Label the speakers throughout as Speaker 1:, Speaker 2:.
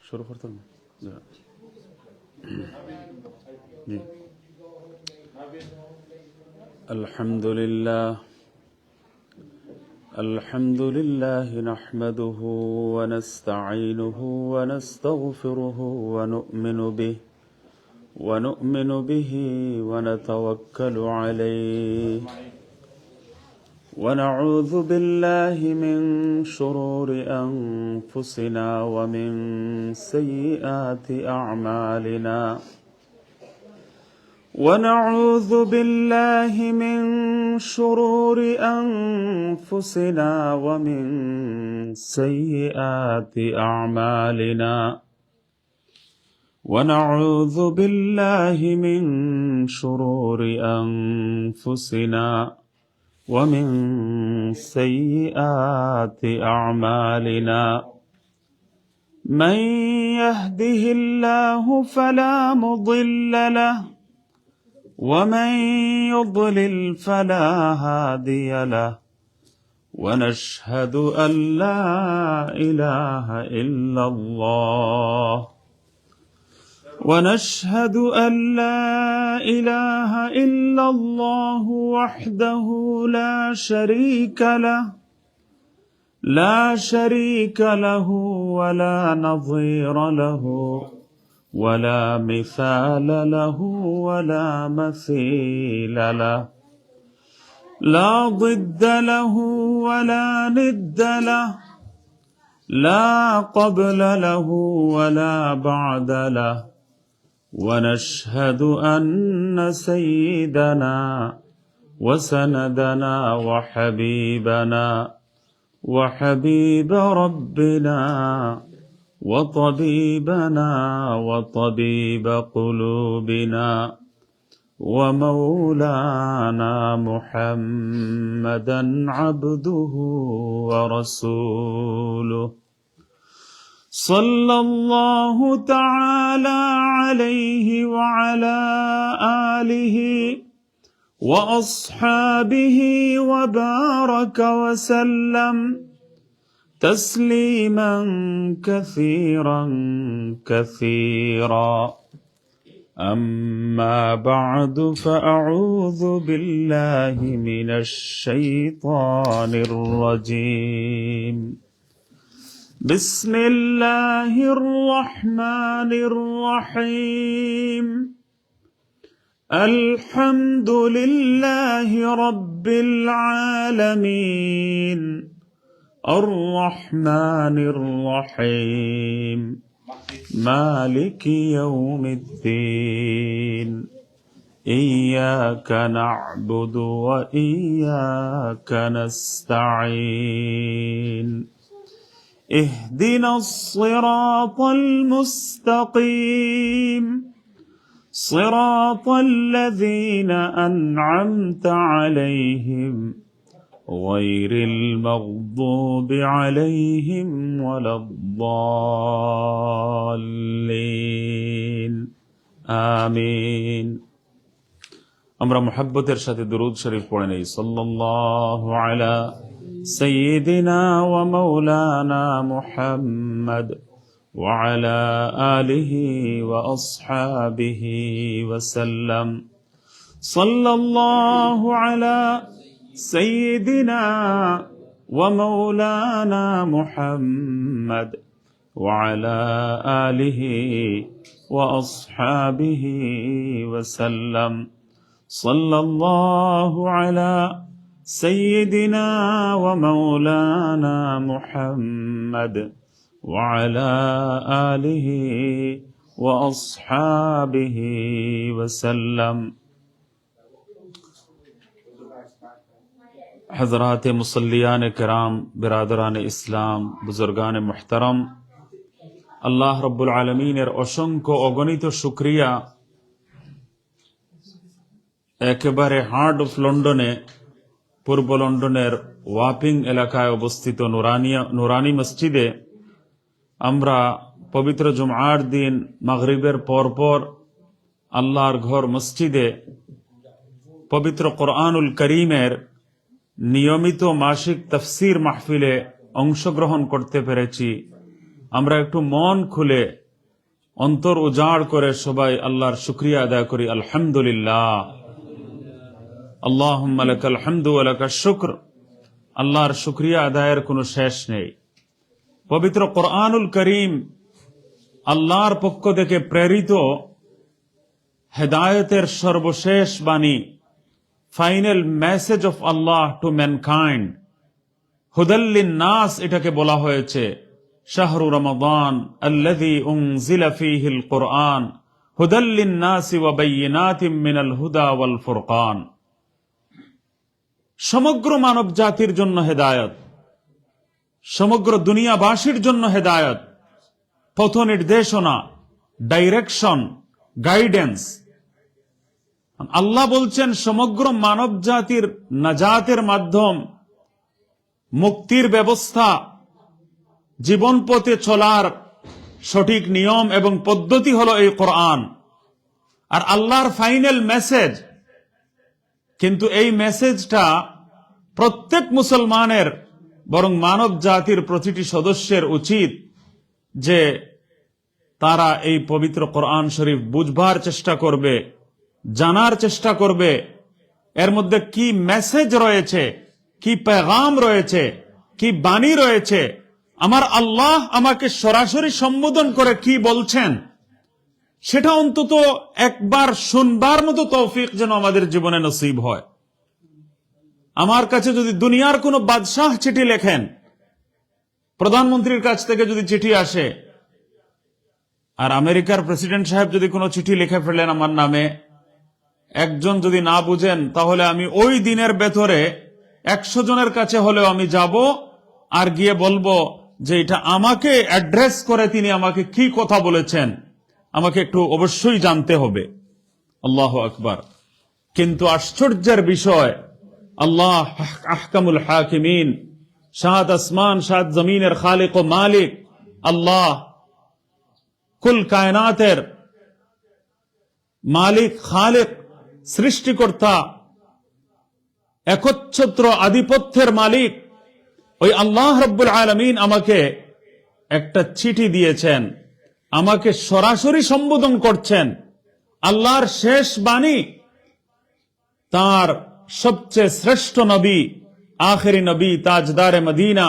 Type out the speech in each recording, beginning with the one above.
Speaker 1: শুরু করতাম জি। الحمد لله نحمده ونستعينه ونستغفره ونؤمن به ونتوكل عليه ونعوذ بالله من شرور أنفسنا ومن سيئات أعمالنا ونعوذ بالله من شرور أنفسنا ومن سيئات أعمالنا ونعوذ بالله من شرور أنفسنا ومن سيئات أعمالنا من يهده الله فلا مضل له ومن يضلل فلا هادي له ونشهد أن لا إله إلا الله ونشهد أن لا إله إلا الله وحده لا شريك له ولا نظير له ولا مثال له ولا مثيل له لا ضد له ولا ند له لا قبل له ولا بعد له ونشهد أن سيدنا وسندنا وحبيب ربنا وطبيبنا وطبيب قلوبنا ومولانا محمدا عبده ورسوله صلى الله تعالى عليه وعلى آله وأصحابه وبارك وسلم تسليما كثيرا كثيرا أما بعد فأعوذ بالله من الشيطان الرجيم بسم الله الرحمن الرحيم الحمد لله رب العالمين الرحمن الرحيم مالك يوم الدين إياك نعبد وإياك نستعين اهدنا الصراط المستقيم صراط الذين أنعمت عليهم غير المغضوب عليهم ولا الضالين آمين আমরা মুহাব্বতের সাথে দুরূদ শরীফ পড়ে নেই সাল্লাল্লাহু আলা সাইয়্যিদিনা ওয়া মাওলানা মুহাম্মদ ওয়া আলা আলিহি ওয়া আসহাবিহি ওয়া সাল্লাম সাল্লাল্লাহু আলা سيدنا ومولانا محمد وعلى آله وأصحابه وسلم صلى الله على سيدنا ومولانا محمد وعلى آله وأصحابه وسلم हज़रात मुसल्लियान किराम बिरादरान इस्लाम बुजुर्गान मुहतरम আল্লাহ রব্বুল আলমিনের অসংখ্য অগণিত শুকরিয়া। একেবারে হার্ট অফ লন্ডনে, পূর্ব লন্ডনের ওয়াপিং এলাকায় অবস্থিত নুরানি মসজিদে আমরা পবিত্র জুমআর দিন মাগরিবের পরপর আল্লাহর ঘর মসজিদে পবিত্র কোরআনুল করিমের নিয়মিত মাসিক তাফসীর মাহফিলে অংশগ্রহণ করতে পেরেছি। আমরা একটু মন খুলে অন্তর উজাড় করে সবাই আল্লাহর শুকরিয়া আদায় করি। আলহামদুলিল্লাহ, আল্লাহুম্মা লাকাল হামদু ওয়া লাকাশ শুকর। আল্লাহর শুকরিয়া আদায়ের কোনো শেষ নেই। পবিত্র কোরআনুল করিম আল্লাহর পক্ষ থেকে প্রেরিত হেদায়েতের সর্বশেষ বাণী, final message of Allah to mankind, হুদাল লিন-নাস এটাকে বলা হয়েছে। শাহরু রমাদান আল্লাযী উনজিলা ফীহিল কুরআন হুদাল লিন-নাসি ওয়া বায়্যিনাতিম মিনাল হুদা ওয়াল ফুরকান। সমগ্র মানব জাতির জন্য হেদায়েত, সমগ্র দুনিয়াবাসীর জন্য হেদায়েত, পথ নির্দেশনা, ডাইরেকশন, গাইডেন্স। আল্লাহ বলছেন সমগ্র মানব জাতির নাজাতের মাধ্যম, মুক্তির ব্যবস্থা, জীবন পথে চলার সঠিক নিয়ম এবং পদ্ধতি হলো এই কোরআন। আর আল্লাহর ফাইনাল মেসেজ, কিন্তু এই মেসেজটা প্রত্যেক মুসলমানের, বরং মানব জাতির প্রতিটি সদস্যের উচিত যে তারা এই পবিত্র কোরআন শরীফ বুঝবার চেষ্টা করবে, জানার চেষ্টা করবে এর মধ্যে কি মেসেজ রয়েছে, কি পেগাম রয়েছে, কি বাণী রয়েছে, আমার আল্লাহ আমাকে সরাসরি সম্বোধন করে কি বলছেন, সেটা অন্তত একবার শুনবার মতো তৌফিক যেন আমাদের জীবনে নসিব হয়। আমার কাছে যদি দুনিয়ার কোনো বাদশাহ চিঠি লেখেন, প্রধানমন্ত্রীর কাছ থেকে যদি চিঠি আসে, আর আমেরিকার প্রেসিডেন্ট সাহেব যদি কোনো চিঠি লিখে ফেলেন আমার নামে, একজন যদি না বুঝেন, তাহলে আমি ওই দিনের ভেতরে 100 জনের কাছে হলেও আমি যাব আর গিয়ে বলবো যে এটা আমাকে অ্যাড্রেস করে তিনি আমাকে কি কথা বলেছেন, আমাকে একটু অবশ্যই জানতে হবে। আল্লাহু আকবার। কিন্তু আশ্চর্যের বিষয়, আল্লাহ আহকামুল হাকিমিন, সাত আসমান সাত জমিনের খালিক ও মালিক, আল্লাহ কুল কায়নাতের মালিক, খালিক, সৃষ্টিকর্তা, একচ্ছত্র আধিপত্যের মালিক, ওই আল্লাহ রাব্বুল আলামিন আমাকে একটা চিঠি দিয়েছেন, আমাকে সরাসরি সম্বোধন করছেন। আল্লাহর শেষ বাণী, তার সবচেয়ে শ্রেষ্ঠ নবী, আখেরি নবী, তাজদারে মদিনা,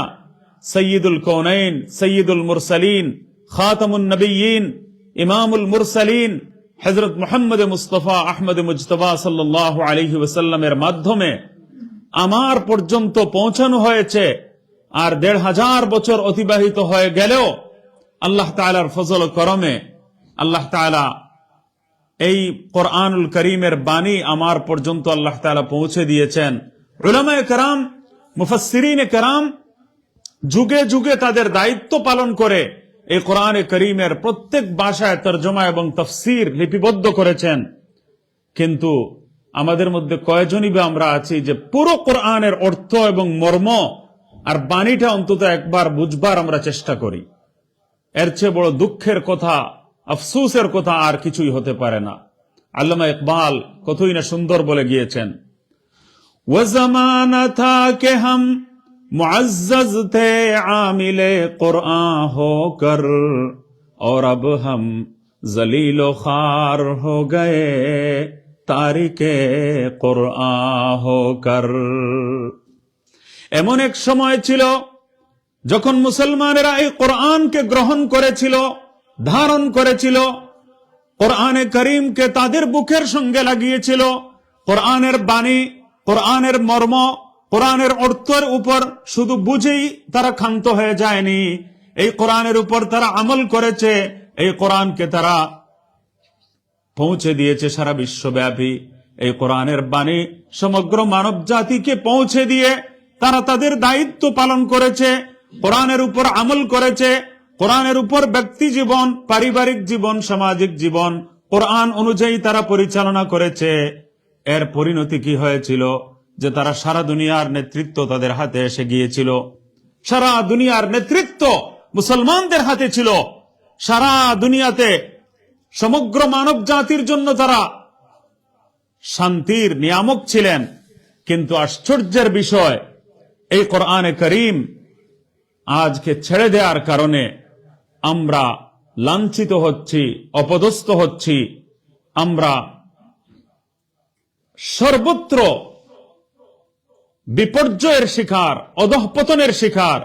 Speaker 1: সৈয়দুল কৌনাইন, সৈয়দুল মুরসালিন, খাতামুন নবিয়্যিন, ইমামুল মুরসালিন, হযরত মুহাম্মদ মুস্তাফা আহমদ মুজতবা সাল্লাল্লাহু আলাইহি ওয়াসাল্লামের মাধ্যমে আমার পর্যন্ত পৌঁছানো হয়েছে। আর ১৫০০ বছর অতিবাহিত হয়ে গেলেও আল্লাহ তাআলার ফজল ও করমে আল্লাহ তাআলা এই কোরআনুল করিমের বাণী আমার পর্যন্ত আল্লাহ তাআলা পৌঁছে দিয়েছেন। উলামায়ে কেরাম, মুফাসসিরিনে কেরাম যুগে যুগে তাদের দায়িত্ব পালন করে এই কোরআনে করিমের প্রত্যেক ভাষায় তরজমা এবং তাফসীর লিপিবদ্ধ করেছেন। কিন্তু আমাদের মধ্যে কয়জনই বা আমরা আছি যে পুরো কোরআনের অর্থ এবং মর্ম আর বাণীটা অন্তত একবার বুঝবার আমরা চেষ্টা করি? এর চেয়ে বড় দুঃখের কথা, আফসোসের কথা আর কিছুই হতে পারে না। আল্লামা ইকবাল কতই না সুন্দর বলে গিয়েছেন, ওয়া জামানা থা কে হাম মুআজ্জাজ থে আমিলে কুরআন হোকর और अब हम जलील खार हो गए तारिके कुरआन होकर। এমন এক সময় ছিল যখন মুসলমানেরা এই কোরআনকে গ্রহণ করেছিল, ধারণ করেছিল, কোরআনে করিমকে তাদের বুকের সঙ্গে লাগিয়েছিল। কোরআনের বাণী, কোরআনের মর্ম, কোরআনের অর্থের উপর শুধু বুঝেই তারা ক্ষান্ত হয়ে যায়নি, এই কোরআনের উপর তারা আমল করেছে। এই কোরআনকে তারা পৌঁছে দিয়েছে সারা বিশ্বব্যাপী। এই কোরআনের বাণী সমগ্র মানব জাতিকে পৌঁছে দিয়ে তারা তাদের দায়িত্ব পালন করেছে, কোরআনের উপর আমল করেছে। কোরআনের উপর ব্যক্তি জীবন, পারিবারিক জীবন, সামাজিক জীবন কোরআন অনুযায়ী তারা পরিচালনা করেছে। এর পরিণতি কি হয়েছিল? যে তারা সারা দুনিয়ার নেতৃত্ব তাদের হাতে এসে গিয়েছিল। সারা দুনিয়ার নেতৃত্ব মুসলমানদের হাতে ছিল। সারা দুনিয়াতে সমগ্র মানব জাতির জন্য তারা শান্তির নিয়ামক ছিলেন। কিন্তু আশ্চর্যের বিষয়, এই কোরআনে করিম আজকে ছেড়ে দেওয়ার কারণে আমরা লাঞ্ছিত হচ্ছি, অপদস্থ হচ্ছি, আমরা সর্বত্র বিপর্যয়ের শিকার, অধঃপতনের শিকার,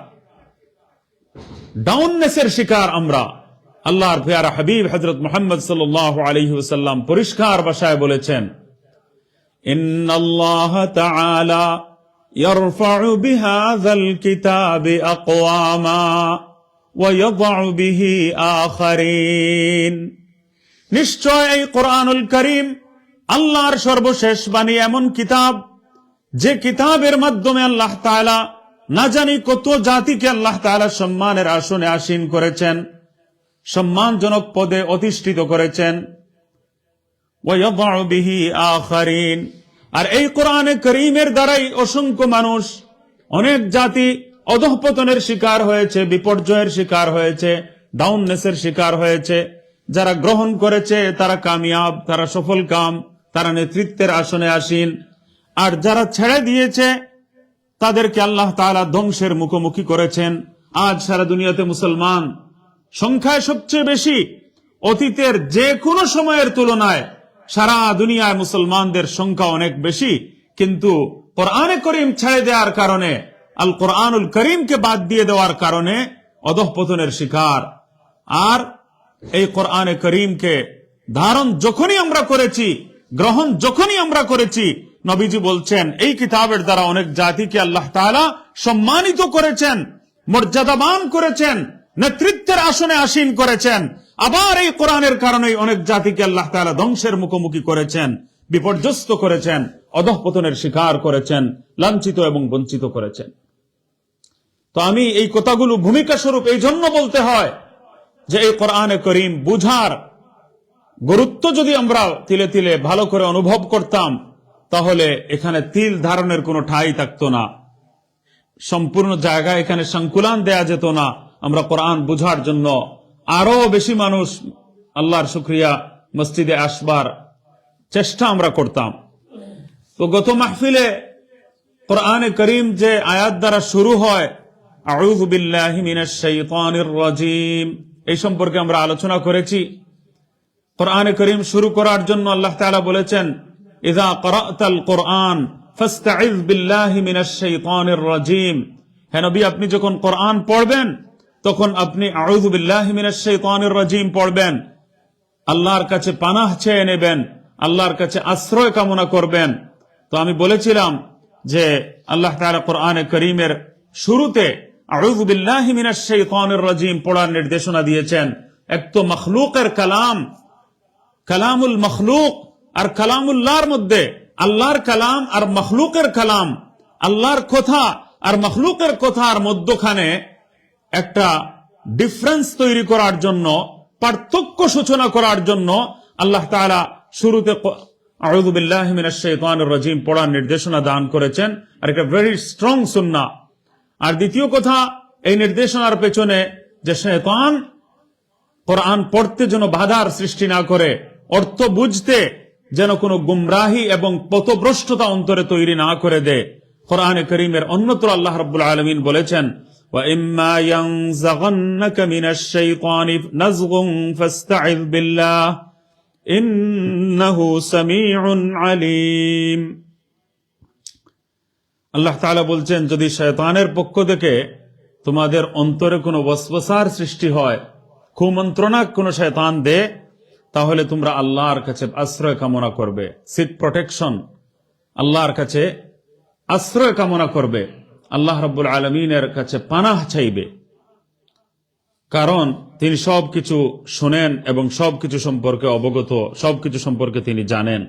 Speaker 1: ডাউননেসের শিকার আমরা। আল্লাহর প্যারা হাবিব হযরত মুহাম্মদ সাল্লাল্লাহু আলাইহি ওয়াসাল্লাম পরিষ্কার ভাষায় বলেছেন, ইন্নাল্লাহ তাআলা ইয়ারফা'ু বিহাযাল কিতাবি আকওয়ামা ওয়া ইয়াযউ বিহি আখারিন। নিশ্চয় এই কোরআনুল কারীম আল্লাহর সর্বশেষ বাণী, এমন কিতাব যে কিতাবের মাধ্যমে আল্লাহ তাআলা না জানি কত জাতিকে আল্লাহ তাআলা সম্মানের আসনে আসীন করেছেন, সম্মানজনক পদে অধিষ্ঠিত করেছেন। ওয়া ইয়াযউ বিহি আখারিন, আর এই কোরআনে কারীমের দ্বারাই অসংখ্য মানুষ, অনেক জাতি অধঃপতনের শিকার হয়েছে, বিপর্যয়ের শিকার হয়েছে, ডাউননেসের শিকার হয়েছে। যারা গ্রহণ করেছে তারা কামিয়াব, তারা সফল কাম, তারা নেতৃত্বের আসনে আসীন। আর যারা ছেড়ে দিয়েছে তাদেরকে আল্লাহ তাআলা ধ্বংসের মুখোমুখি করেছেন। আজ সারা দুনিয়াতে মুসলমান সংখ্যায় সবচেয়ে বেশি। অতীতের যে কোনো সময়ের তুলনায় সারা দুনিয়ায় মুসলমানদের সংখ্যা অনেক বেশি, কিন্তু কোরআনে করিম ছেড়ে দেওয়ার কারণে, আল কোরআনুল করিমকে বাদ দিয়ে দেওয়ার কারণে অধঃপতনের শিকার। আর এই কোরআনে করিমকে ধারণ যখনই আমরা করেছি, গ্রহণ যখনই আমরা করেছি, নবীজি বলছেন এই কিতাবের দ্বারা অনেক জাতিকে আল্লাহ তাআলা সম্মানিত করেছেন, মর্যাদাবান করেছেন, নেতৃত্বের আসনে আসীন করেছেন। আবার এই কোরআনের কারণেই অনেক জাতিকে আল্লাহ তাআলা ধ্বংসের মুখোমুখি করেছেন, বিপর্যস্ত করেছেন, অধঃপতনের শিকার করেছেন, লাঞ্ছিত এবং বঞ্চিত করেছেন। তো আমি এই কথাগুলো ভূমিকা স্বরূপ এই জন্য বলতে হয় যে এই কোরআনে করিম বুঝার গুরুত্ব যদি আমরা তিলে তিলে ভালো করে অনুভব করতাম, তাহলে এখানে তিল ধারণের কোনো ঠাঁই থাকতো না, সম্পূর্ণ জায়গায় এখানে সংকুলান দেয়া যেত না। আমরা কোরআন বুঝার জন্য আরো বেশি মানুষ, আল্লাহর শুকরিয়া, মসজিদে আসবার চেষ্টা আমরা করতাম। তো গত মাহফিলে কোরআনে করিম যে আয়াত দ্বারা শুরু হয়, আউযু বিল্লাহি মিনাশ শাইতানির রাজীম, এই সম্পর্কে আমরা আলোচনা করেছি। কোরআনে করিম শুরু করার জন্য আল্লাহ তাআলা বলেছেন, ইযা ক্রাআতাল কোরআন ফাসতাইয বিল্লাহি মিনাশ শাইতানির রাজীম। হে নবী, আপনি যখন কোরআন পড়বেন তখন আপনি আউযু বিল্লাহি মিনাশ শাইতানির রাজীম পড়বেন, আল্লাহর কাছে পানাহ চেয়ে নেবেন, আল্লাহর কাছে আশ্রয় কামনা করবেন। তো আমি বলেছিলাম যে আল্লাহ তাআলা কোরআনে করিমের শুরুতে আউযু বিল্লাহি মিনাশ শাইতানির রাজীম পড়ার নির্দেশনা দিয়েছেন। এক তো মখলুকের কালাম, কালামুল মখলুক আর কালামুল্লাহর মধ্যে, আল্লাহর কালাম আর মখলুকের কালাম, আল্লাহর কথা আর মখলুকের কথার মধ্যখানে একটা ডিফারেন্স তৈরি করার জন্য, পার্থক্য সূচনা করার জন্য আল্লাহ তাআলা শুরুতে আউযু বিল্লাহি মিনাশ শাইতানির রাজীম পড়ার নির্দেশনা দান করেছেন। আর একটা ভেরি স্ট্রং সুন্নাহ। আর দ্বিতীয় কথা, এই নির্দেশনার পেছনে যে শয়তান কোরআন পড়তে যেন বাধার সৃষ্টি না করে, অর্থ বুঝতে যেন কোনো গুমরাহি এবং পথভ্রষ্টতা অন্তরে তৈরি না করে দেয়। কোরআনে কারীমের অন্যত্র আল্লাহ রাব্বুল আলামিন বলেছেন, ওয়া ইম্মা ইয়ানযাগান্নাকা মিনাশ শাইতানি নাযগুন ফাসতাইয বিল্লাহ ইন্নাহু সামিউন আলীম। আল্লাহ তাআলা বলছেন, যদি শয়তানের পক্ষ থেকে তোমাদের অন্তরে কোনো ওয়াসওয়াসার সৃষ্টি হয়, কুমন্ত্রণা কোনো শয়তান দে, তাহলে তোমরা আল্লাহর কাছে আশ্রয় কামনা করবে, সিক প্রোটেকশন, আল্লাহর কাছে আশ্রয় কামনা করবে, আল্লাহ রাব্বুল আলামিনের কাছে পানাহ চাইবে। কারণ তিনি সবকিছু শুনেন এবং সবকিছু সম্পর্কে অবগত, সবকিছু সম্পর্কে তিনি জানেন।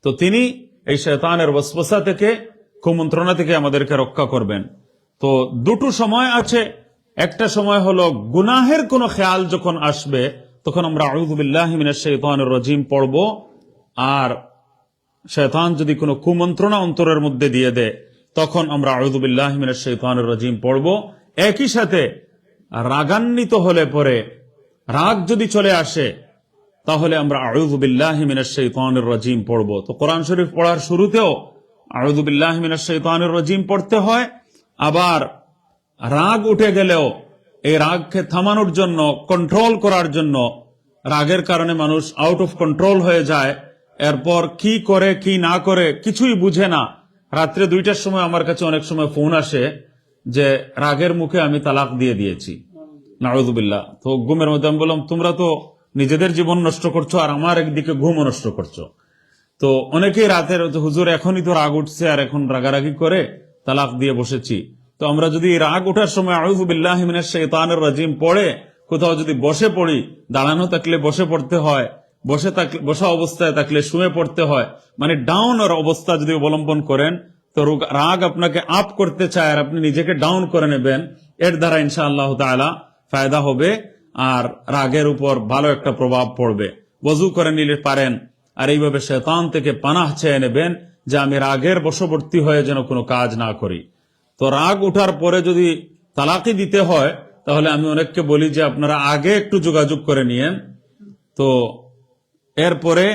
Speaker 1: তো তিনি এই শয়তানের ওয়াসওয়াসা থেকে, কুমন্ত্রণা থেকে আমাদেরকে রক্ষা করবেন। তো দুটো সময় আছে। একটা সময় হলো গুনাহের কোনো খেয়াল যখন আসবে, তখন আমরা আউযু বিল্লাহি মিনাশ শাইতানির রাজীম পড়ব। আর শয়তান যদি কোনো কুমন্ত্রণা অন্তরের মধ্যে দিয়ে দেয়, তখন আমরা আউযু বিল্লাহি মিনাশ শাইতানির রাজীম পড়ব। একই সাথে রাগান্বিত হলে পরে, রাগ যদি চলে আসে, তাহলে আমরা আউযু বিল্লাহি মিনাশ শাইতানির রাজীম পড়ব। তো কোরআন শরীফ পড়ার শুরুতেও আউযু বিল্লাহি মিনাশ শাইতানির রাজীম পড়তে হয়। আবার রাগ উঠে গেলেও এই রাগকে থামানোর জন্য, কন্ট্রোল করার জন্য। রাগের কারণে মানুষ আউট অফ কন্ট্রোল হয়ে যায়, এরপর কি করে কি না করে কিছুই বুঝে না। রাত্রে 2টার সময় আমার কাছে অনেক সময় ফোন আসে যে রাগের মুখে আমি তালাক দিয়ে দিয়েছি, নাউযুবিল্লাহ। তো ঘুমের মধ্যে আমি বললাম, তোমরা তো নিজেদের জীবন নষ্ট করছো আর আমার একদিকে ঘুমও নষ্ট করছো। তো অনেকেই রাতের হুজুর এখনই তো রাগ উঠছে আর এখন রাগারাগি করে তালাক দিয়ে বসেছি। তো আমরা যদি রাগ ওঠার সময় আউযু বিল্লাহি মিনাশ শাইতানির রাজিম পড়ে কোথাও যদি বসে পড়ি, দাঁড়ানো থাকলে বসে পড়তে হয়, বসা অবস্থায় থাকলে শুয়ে পড়তে হয়, মানে ডাউন অবস্থা যদি অবলম্বন করেন, তো রাগ আপনাকে আপ করতে চায় আর আপনি নিজেকে ডাউন করে নেবেন। এর দ্বারা ইনশাআল্লাহ তাআলা ফায়দা হবে আর রাগের উপর ভালো একটা প্রভাব পড়বে। ওযু করে নিলে পারেন, আর এইভাবে শয়তান থেকে পানাহ চেয়ে নেবেন যে আমি রাগের বশবর্তী হয়ে যেন কোনো কাজ না করি। তো রাগ উঠার পরে যদি তালাকি দিতে হয়, তাহলে আমি অনেককে বলি যে আপনারা আগে একটু যোগাযোগ করে নিয়েন, তো এরপরে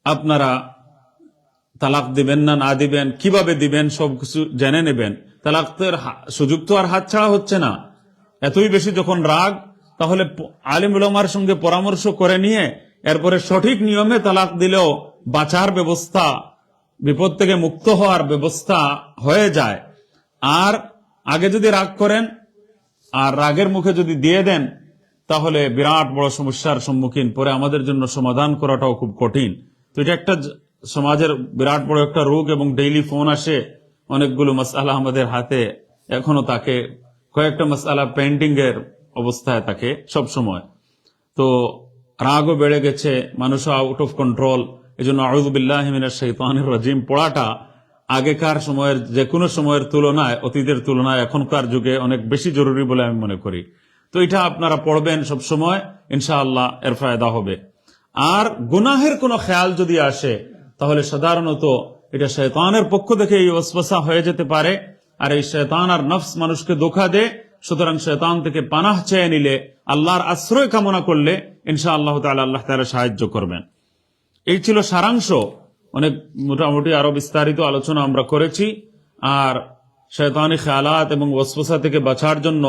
Speaker 1: আপনারা তালাক দিবেন না না দিবেন, কিভাবে দিবেন সবকিছু জেনে নেবেন। তালাকের সুযোগ তো আর হাত ছাড়া হচ্ছে না। এতই বেশি যখন রাগ, তাহলে আলিম উলামার সঙ্গে পরামর্শ করে নিয়ে এরপরে সঠিক নিয়মে তালাক দিলেও বাঁচার ব্যবস্থা, বিপদ থেকে মুক্ত হওয়ার ব্যবস্থা হয়ে যায়। আর আগে যদি রাগ করেন আর রাগের মুখে যদি দিয়ে দেন, তাহলে বিরাট বড় সমস্যার সম্মুখীন, পরে আমাদের জন্য সমাধান করাটাও খুব কঠিন। তো এটা একটা সমাজের বিরাট বড় একটা রোগ, এবং ডেইলি ফোন আসে, অনেকগুলো মাসআলা আমাদের হাতে এখনো তাকে, কয়েকটা মাসআলা পেন্ডিং এর অবস্থায় থাকে সব সময়। তো রাগও বেড়ে গেছে, মানুষ আউট অফ কন্ট্রোল। এই জন্য আউযু বিল্লাহি মিনাশ শাইতানির রাজিম পড়াটা আগেকার সময়ের যে কোনো সময়ের তুলনায়, অতীতের তুলনায় এখনকার যুগে অনেক বেশি জরুরি বলে আমি মনে করি। তো এটা আপনারা পড়বেন সব সময়, ইনশাআল্লাহ এর ফায়দা হবে। আর গুনাহের কোনো খেয়াল যদি আসে, তাহলে সাধারণত এটা শয়তানের পক্ষ থেকে এই ওয়াসওয়াসা হয়ে যেতে পারে। আর এই শয়তান আর নফস মানুষকে ধোঁকা দেয়। সুতরাং শয়তান থেকে পানাহ চেয়ে নিলে, আল্লাহর আশ্রয় কামনা করলে ইনশাআল্লাহ তাআলা আল্লাহ তাআলা সাহায্য করবেন। এই ছিল সারাংশ। অনেক মোটামুটি আরো বিস্তারিত আলোচনা আমরা করেছি। আর শয়তানি খেয়ালাত এবং ওয়াসওয়াসা থেকে বাঁচার জন্য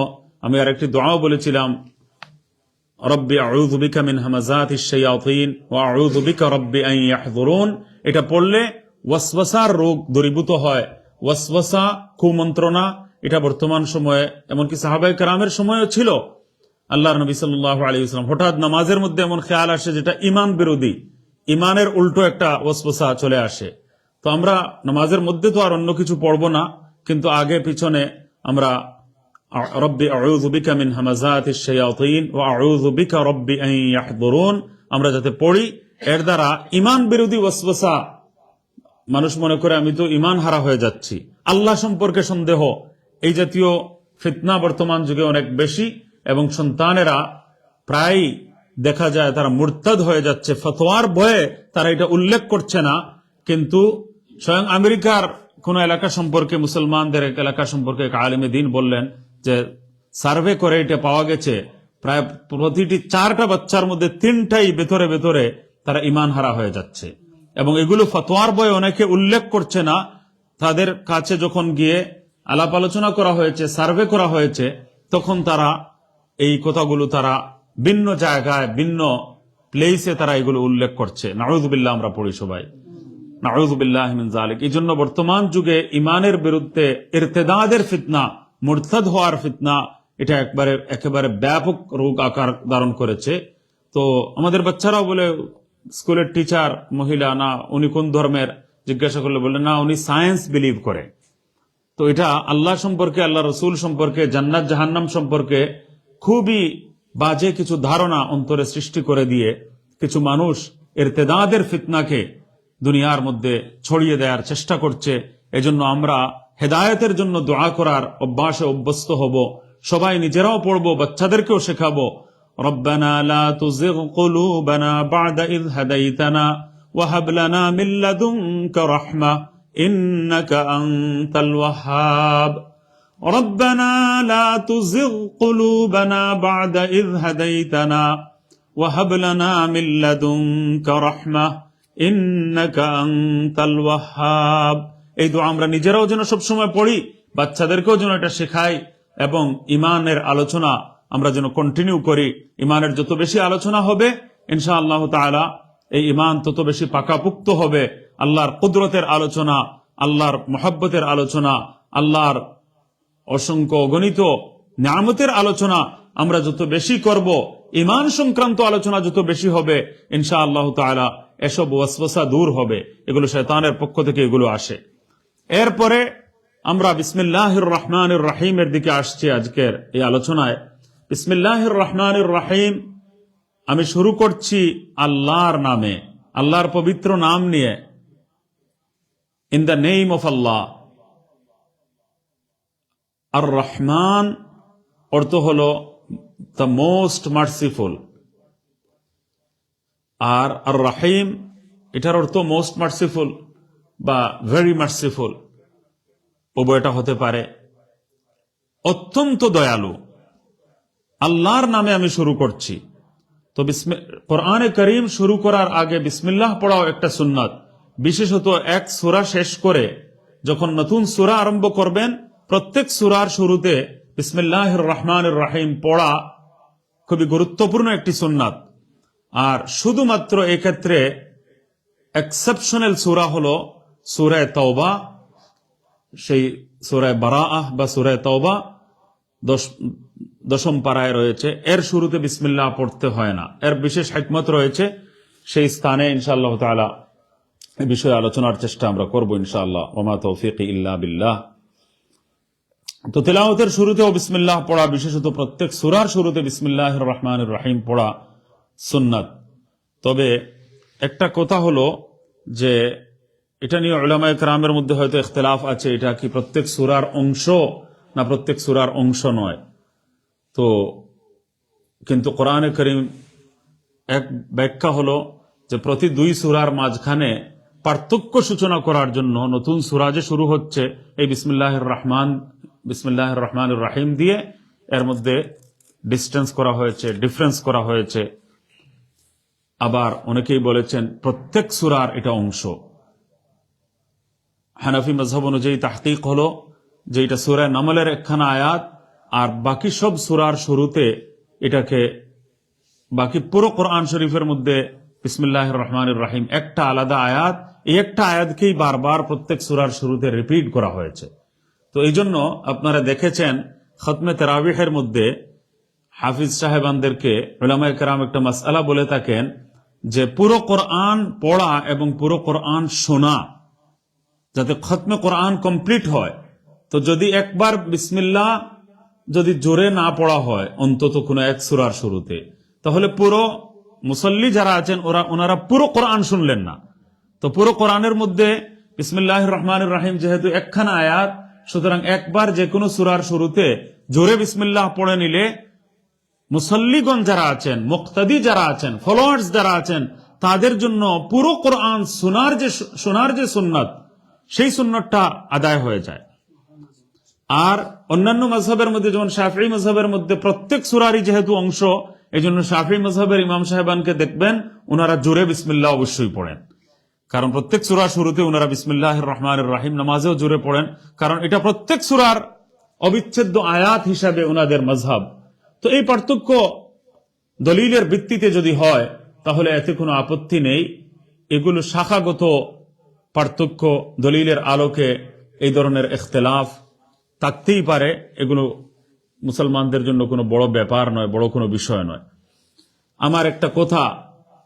Speaker 1: আমি আরেকটি দোয়াও বলেছিলাম, রব্বি আউযু বিকা মিন হামাযাতিশ শায়াতিন ওয়া আউযু বিকা রব্বি আন ইয়াহযুরুন। এটা পড়লে ওয়াসওয়াসার রোগ দূরীভূত হয়। ওয়াসওয়াসা, কুমন্ত্রণা, এটা বর্তমান সময়ে, এমনকি সাহাবায়ে কেরামের সময়ও ছিল। আল্লাহর নবী সাল্লাল্লাহু আলাইহি ওয়াসাল্লাম হঠাৎ নামাজের মধ্যে এমন খেয়াল আসে যেটা ঈমান বিরোধী, ঈমানের উল্টো একটা ওয়াসওয়াসা চলে আসে। তো আমরা নামাজের মধ্যে তো আর অন্য কিছু পড়বো না, কিন্তু আগে পিছনে আমরা রব্বি আউযু বিকা মিন হামাযাতিশ শায়াতিন ওয়া আউযু বিকা রব্বি আন ইয়াহযুরুন আমরা যাতে পড়ি, এর দ্বারা ঈমান বিরোধী ওয়াসওয়াসা, মানুষ মনে করে আমি তো ঈমান হারা হয়ে যাচ্ছি, আল্লাহ সম্পর্কে সন্দেহ, এই জাতীয় ফিতনা বর্তমান যুগে অনেক বেশি, এবং সন্তানেরা প্রায় দেখা যায় তারা মুরতাদ হয়ে যাচ্ছে। ফতোয়ার ভয়ে তারা এটা উল্লেখ করছে না, কিন্তু স্বয়ং আমেরিকার কোন এলাকা সম্পর্কে, মুসলমানদের এক এলাকা সম্পর্কে এক আলেমে দ্বীন বললেন যে সার্ভে করে এটা পাওয়া গেছে প্রায় প্রতিটি 4টা বাচ্চার মধ্যে 3টাই ভেতরে ভেতরে তারা ঈমান হারা হয়ে যাচ্ছে। এবং এগুলো ফতোয়ার বয়ে অনেকে উল্লেখ করছে না। তাদের কাছে যখন গিয়ে আলাপ আলোচনা করা হয়েছে, সার্ভে করা হয়েছে, তখন তারা এই কথাগুলো তারা ভিন্ন জায়গায়, ভিন্ন প্লেসে তারা এগুলো উল্লেখ করছে। নাউযুবিল্লাহ আমরা পড়ি সবাই, নাউযুবিল্লাহি মিন যালিক। এই জন্য বর্তমান যুগে ঈমানের বিরুদ্ধে ইরতিদাদের ফিতনা, মুরতাদ হওয়ার ফিতনা, এটা একেবারে ব্যাপক রোগ আকার ধারণ করেছে। তো আমাদের বাচ্চারাও বলে, স্কুলের টিচার মহিলা, না উনি কোন ধর্মের, জিজ্ঞাসা করলে বললেন না উনি সায়েন্স বিলিভ করে। তো এটা আল্লাহ সম্পর্কে, আল্লাহ রসুল সম্পর্কে, জান্নাত জাহান্নাম সম্পর্কে খুবই বাজে কিছু ধারণা অন্তরে সৃষ্টি করে দিয়ে কিছু মানুষ ইরতিদাদের ফিতনাকে দুনিয়ার মধ্যে ছড়িয়ে দেওয়ার চেষ্টা করছে। এজন্য আমরা হেদায়েতের জন্য দোয়া করার অভ্যাসে অভ্যস্ত হব, সবাই নিজেরাও পড়বো, বাচ্চাদেরকেও শেখাবো। রব্বানা লা তুযিগ কুলুবানা বা'দা ইয হাদাইতানা ওয়া হাব লানা মিন লাদুনকা রাহমা ইন্নাকা আনতাল ওয়াহ্হাব। ربنا لا تزغ قلوبنا بعد إذ هديتنا وهب لنا من لدنك رحمة إنك أنت الوهاب। এই দোয়া আমরা নিজেরাও যেন সবসময় পড়ি, বাচ্চাদেরকেও যেন এটা শেখাই, এবং ঈমানের আলোচনা আমরা যেন কন্টিনিউ করি। ইমানের যত বেশি আলোচনা হবে ইনশাআল্লাহ তাআলা এই ইমান তত বেশি পাকাপুক্ত হবে। আল্লাহর কুদরতের আলোচনা, আল্লাহর মহব্বতের আলোচনা, আল্লাহর অসংখ্য অগণিত নিয়ামতের আলোচনা আমরা যত বেশি করব, ইমান সংক্রান্ত আলোচনা যত বেশি হবে ইনশাআল্লাহ তাআলা এসব ওয়াসওয়াসা দূর হবে। এগুলো শয়তানের পক্ষ থেকে এগুলো আসে। এরপরে আমরা বিসমিল্লাহির রহমানির রহিমের দিকে আসছি আজকের এই আলোচনায়। বিসমিল্লাহির রহমানির রহিম, আমি শুরু করছি আল্লাহর নামে, আল্লাহর পবিত্র নাম নিয়ে। ইন দ্য নেম অফ আল্লাহ। আর রহমান অর্থ হলো দ্য মোস্ট মার্সিফুল, আর আর রাহিম এটার অর্থ মোস্ট মার্সিফুল বা ভেরি মার্সিফুল, উভয়টা হতে পারে। অত্যন্ত দয়ালু আল্লাহর নামে আমি শুরু করছি। তো কোরআনে করিম শুরু করার আগে বিসমিল্লাহ পড়াও একটা সুন্নাত। বিশেষত এক সূরা শেষ করে যখন নতুন সূরা আরম্ভ করবেন, প্রত্যেক সূরার শুরুতে বিসমিল্লাহির রহমানির রহিম পড়া খুবই গুরুত্বপূর্ণ একটি সুন্নাত। আর শুধুমাত্র এক্ষেত্রে এক্সেপশনাল সূরা হলো সূরা তাওবা, সেই সূরা বারাআহ বা সূরা তাওবা দশম পারায় রয়েছে। এর শুরুতে বিসমিল্লাহ পড়তে হয় না, এর বিশেষ হিকমত রয়েছে। সেই স্থানে ইনশাআল্লাহ তাআলা এই বিষয়ে আলোচনার চেষ্টা আমরা করব ইনশাআল্লাহ। ওয়া মা তৌফিকি ইল্লা বিল্লাহ। তো তিলাওয়াতের শুরুতেও বিসমিল্লাহ পড়া, বিশেষত প্রত্যেক সূরার শুরুতে বিসমিল্লাহির রহমানির রহিম পড়া সুন্নাত। তবে একটা কথা হলো যে এটা নিয়ে উলামায়ে কেরামের মধ্যে হয়তো ইখতিলাফ আছে, এটা কি প্রত্যেক সূরার অংশ না প্রত্যেক সূরার অংশ নয়। তো কিন্তু কোরআনে কারীম এক ব্যাখ্যা হলো যে প্রতি দুই সূরার মাঝখানে পার্থক্য সূচনা করার জন্য নতুন সূরা যে শুরু হচ্ছে এই বিসমিল্লাহির রহমানির রহিম দিয়ে এর মধ্যে ডিস্টেন্স করা হয়েছে, ডিফারেন্স করা হয়েছে। আবার অনেকেই বলেছেন প্রত্যেক সূরার এটা অংশ। হানাফি মাযহাব অনুযায়ী তাহকিক হলো যে এটা সূরা নামলের একখানা আয়াত, আর বাকি সব সূরার শুরুতে এটাকে, বাকি পুরো কোরআন শরীফের মধ্যে বিসমিল্লাহির রহমানির রহিম একটা আলাদা আয়াত, এই একটা আয়াতকেই বারবার প্রত্যেক সূরার শুরুতে রিপিট করা হয়েছে। তো এই জন্য আপনারা দেখেছেন খতমে তারাবিহের মধ্যে হাফিজ সাহেবানদেরকে উলামায়ে কেরাম একটা মাসআলা বলে থাকেন যে পুরো কোরআন পড়া এবং পুরো কোরআন শোনা, যাতে খতমে কোরআন কমপ্লিট হয়, তো যদি একবার বিসমিল্লাহ যদি জোরে না পড়া হয় অন্তত কোনো এক সূরার শুরুতে, তাহলে পুরো মুসল্লি যারা আছেন ওনারা পুরো কোরআন শুনলেন না। তো পুরো কোরআনের মধ্যে বিসমিল্লাহির রহমানির রহিম যেহেতু একখানা আয়াত, সুতরাং একবার যে কোনো সূরার শুরুতে জোরে বিসমিল্লাহ পড়ে নিলে মুসল্লিগণ যারা আছেন, মুক্তাদি যারা আছেন, ফলোয়ার্স যারা আছেন, তাদের জন্য পুরো কোরআন শোনার যে সুন্নাত, সেই সুন্নাতটা আদায় হয়ে যায়। আর অন্যান্য মাযহাবের মধ্যে যেমন শাফিঈ মাযহাবের মধ্যে প্রত্যেক সূরারই যেহেতু অংশ, এই জন্য শাফিঈ মাযহাবের ইমাম সাহেবানকে দেখবেন ওনারা জোরে বিসমিল্লাহ অবশ্যই পড়েন, কারণ প্রত্যেক সূরার শুরুতে ওনারা বিসমিল্লাহির রহমানির রহিম নামাজেও জোরে পড়েন, কারণ এটা প্রত্যেক সূরার অবিচ্ছেদ্য আয়াত হিসাবে ওনাদের মাযহাব। তো এই পার্থক্য দলিলের ভিত্তিতে যদি হয় তাহলে এতে কোনো আপত্তি নেই। এগুলো শাখাগত পার্থক্য, দলিলের আলোকে এই ধরনের ইখতিলাফ থাকতেই পারে, এগুলো মুসলমানদের জন্য কোনো বড় ব্যাপার নয়, বড় কোনো বিষয় নয়। আমার একটা কথা,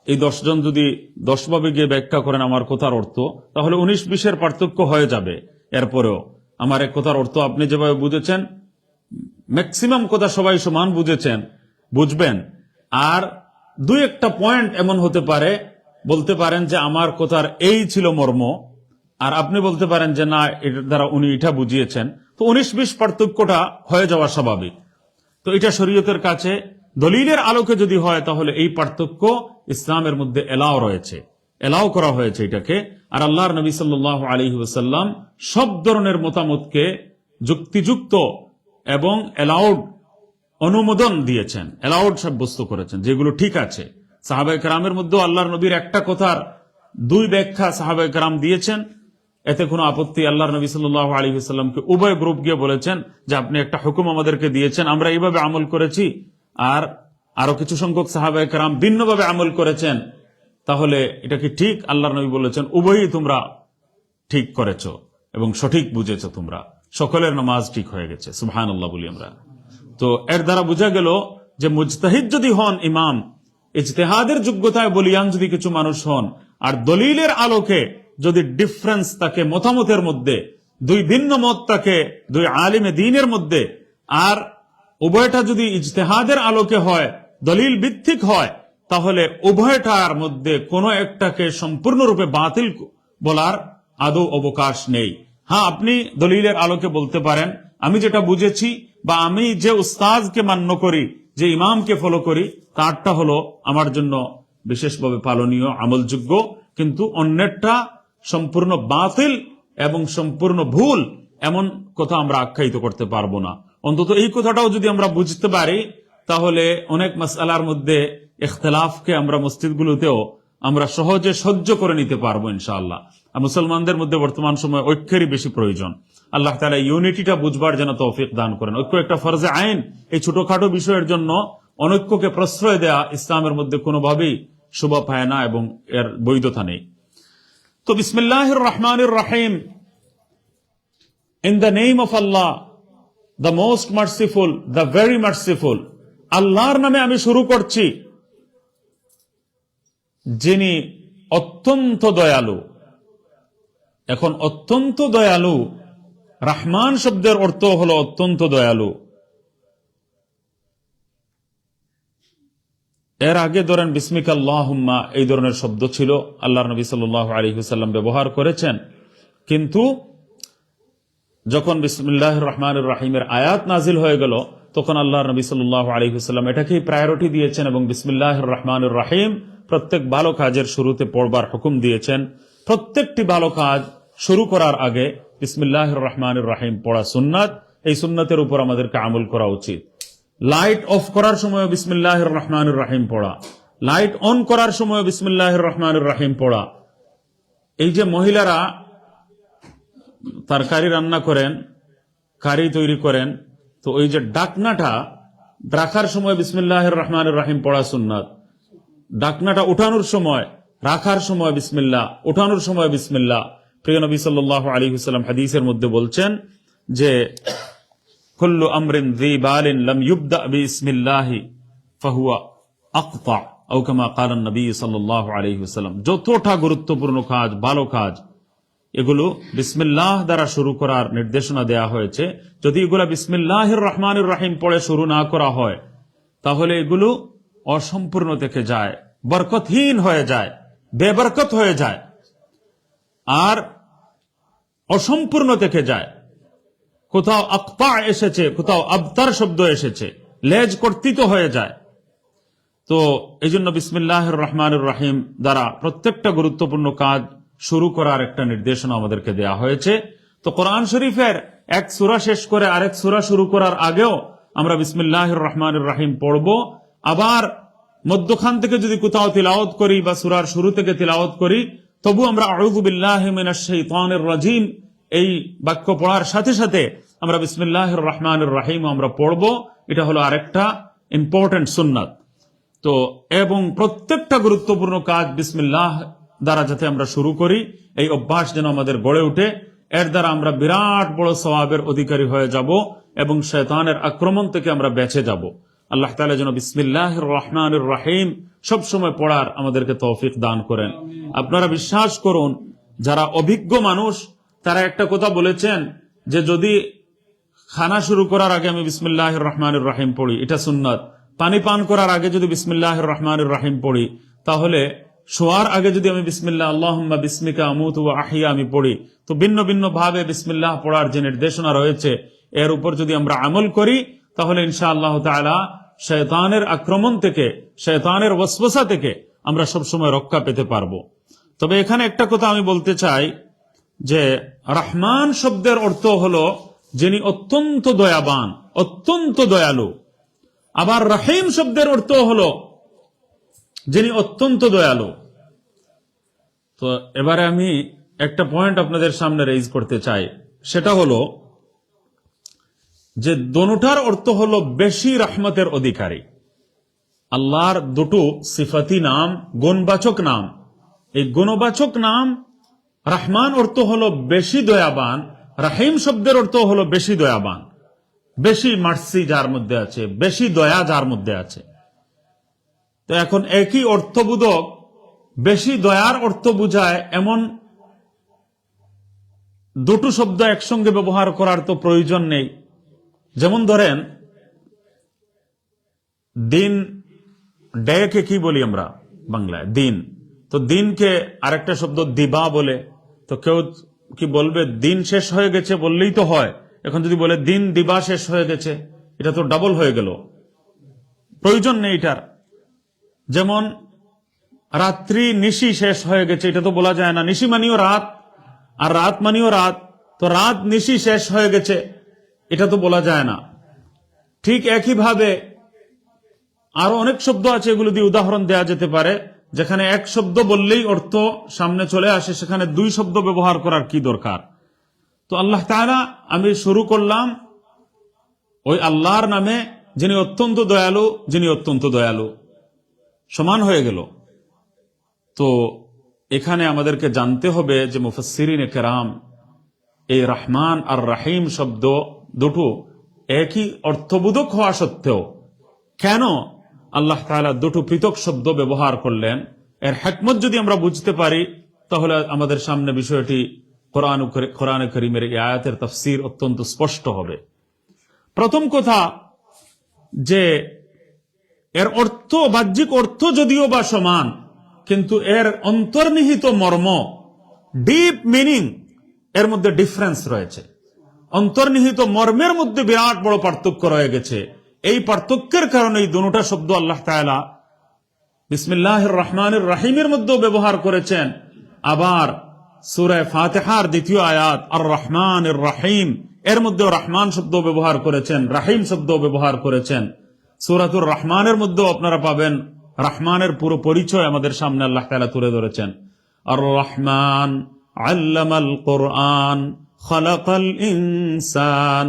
Speaker 1: এই 10 জন যদি 10 ভাবে গিয়ে ব্যাখ্যা করেন আমার কথার অর্থ, তাহলে 19-20-এর পার্থক্য হয়ে যাবে। এরপরেও আমার এক কথার অর্থ আপনি যেভাবে বুঝেছেন, ম্যাক্সিমাম কথা সবাই সমান বুঝবেন। আর দুই একটা পয়েন্ট এমন হতে পারে, বলতে পারেন যে আমার কথার এই ছিল মর্ম, আর আপনি বলতে পারেন যে না, এটার দ্বারা উনি এটা বুঝিয়েছেন। তো 19-20 পার্থক্যটা হয়ে যাওয়া স্বাভাবিক। তো এটা শরীয়তের কাছে দলিলের আলোকে যদি হয় তাহলে এই পার্থক্য ইসলামের মধ্যে এলাও করা হয়েছে এটাকে। আর আল্লাহর নবী সাল্লাল্লাহু আলাইহি ওয়াসাল্লাম সব ধরনের মতামতকে যুক্তিযুক্ত এবং অনুমোদন দিয়েছেন, এলাউড সাব্যস্ত করেছেন, যেগুলো ঠিক আছে। সাহাবায়ে কেরামের মধ্যেও আল্লাহর নবীর একটা কথার দুই ব্যাখ্যা সাহাবায়ে কেরাম দিয়েছেন, এতে কোনো আপত্তি? আল্লাহর নবী সাল্লাল্লাহু আলাইহি ওয়াসাল্লামকে উভয় গ্রুপ গিয়ে বলেছেন যে আপনি একটা হুকুম আমাদেরকে দিয়েছেন, আমরা এইভাবে আমল করেছি, আর আরো কিছু সংখ্যক সাহাবায়ে কেরাম ভিন্নভাবে আমল করেছেন, তাহলে এটা কি ঠিক? আল্লাহর নবী বলেছেন উভয়ই তোমরা ঠিক করেছ এবং সঠিক বুঝেছ, তোমরা সকলের নামাজ ঠিক হয়ে গেছে। সুবহানাল্লাহ বলি আমরা। তো এর দ্বারা বোঝা গেল যে মুজতাহিদ যদি হন ইমাম, ইজতেহাদের যোগ্যতায় বলিয়ান যদি কিছু মানুষ হন, আর দলিলের আলোকে যদি ডিফারেন্স থাকে মতামতের মধ্যে, দুই ভিন্ন মত থাকে দুই আলিমে দ্বীনের মধ্যে, আর উভয়টা যদি ইজতেহাদের আলোকে হয়, দলিল ভিত্তিক হয়, তাহলে উভয়টার মধ্যে কোনো একটাকে সম্পূর্ণরূপে বাতিল বলার আদৌ অবকাশ নেই। হ্যাঁ, আপনি দলিলের আলোকে বলতে পারেন আমি যেটা বুঝেছি বা আমি যে উস্তাদকে মান্য করি, যে ইমামকে ফলো করি, তারটা হলো আমার জন্য বিশেষভাবে পালনীয়, আমলযোগ্য, কিন্তু অন্যেরটা সম্পূর্ণ বাতিল এবং সম্পূর্ণ ভুল, এমন কথা আমরা আখ্যায়িত করতে পারবো না। অন্তত এই কথাটাও যদি আমরা বুঝতে পারি, তাহলে অনেক মাসআলার মধ্যে ইখতিলাফকে আমরা মসজিদগুলোতেও আমরা সহজে সহ্য করে নিতে পারবো ইনশাআল্লাহ। আর মুসলমানদের মধ্যে বর্তমান সময় ঐক্যেরই বেশি প্রয়োজন। আল্লাহ তাআলা ইউনিটিটা বুঝবার জন্য তৌফিক দান করেন। ঐক্য একটা ফরজে আইন। এই ছোটখাটো বিষয়ের জন্য অনৈক্যকে প্রশ্রয় দেয়া ইসলামের মধ্যে কোনোভাবেই শোভা পায় না এবং এর বৈধতা নেই। তো বিসমিল্লাহির রহমানির রহিম, in the name of Allah, the most merciful, the very merciful. আল্লাহর নামে আমি শুরু করছি, যিনি অত্যন্ত দয়ালু। এখন অত্যন্ত দয়ালু, রহমান শব্দের অর্থ হলো অত্যন্ত দয়ালু। এর আগে ধরেন বিসমিকা আল্লাহুম্মা এই ধরনের শব্দ ছিল, আল্লাহর নবী সাল্লাল্লাহু আলাইহি ওয়াসাল্লাম ব্যবহার করেছেন, কিন্তু যখন বিসমিল্লাহির রহমানির রহিমের আয়াত নাজিল হয়ে গেল, তখন আল্লাহর নবী সাল্লাল্লাহু আলাইহি ওয়াসাল্লাম এটাকেই প্রায়োরিটি দিয়েছেন এবং বিসমিল্লাহির রহমানির রহিম প্রত্যেক ভালো কাজের শুরুতে পড়বার হুকুম দিয়েছেন। প্রত্যেকটি ভালো কাজ শুরু করার আগে বিসমিল্লাহির রহমানির রহিম পড়া সুন্নাত। এই সুন্নাতের উপর আমাদেরকে আমল করা উচিত। লাইট অফ করার সময় বিসমিল্লাহির রহমানির রহিম পড়া, লাইট অন করার সময় বিসমিল্লাহির রহমানির রহিম পড়া। এই যে মহিলারা তরকারি রান্না করেন, কারি তৈরি করেন, তো ওই যে ডাকনাটা রাখার সময় বিসমিল্লাহির রহমানির রহিম পড়া সুন্নাত। ডাকনাটা উঠানোর সময়, রাখার সময় বিসমিল্লাহ, উঠানোর সময় বিসমিল্লাহ। প্রিয় নবী সাল্লাল্লাহু আলাইহি ওয়াসাল্লাম হাদিসের মধ্যে বলছেন যে কুল্লু আমরিন যী বালিন লাম ইউবদা বিসমিল্লাহি ফাহুয়া আকতা, আও কামা ক্বালা নবী সাল্লাল্লাহু আলাইহি ওয়াসাল্লাম। যতটা গুরুত্বপূর্ণ কাজ, ভালো কাজ, এগুলো বিসমিল্লাহ দ্বারা শুরু করার নির্দেশনা দেয়া হয়েছে। যদি এগুলা বিসমিল্লাহির রহমানির রহিম পড়ে শুরু না করা হয়, তাহলে এগুলো অসম্পূর্ণ থেকে যায়, বরকতহীন হয়ে যায়, বেবরকত হয়ে যায়, আর অসম্পূর্ণ থেকে যায়। কোথাও আকতা এসেছে, কোথাও আবতার শব্দ এসেছে, লেজ কর্তৃত হয়ে যায়। তো এই জন্য বিসমিল্লাহির রহমানির রহিম দ্বারা প্রত্যেকটা গুরুত্বপূর্ণ কাজ শুরু করার একটা নির্দেশনা আমাদেরকে দেয়া হয়েছে। তো কোরআন শরীফের এক সূরা শেষ করে আরেক সূরা শুরু করার আগেও আমরা বিসমিল্লাহির রহমানির রহিম পড়ব। আবার মধ্যখান থেকে যদি কোথাও তিলাওয়াত করি বা সূরার শুরু থেকে তিলাওয়াত করি, তবু আমরা আউযু বিল্লাহি মিনাশ শাইতানির রাজিম এই বাক্য পড়ার সাথে সাথে আমরা বিসমিল্লাহির রহমানির রহিম আমরা পড়ব। এটা হলো আরেকটা ইম্পর্টেন্ট সুন্নাত। তো এবং প্রত্যেকটা গুরুত্বপূর্ণ কাজ বিসমিল্লাহ দ্বারা যাতে আমরা শুরু করি, এই অভ্যাস যেন আমাদের গড়ে ওঠে। এর দ্বারা আমরা বিরাট বড় সওয়াবের অধিকারী হয়ে যাব এবং শয়তানের আক্রমণ থেকে আমরা বেঁচে যাব। আল্লাহ তাআলা যেন বিসমিল্লাহির রহমানির রহিম সবসময় পড়ার আমাদেরকে তৌফিক দান করেন। আপনারা বিশ্বাস করুন, যারা অভিজ্ঞ মানুষ তারা একটা কথা বলেছেন যে যদি খানা শুরু করার আগে আমি বিসমিল্লাহির রহমানির রহিম পড়ি, এটা সুন্নাত। পানি পান করার আগে যদি বিসমিল্লাহির রহমানির রহিম পড়ি, তাহলে শোয়ার আগে যদি আমি বিসমিল্লাহ আল্লাহুম্মা বিসমিকা আমুতু ওয়া আহইয়া আমি পড়ি, তো ভিন্ন ভিন্ন ভাবে বিসমিল্লাহ পড়ার যে নির্দেশনা রয়েছে এর উপর যদি আমরা আমল করি, তাহলে ইনশাআল্লাহ তাআলা শয়তানের আক্রমণ থেকে, শয়তানের ওয়াসওয়াসা থেকে আমরা সবসময় রক্ষা পেতে পারবো। তবে এখানে একটা কথা আমি বলতে চাই যে রহমান শব্দের অর্থ হলো যিনি অত্যন্ত দয়াবান, অত্যন্ত দয়ালু। আবার রহিম শব্দের অর্থ হলো যিনি অত্যন্ত দয়ালু। তো এবারে আমি একটা পয়েন্ট আপনাদের সামনে রেইজ করতে চাই, সেটা হলো যে দোনোটার অর্থ হলো বেশি রহমতের অধিকারী। আল্লাহর দুটো সিফাতি নাম, গুণবাচক নাম। এই গুণবাচক নাম রহমান অর্থ হলো বেশি দয়াবান, রাহিম শব্দের অর্থ হলো বেশি দয়াবান, বেশি মার্সি যার মধ্যে আছে, বেশি দয়া যার মধ্যে আছে। তো এখন একই অর্থবোধক বেশি দয়ার অর্থ বুঝায় এমন দুটো শব্দ একসঙ্গে ব্যবহার করার তো প্রয়োজন নেই। যেমন ধরেন, দিন, ডেকে কি বলি আমরা বাংলায়? দিন। তো দিনকে আরেকটা শব্দ দিবা বলে, তো কেউ কি বলবে দিন শেষ হয়ে গেছে বললেই তো হয়। এখন যদি বলে দিন দিবা শেষ হয়ে গেছে, এটা তো ডাবল হয়ে গেল, প্রয়োজন নেই এটার। যেমন রাত্রি নিশি শেষ হয়ে গেছে, এটা তো বলা যায় না। নিশি মানিও রাত, আর রাত মানিও রাত, তো রাত নিশি শেষ হয়ে গেছে এটা তো বলা যায় না। ঠিক একইভাবে আরো অনেক শব্দ আছে, এগুলো দিয়ে উদাহরণ দেওয়া যেতে পারে, যেখানে এক শব্দ বললেই অর্থ সামনে চলে আসে, সেখানে দুই শব্দ ব্যবহার করার কি দরকার? তো আল্লাহ তাআলা, আমি শুরু করলাম ওই আল্লাহর নামে যিনি অত্যন্ত দয়ালু, যিনি অত্যন্ত দয়ালু, সমান হয়ে গেল। তো এখানে আমাদেরকে জানতে হবে যে মুফাসসিরিনে কেরাম এই রহমান আর রাহিম শব্দ দুটো একই অর্থবোধক হওয়া সত্ত্বেও কেন আল্লাহ তাআলা দুটো পৃথক শব্দ ব্যবহার করলেন, এর হিকমত যদি আমরা বুঝতে পারি, তাহলে আমাদের সামনে বিষয়টি কোরআনে কারীমের এই আয়াতের তাফসীর অত্যন্ত স্পষ্ট হবে। প্রথম কথা, যে এর অর্থ, বাহ্যিক অর্থ যদিও বা সমান, কিন্তু এর অন্তর্নিহিত মর্ম, ডিপ মিনিং, এর মধ্যে ডিফারেন্স রয়েছে। অন্তর্নিহিত মর্মের মধ্যে বিরাট বড় পার্থক্য রয়ে গেছে। এই পার্থক্যের কারণে এই দুটো শব্দ আল্লাহ তাআলা বিসমিল্লাহির রহমানির রহিমের মধ্যেও ব্যবহার করেছেন, আবার সূরা ফাতিহার দ্বিতীয় আয়াত আর রহমানির রহিম এর মধ্যেও রহমান শব্দ ব্যবহার করেছেন, রাহিম শব্দ ব্যবহার করেছেন। সূরাতুর রহমানের মধ্যেও আপনারা পাবেন রহমানের পুরো পরিচয় আমাদের সামনে আল্লাহ তাআলা তুলে ধরেছেন। আর রহমান আল্লামাল কোরআন খালাকাল ইনসান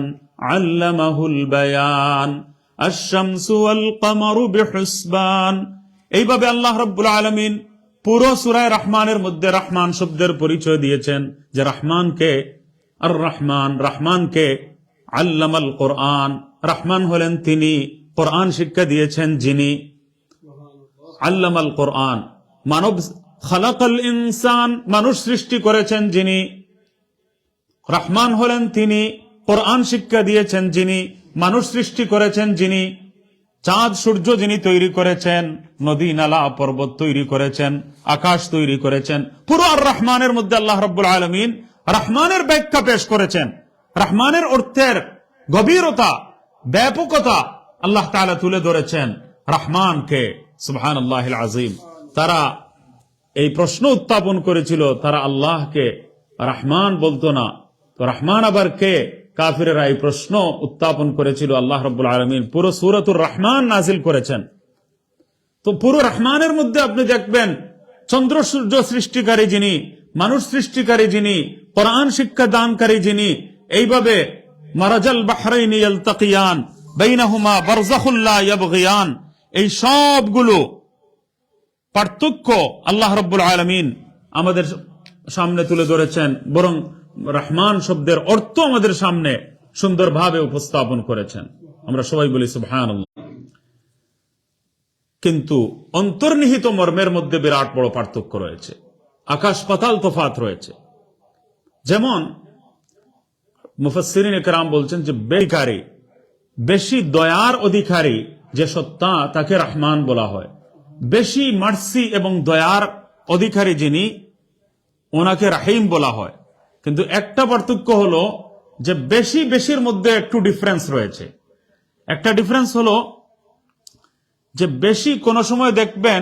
Speaker 1: আল্লামাহুল বায়ান আশ-শামসু ওয়াল কমারু বিহুসবান। এইভাবে আল্লাহ রাব্বুল আলামিন পুরো সূরা রহমানের মধ্যে রহমান শব্দের পরিচয় দিয়েছেন, যে রহমানকে, আর রহমান, রহমানকে, আল্লামাল কোরআন, রহমান হলেন তিনি, কোরআন শিক্ষা দিয়েছেন যিনি, আল্লামাল কোরআন, মানব, খালাকাল ইনসান, মানুষ সৃষ্টি করেছেন যিনি, রহমান হলেন তিনি, কোরআন শিক্ষা দিয়েছেন যিনি, মানুষ সৃষ্টি করেছেন যিনি, চাঁদ সূর্য যিনি তৈরি করেছেন, নদী নালা পর্বত তৈরি করেছেন, আকাশ তৈরি করেছেন। পুরো আর রহমানের মধ্যে আল্লাহ রাব্বুল আলামিন রহমানের ব্যাখ্যা পেশ করেছেন। রহমানের অর্থের গভীরতা, ব্যাপকতা আল্লাহ তাআলা তুলে ধরেছেন রহমানকে। সুবহানাল্লাহিল আযীম। তারা এই প্রশ্ন উত্থাপন করেছিল, তারা আল্লাহকে রহমান বলতো না, তো রহমান আবার কে? কাফিরেরা এই প্রশ্ন উত্থাপন করেছিল। আল্লাহ রাব্বুল আলামিন পুরো সূরাতুর রহমান নাজিল করেছেন। তো পুরো রহমানের মধ্যে আপনি দেখবেন চন্দ্র সূর্য সৃষ্টিকারী যিনি, মানুষ সৃষ্টিকারী যিনি, কোরআন শিক্ষা দানকারী যিনি, এইভাবে মারাজাল বাহরাইনি ইয়ালতাকিয়ান বাইনাহুমা বারযাখুল লা ইয়াবগিয়ান, এই সবগুলো পার্থক্য আল্লাহ রাব্বুল আলামিন আমাদের সামনে তুলে ধরেছেন, বরং রহমান শব্দের অর্থ আমাদের সামনে সুন্দরভাবে উপস্থাপন করেছেন। আমরা সবাই বলি সুবহানাল্লাহ। কিন্তু অন্তর্নিহিত মর্মের মধ্যে বিরাট বড় পার্থক্য রয়েছে, আকাশ পাতাল তফাত রয়েছে। যেমন মুফাসসিরিন ইকরাম বলছেন যে বেকারী, বেশি দয়ার অধিকারী যে সত্তা, তাকে রহমান বলা হয়। বেশি মার্সি এবং দয়ার অধিকারী যিনি, ওনাকে রাহিম বলা হয়। কিন্তু একটা পার্থক্য হলো যে বেশি বেশির মধ্যে একটু ডিফারেন্স রয়েছে। একটা ডিফারেন্স হলো যে বেশি কোন সময় দেখবেন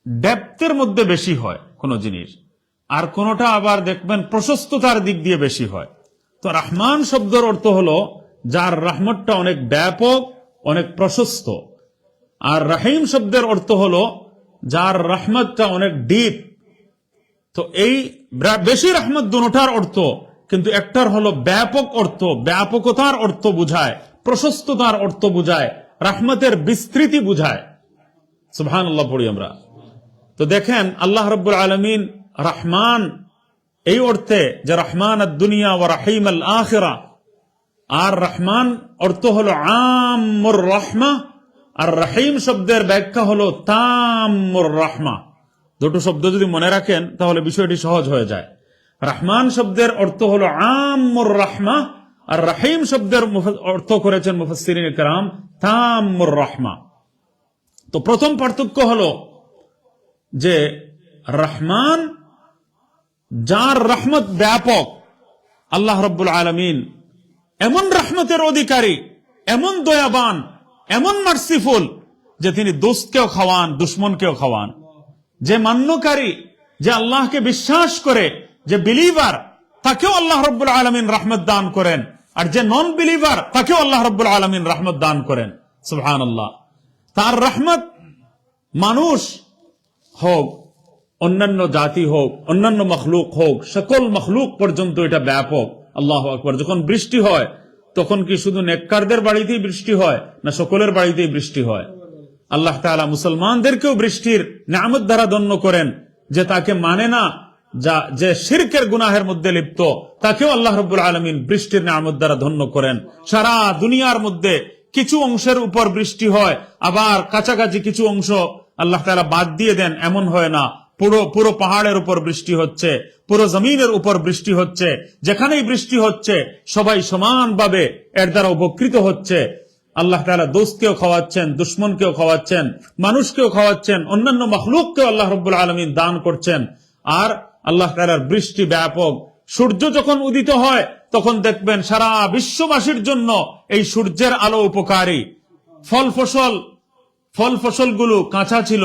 Speaker 1: ডেপথের মধ্যে বেশি হয় কোন জিনিস, আর কোনটা আবার দেখবেন প্রশস্ততার দিক দিয়ে বেশি হয়। তো রহমান শব্দের অর্থ হলো যার রহমতটা অনেক ব্যাপক, অনেক প্রশস্ত। আর রাহিম শব্দের অর্থ হলো যার রহমতটা অনেক ডিপ। তো এই বেশি রহমত দুটার অর্থ, কিন্তু একটার হলো ব্যাপক অর্থ, ব্যাপকতার অর্থ বুঝায়, প্রশস্ততার অর্থ বুঝায়, রহমতের বিস্তৃতি বুঝায়। সুবহানাল্লাহ পড়ি আমরা। তো দেখেন আল্লাহ রাব্বুল আলামিন রহমান এই অর্থে যে রহমান দুনিয়া ওয়া রহিম আল আখিরা, আর রহমান অর্থ হলো আমুর রহমা, আর রহিম শব্দের ব্যাখ্যা হলো তামুর রহমা। দুটো শব্দ যদি মনে রাখেন তাহলে বিষয়টি সহজ হয়ে যায়। রহমান শব্দের অর্থ হলো আমুর রহমা, আর রহিম শব্দের অর্থ করেছেন মুফাসসিরিন ইকরাম তামুর রহমা। তো প্রথম পার্থক্য হলো যে রহমান, যার রহমত ব্যাপক, আল্লাহ রাব্বুল আলামিন এমন রহমতের অধিকারী, এমন দয়াবান, এমন মার্সিফুল যে তিনি দোস্তকেও খাওয়ান, দুশ্মনকেও খাওয়ান। যে মান্যকারী, যে আল্লাহকে বিশ্বাস করে, যে বিলিভার, তাকেও আল্লাহ রাব্বুল আলামিন রহমত দান করেন, আর যে নন বিলিভার তাকেও আল্লাহ রাব্বুল আলামিন রহমত দান করেন। সুবহানাল্লাহ। তার রহমত মানুষ হোক, অন্যান্য জাতি হোক, অন্যান্য মখলুক হোক, সকল মখলুক পর্যন্ত এটা ব্যাপক। আল্লাহু আকবার। যখন বৃষ্টি হয় তখন কি শুধু নেককারদের বাড়িতেই বৃষ্টি হয়, না সকলের বাড়িতেই বৃষ্টি হয়? আল্লাহ তাআলা মুসলমানদেরকেও বৃষ্টির নিয়ামত দ্বারা ধন্য করেন। যে তাকে মানে না, যে শিরকের গুনাহের মধ্যে লিপ্ত, তাকেও আল্লাহ রাব্বুল আলামিন বৃষ্টির নিয়ামত দ্বারা ধন্য করেন। সারা দুনিয়ার মধ্যে কিছু অংশের উপর বৃষ্টি হয়, আবার কাছাকাছি কিছু অংশ আল্লাহ তাআলা বাদ দিয়ে দেন, এমন হয় না। পুরো পাহাড়ের উপর বৃষ্টি হচ্ছে, পুরো জমিনের উপর বৃষ্টি হচ্ছে। যেখানেই বৃষ্টি হচ্ছে সবাই সমানভাবে এর দ্বারা উপকৃত হচ্ছে। আল্লাহ তাআলা দোস্তকেও খাওয়াচ্ছেন, দুশ্মনকেও খাওয়াচ্ছেন, মানুষকেও খাওয়াচ্ছেন, অন্যান্য মখলুককেও আল্লাহ রাব্বুল আলামিন দান করছেন। আর আল্লাহ তাআলার বৃষ্টি ব্যাপক। সূর্য যখন উদিত হয় তখন দেখবেন সারা বিশ্ববাসীর জন্য এই সূর্যের আলো উপকারী। ফল ফসলগুলো কাঁচা ছিল,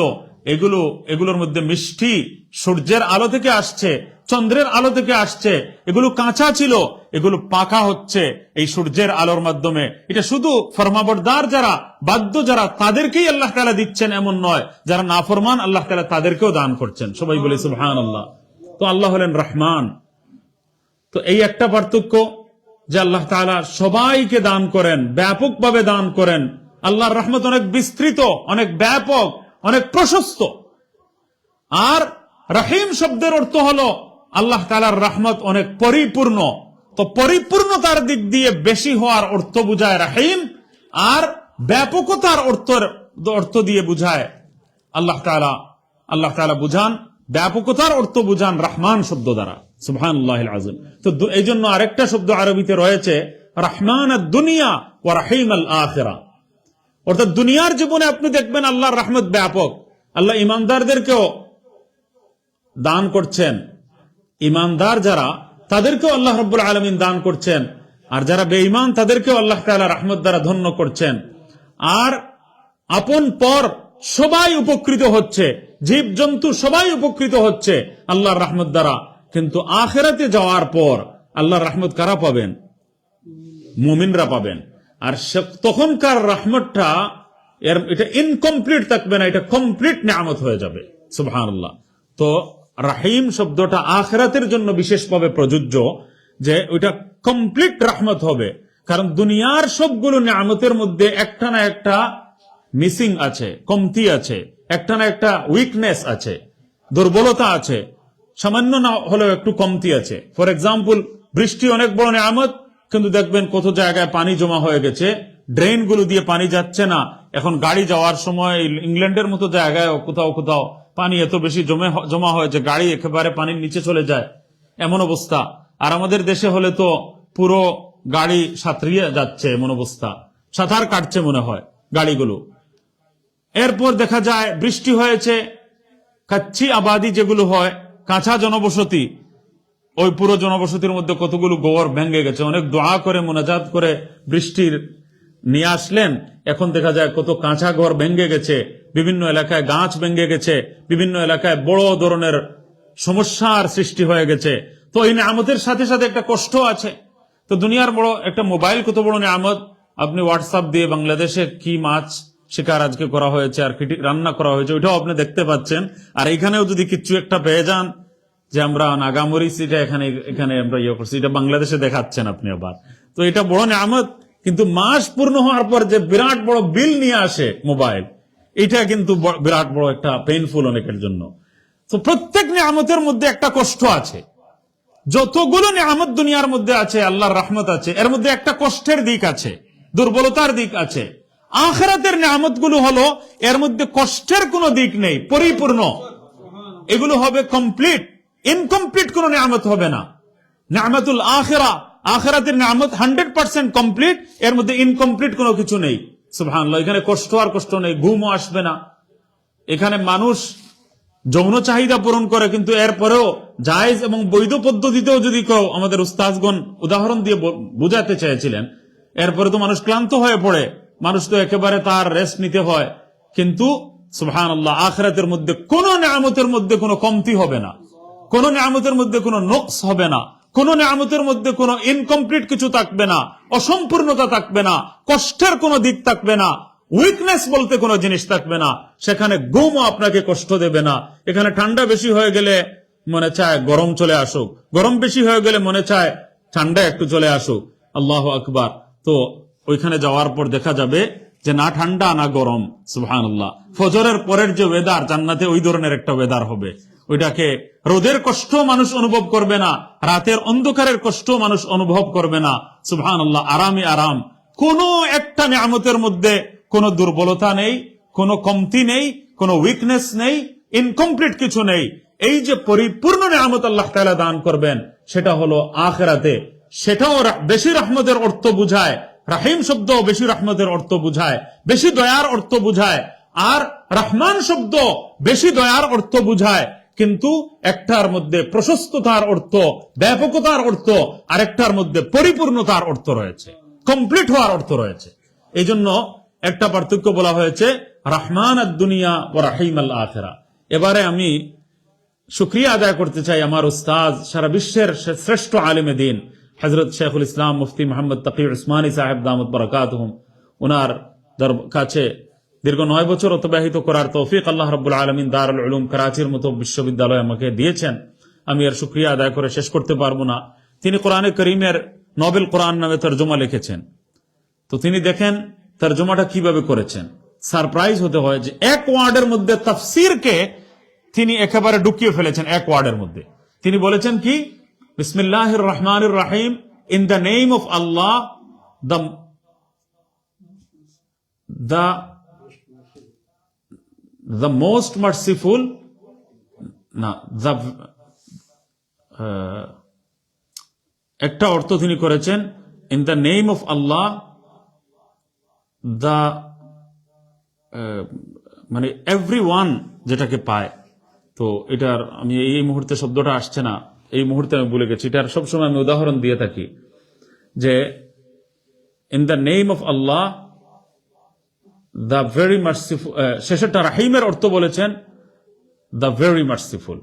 Speaker 1: এগুলোর মধ্যে মিষ্টি সূর্যের আলো থেকে আসছে, চন্দ্রের আলো থেকে আসছে। এগুলো কাঁচা ছিল, এগুলো পাকা হচ্ছে এই সূর্যের আলোর মাধ্যমে। এটা শুধু ফরমাবরদার যারা, বাধ্য যারা, তাদেরকেই আল্লাহ তাআলা দিচ্ছেন এমন নয়, যারা নাফরমান আল্লাহ তাআলা তাদেরকেও দান করছেন। সবাই বলে সুবহানাল্লাহ। তো আল্লাহ হলেন রহমান। তো এই একটা পার্থক্য যে আল্লাহ তাআলা সবাইকে দান করেন, ব্যাপকভাবে দান করেন। আল্লাহর রহমত অনেক বিস্তৃত, অনেক ব্যাপক, অনেক প্রশস্ত। আর রহিম শব্দের অর্থ হলো আল্লাহ তাআলার রহমত অনেক পরিপূর্ণ। তো পরিপূর্ণতার দিক দিয়ে বেশি হওয়ার অর্থ বুঝায় রহিম, আর ব্যাপকতার অর্থ দিয়ে বুঝায় আল্লাহ তাআলা বুঝান, ব্যাপকতার অর্থ বুঝান রহমান শব্দ দ্বারা। সুবহানাল্লাহিল আযীম। তো এই জন্য আরেকটা শব্দ আরবিতে রয়েছে রহমান দুনিয়া ওয়া রহিম আল আখিরা। অর্থাৎ দুনিয়ার জীবনে আপনি দেখবেন আল্লাহর রহমত ব্যাপক। আল্লাহ ইমানদারদেরকেও দান করছেন, ইমানদার যারা তাদেরকেও আল্লাহ রাব্বুল আলামিন দান করছেন, আর যারা বেঈমান তাদেরকেও আল্লাহ তাআলা রহমত দ্বারা ধন্য করছেন। আর আপন পর সবাই উপকৃত হচ্ছে, জীব জন্তু সবাই উপকৃত হচ্ছে আল্লাহর রহমত দ্বারা। কিন্তু আখিরাতে যাওয়ার পর আল্লাহর রহমত কারা পাবেন? মুমিনরা পাবেন। আর তখনকার রহমতটা এটা ইনকমপ্লিট থাকবে না, এটা কমপ্লিট নিয়ামত হয়ে যাবে। সুবহানাল্লাহ। তো রহিম শব্দটা আখিরাতের জন্য বিশেষভাবে প্রযোজ্য, যে ওইটা কমপ্লিট রহমত হবে। কারণ দুনিয়ার সবগুলো নিয়ামতের মধ্যে একটা না একটা মিসিং আছে, কমতি আছে, একটা না একটা উইকনেস আছে, দুর্বলতা আছে, সামান্য না হলেও একটু কমতি আছে। ফর এক্সাম্পল, বৃষ্টি অনেক বড় নিয়ামত, কিন্তু দেখবেন কত জায়গায় পানি জমা হয়ে গেছে, ড্রেন গুলো দিয়ে পানি যাচ্ছে না। এখন গাড়ি যাওয়ার সময় ইংল্যান্ডের মতো জায়গায় কোথাও কোথাও পানি এত বেশি জমা হয়েছে, গাড়ি একেবারে পানির নিচে চলে যায়, এমন অবস্থা। আর আমাদের দেশে হলে তো পুরো গাড়ি সাঁতরিয়ে যাচ্ছে, এমন অবস্থা, সাঁতার কাটছে মনে হয় গাড়িগুলো। এরপর দেখা যায় বৃষ্টি হয়েছে, কাচ্চি আবাদি যেগুলো হয়, কাঁচা জনবসতি, ওই পুরো জনবসতির মধ্যে কতগুলো ঘর ভেঙে গেছে। অনেক দোয়া করে মোনাজাত করে বৃষ্টির নিয়ে আসলেন, এখন দেখা যায় কত কাঁচা ঘর ভেঙে গেছে, বিভিন্ন এলাকায় গাছ ভেঙে গেছে, বিভিন্ন এলাকায় বড় ধরনের সমস্যার সৃষ্টি হয়ে গেছে। তো এই নিয়ামতের সাথে সাথে একটা কষ্ট আছে। তো দুনিয়ার বড় একটা মোবাইল কত বড় নিয়ামত। আপনি হোয়াটসঅ্যাপ দিয়ে বাংলাদেশে কি মাছ শিকার আজকে করা হয়েছে আর কি রান্না করা হয়েছে, ওইটাও আপনি দেখতে পাচ্ছেন। আর এইখানেও যদি কিছু একটা পেয়ে যান, যে আমরা নাগামরিচ এটা এখানে এখানে আমরা ইয়ে করছি, এটা বাংলাদেশে দেখাচ্ছেন আপনি আবার। তো এটা বড় নিয়ামত, কিন্তু মাস পূর্ণ হওয়ার পর যে বিরাট বড় বিল নিয়ে আসে মোবাইল, এটা কিন্তু বিরাট বড় একটা পেইনফুল অনেকের জন্য। তো প্রত্যেক নিয়ামতের মধ্যে একটা কষ্ট আছে। যতগুলো নিয়ামত দুনিয়ার মধ্যে আছে, আল্লাহর রহমত আছে, এর মধ্যে একটা কষ্টের দিক আছে, দুর্বলতার দিক আছে। আখিরাতের নিয়ামত গুলো হলো এর মধ্যে কষ্টের কোনো দিক নেই, পরিপূর্ণ। এগুলো হবে কমপ্লিট, ইনকমপ্লিট কোনো নিয়ামত হবে না। নিয়ামতুল আখিরা, আখিরাতের নিয়ামত 100% কমপ্লিট, এর মধ্যে ইনকমপ্লিট কোনো কিছু নেই। সুবহানাল্লাহ। এখানে কষ্ট আর কষ্ট নেই, ঘুমও আসবে না। এখানে মানুষ যৌন চাহিদা পূরণ করে, কিন্তু এরপরেও জায়েজ এবং বৈধ পদ্ধতিতেও যদি কেউ, আমাদের উস্তাজগণ উদাহরণ দিয়ে বুঝাতে চেয়েছিলেন, এরপরে তো মানুষ ক্লান্ত হয়ে পড়ে, মানুষ তো একেবারে তার রেস্ট নিতে হয়। কিন্তু সুবহানাল্লাহ, আখিরাতের মধ্যে কোন নিয়ামতের মধ্যে কোনো কমতি হবে না, কোন নিয়ামতের মধ্যে কোনো নকশ হবে না, কোন নিয়ামতের মধ্যে কোনো ইনকমপ্লিট কিছু থাকবে না, অসম্পূর্ণতা থাকবে না, কষ্টের কোনো দিক থাকবে না, উইকনেস বলতে কোনো জিনিস থাকবে না। সেখানে ঘুমও আপনাকে কষ্ট দেবে না। এখানে ঠান্ডা বেশি হয়ে গেলে মনে চায় গরম চলে আসুক, গরম বেশি হয়ে গেলে মনে চায় ঠান্ডা একটু চলে আসুক। আল্লাহু আকবার। তো ওইখানে যাওয়ার পর দেখা যাবে যে না ঠান্ডা না গরম। সুবহানাল্লাহ। ফজরের পরের যে ওয়েদার জান্নাতে, ওই ধরনের একটা ওয়েদার হবে। ওইটাকে রোদের কষ্ট মানুষ অনুভব করবে না, রাতের অন্ধকারের কষ্ট মানুষ অনুভব করবে না। সুবহানাল্লাহ। আরামই আরাম। কোন একটা নিয়ামতের মধ্যে কোনো দুর্বলতা নেই, কোনো কমতি নেই, কোনো উইকনেস নেই, ইনকমপ্লিট কিছু নেই। এই যে পরিপূর্ণ নিয়ামত আল্লাহ তাআলা দান করবেন, সেটা হলো আখিরাতে। সেটাও বেশি রহমতের অর্থ বুঝায়, রাহিম শব্দ বেশি রহমতের অর্থ বুঝায়, বেশি দয়ার অর্থ বুঝায়। আর রহমান শব্দ বেশি দয়ার অর্থ বুঝায়, কিন্তু একটার মধ্যে প্রশস্ততার অর্থ, ব্যাপকতার অর্থ, আরেকটার মধ্যে পরিপূর্ণতার অর্থ রয়েছে, কমপ্লিট হওয়ার অর্থ রয়েছে। এই জন্য একটা পার্থক্য বলা হয়েছে, রহমান আদ দুনিয়া ও রাহিম আল আখিরা। এবারে আমি শুকরিয়া আদায় করতে চাই আমার উস্তাদ, সারা বিশ্বের শ্রেষ্ঠ আলেমে দ্বীন হযরত শেখুল ইসলাম মুফতি মোহাম্মদ তাকি উসমানী সাহেব দামত বারাকাতুহুম। ওনার কাছে দীর্ঘ 9 বছর অতিবাহিত করার তৌফিক আল্লাহ রাব্বুল আলামিন দারুল উলুম করাচির মতো বিশ্ববিদ্যালয় আমাকে দিয়েছেন। আমি এর শুকরিয়া আদায় করে শেষ করতে পারবো না। তিনি কোরআনে করিমের নোবেল কোরআন নামে তরজমা লিখেছেন। তো তিনি দেখেন তরজমাটা কিভাবে করেছেন, সারপ্রাইজ হতে হয় যে এক ওয়ার্ডের মধ্যে তাফসীরকে তিনি একেবারে ঢুকিয়ে ফেলেছেন। এক ওয়ার্ডের মধ্যে তিনি বলেছেন কি, বিসমিল্লাহির রহমানির রহিম, in the name of Allah, the most merciful, না একটা অর্থ তিনি করেছেন in the name of Allah, the মানে এভরি ওয়ান যেটাকে পায়। তো এটার আমি এই মুহূর্তে শব্দটা আসছে না, এই মুহূর্তে আমি ভুলে গেছি। এটার সবসময় আমি উদাহরণ দিয়ে থাকি যে in the name of Allah the very merciful, শেষেরটা রাহিমের অর্থ বলেছেন দ্য ভেরি মার্সিফুল।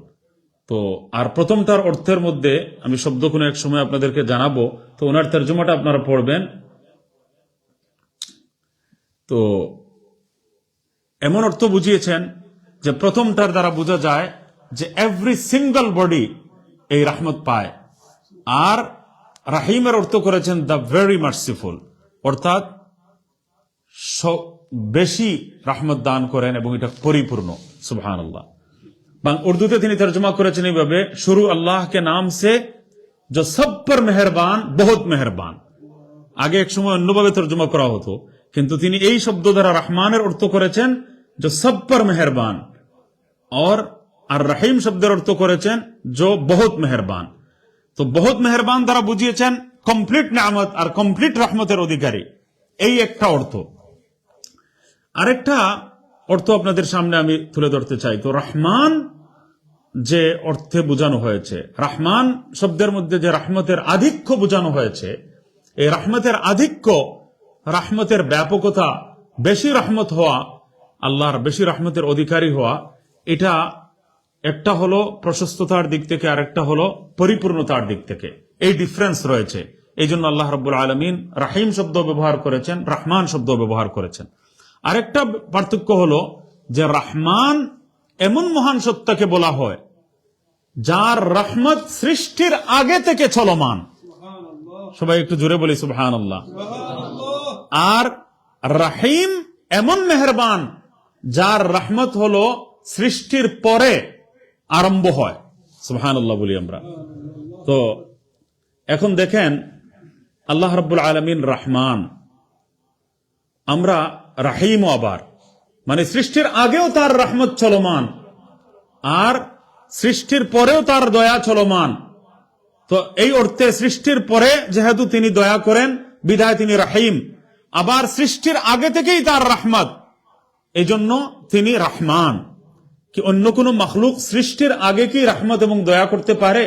Speaker 1: তো আর প্রথমটার অর্থের মধ্যে আমি শব্দ কোনো এক সময় আপনাদেরকে জানাবো, তো ওনার তর্জমাটা আপনারা পড়বেন। তো এমন অর্থ বুঝিয়েছেন যে প্রথমটার দ্বারা বোঝা যায় যে এভরি সিঙ্গল বডি এই রহমত পায়, আর রাহিমের অর্থ করেছেন দ্য ভেরি মার্সিফুল, অর্থাৎ বেশি রহমত দান করেন এবং এটা পরিপূর্ণ। সুবহানাল্লাহ। উর্দুতে তিনি তর্জমা করেছেন এইভাবে, শুরু আল্লাহ কে নাম সে जो सब पर मेहरबान बहुत मेहरबान। আগে এক সময় অন্যভাবে তর্জমা করা হতো, কিন্তু তিনি এই শব্দ দ্বারা রহমানের অর্থ করেছেন जो सब पर मेहरबान, আর রহিম শব্দের অর্থ করেছেন जो बहुत मेहरबान। তো বহুত মেহেরবান দ্বারা বুঝিয়েছেন কমপ্লিট নিয়ামত আর কমপ্লিট রহমতের অধিকারী, এই একটা অর্থ। আরেকটা অর্থ আপনাদের সামনে আমি তুলে ধরতে চাই। তো রহমান যে অর্থে বোঝানো হয়েছে, রহমান শব্দের মধ্যে যে রহমতের আধিক্য বোঝানো হয়েছে, এই রহমতের আধিক্য, রহমতের ব্যাপকতা, বেশি রহমত হওয়া, আল্লাহর বেশি রহমতের অধিকারী হওয়া, এটা একটা হলো প্রশস্ততার দিক থেকে, আর একটা হলো পরিপূর্ণতার দিক থেকে। এই ডিফারেন্স রয়েছে। এই জন্য আল্লাহ রাব্বুল আলামিন রাহিম শব্দ ব্যবহার করেছেন, রহমান শব্দ ব্যবহার করেছেন। আরেকটা পার্থক্য হলো যে রহমান এমন মহান সত্তাকে বলা হয় যার রহমত সৃষ্টির আগে থেকে চলমান। সবাই একটু জোরে বলি সুবহানাল্লাহ। আর রহিম এমন মেহেরবান যার রহমত হলো সৃষ্টির পরে আরম্ভ হয়। সুবহানাল্লাহ বলি আমরা। তো এখন দেখেন আল্লাহ রাব্বুল আলামিন রহমান, আমরা রাহিমও, আবার মানে সৃষ্টির আগেও তার রহমত চলমান আর সৃষ্টির পরেও তার দয়া চলমান। তো এই অর্থে সৃষ্টির পরে যেহেতু তিনি দয়া করেন বিধায় তিনি রাহিম, আবার সৃষ্টির আগে থেকেই তার রহমত, এই জন্য তিনি রহমান। কি অন্য কোন মখলুক সৃষ্টির আগে কি রহমত এবং দয়া করতে পারে?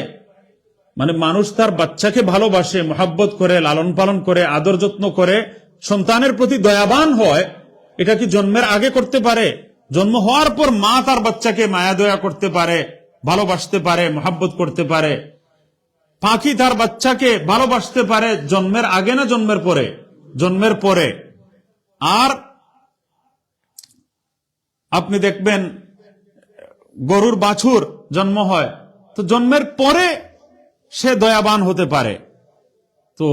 Speaker 1: মানে মানুষ তার বাচ্চাকে ভালোবাসে, মোহাব্বত করে, লালন পালন করে, আদর যত্ন করে, সন্তানের প্রতি দয়াবান হয়, এটা কি জন্মের আগে করতে পারে? জন্ম হওয়ার পর মা তার বাচ্চাকে মায়া দয়া করতে পারে, ভালোবাসতে পারে, মোহাব্বত করতে পারে। পাখি তার বাচ্চাকে ভালোবাসতে পারে জন্মের আগে না জন্মের পরে? জন্মের পরে। আর আপনি দেখবেন গরুর বাছুর জন্ম হয়, তো জন্মের পরে সে দয়াবান হতে পারে, তো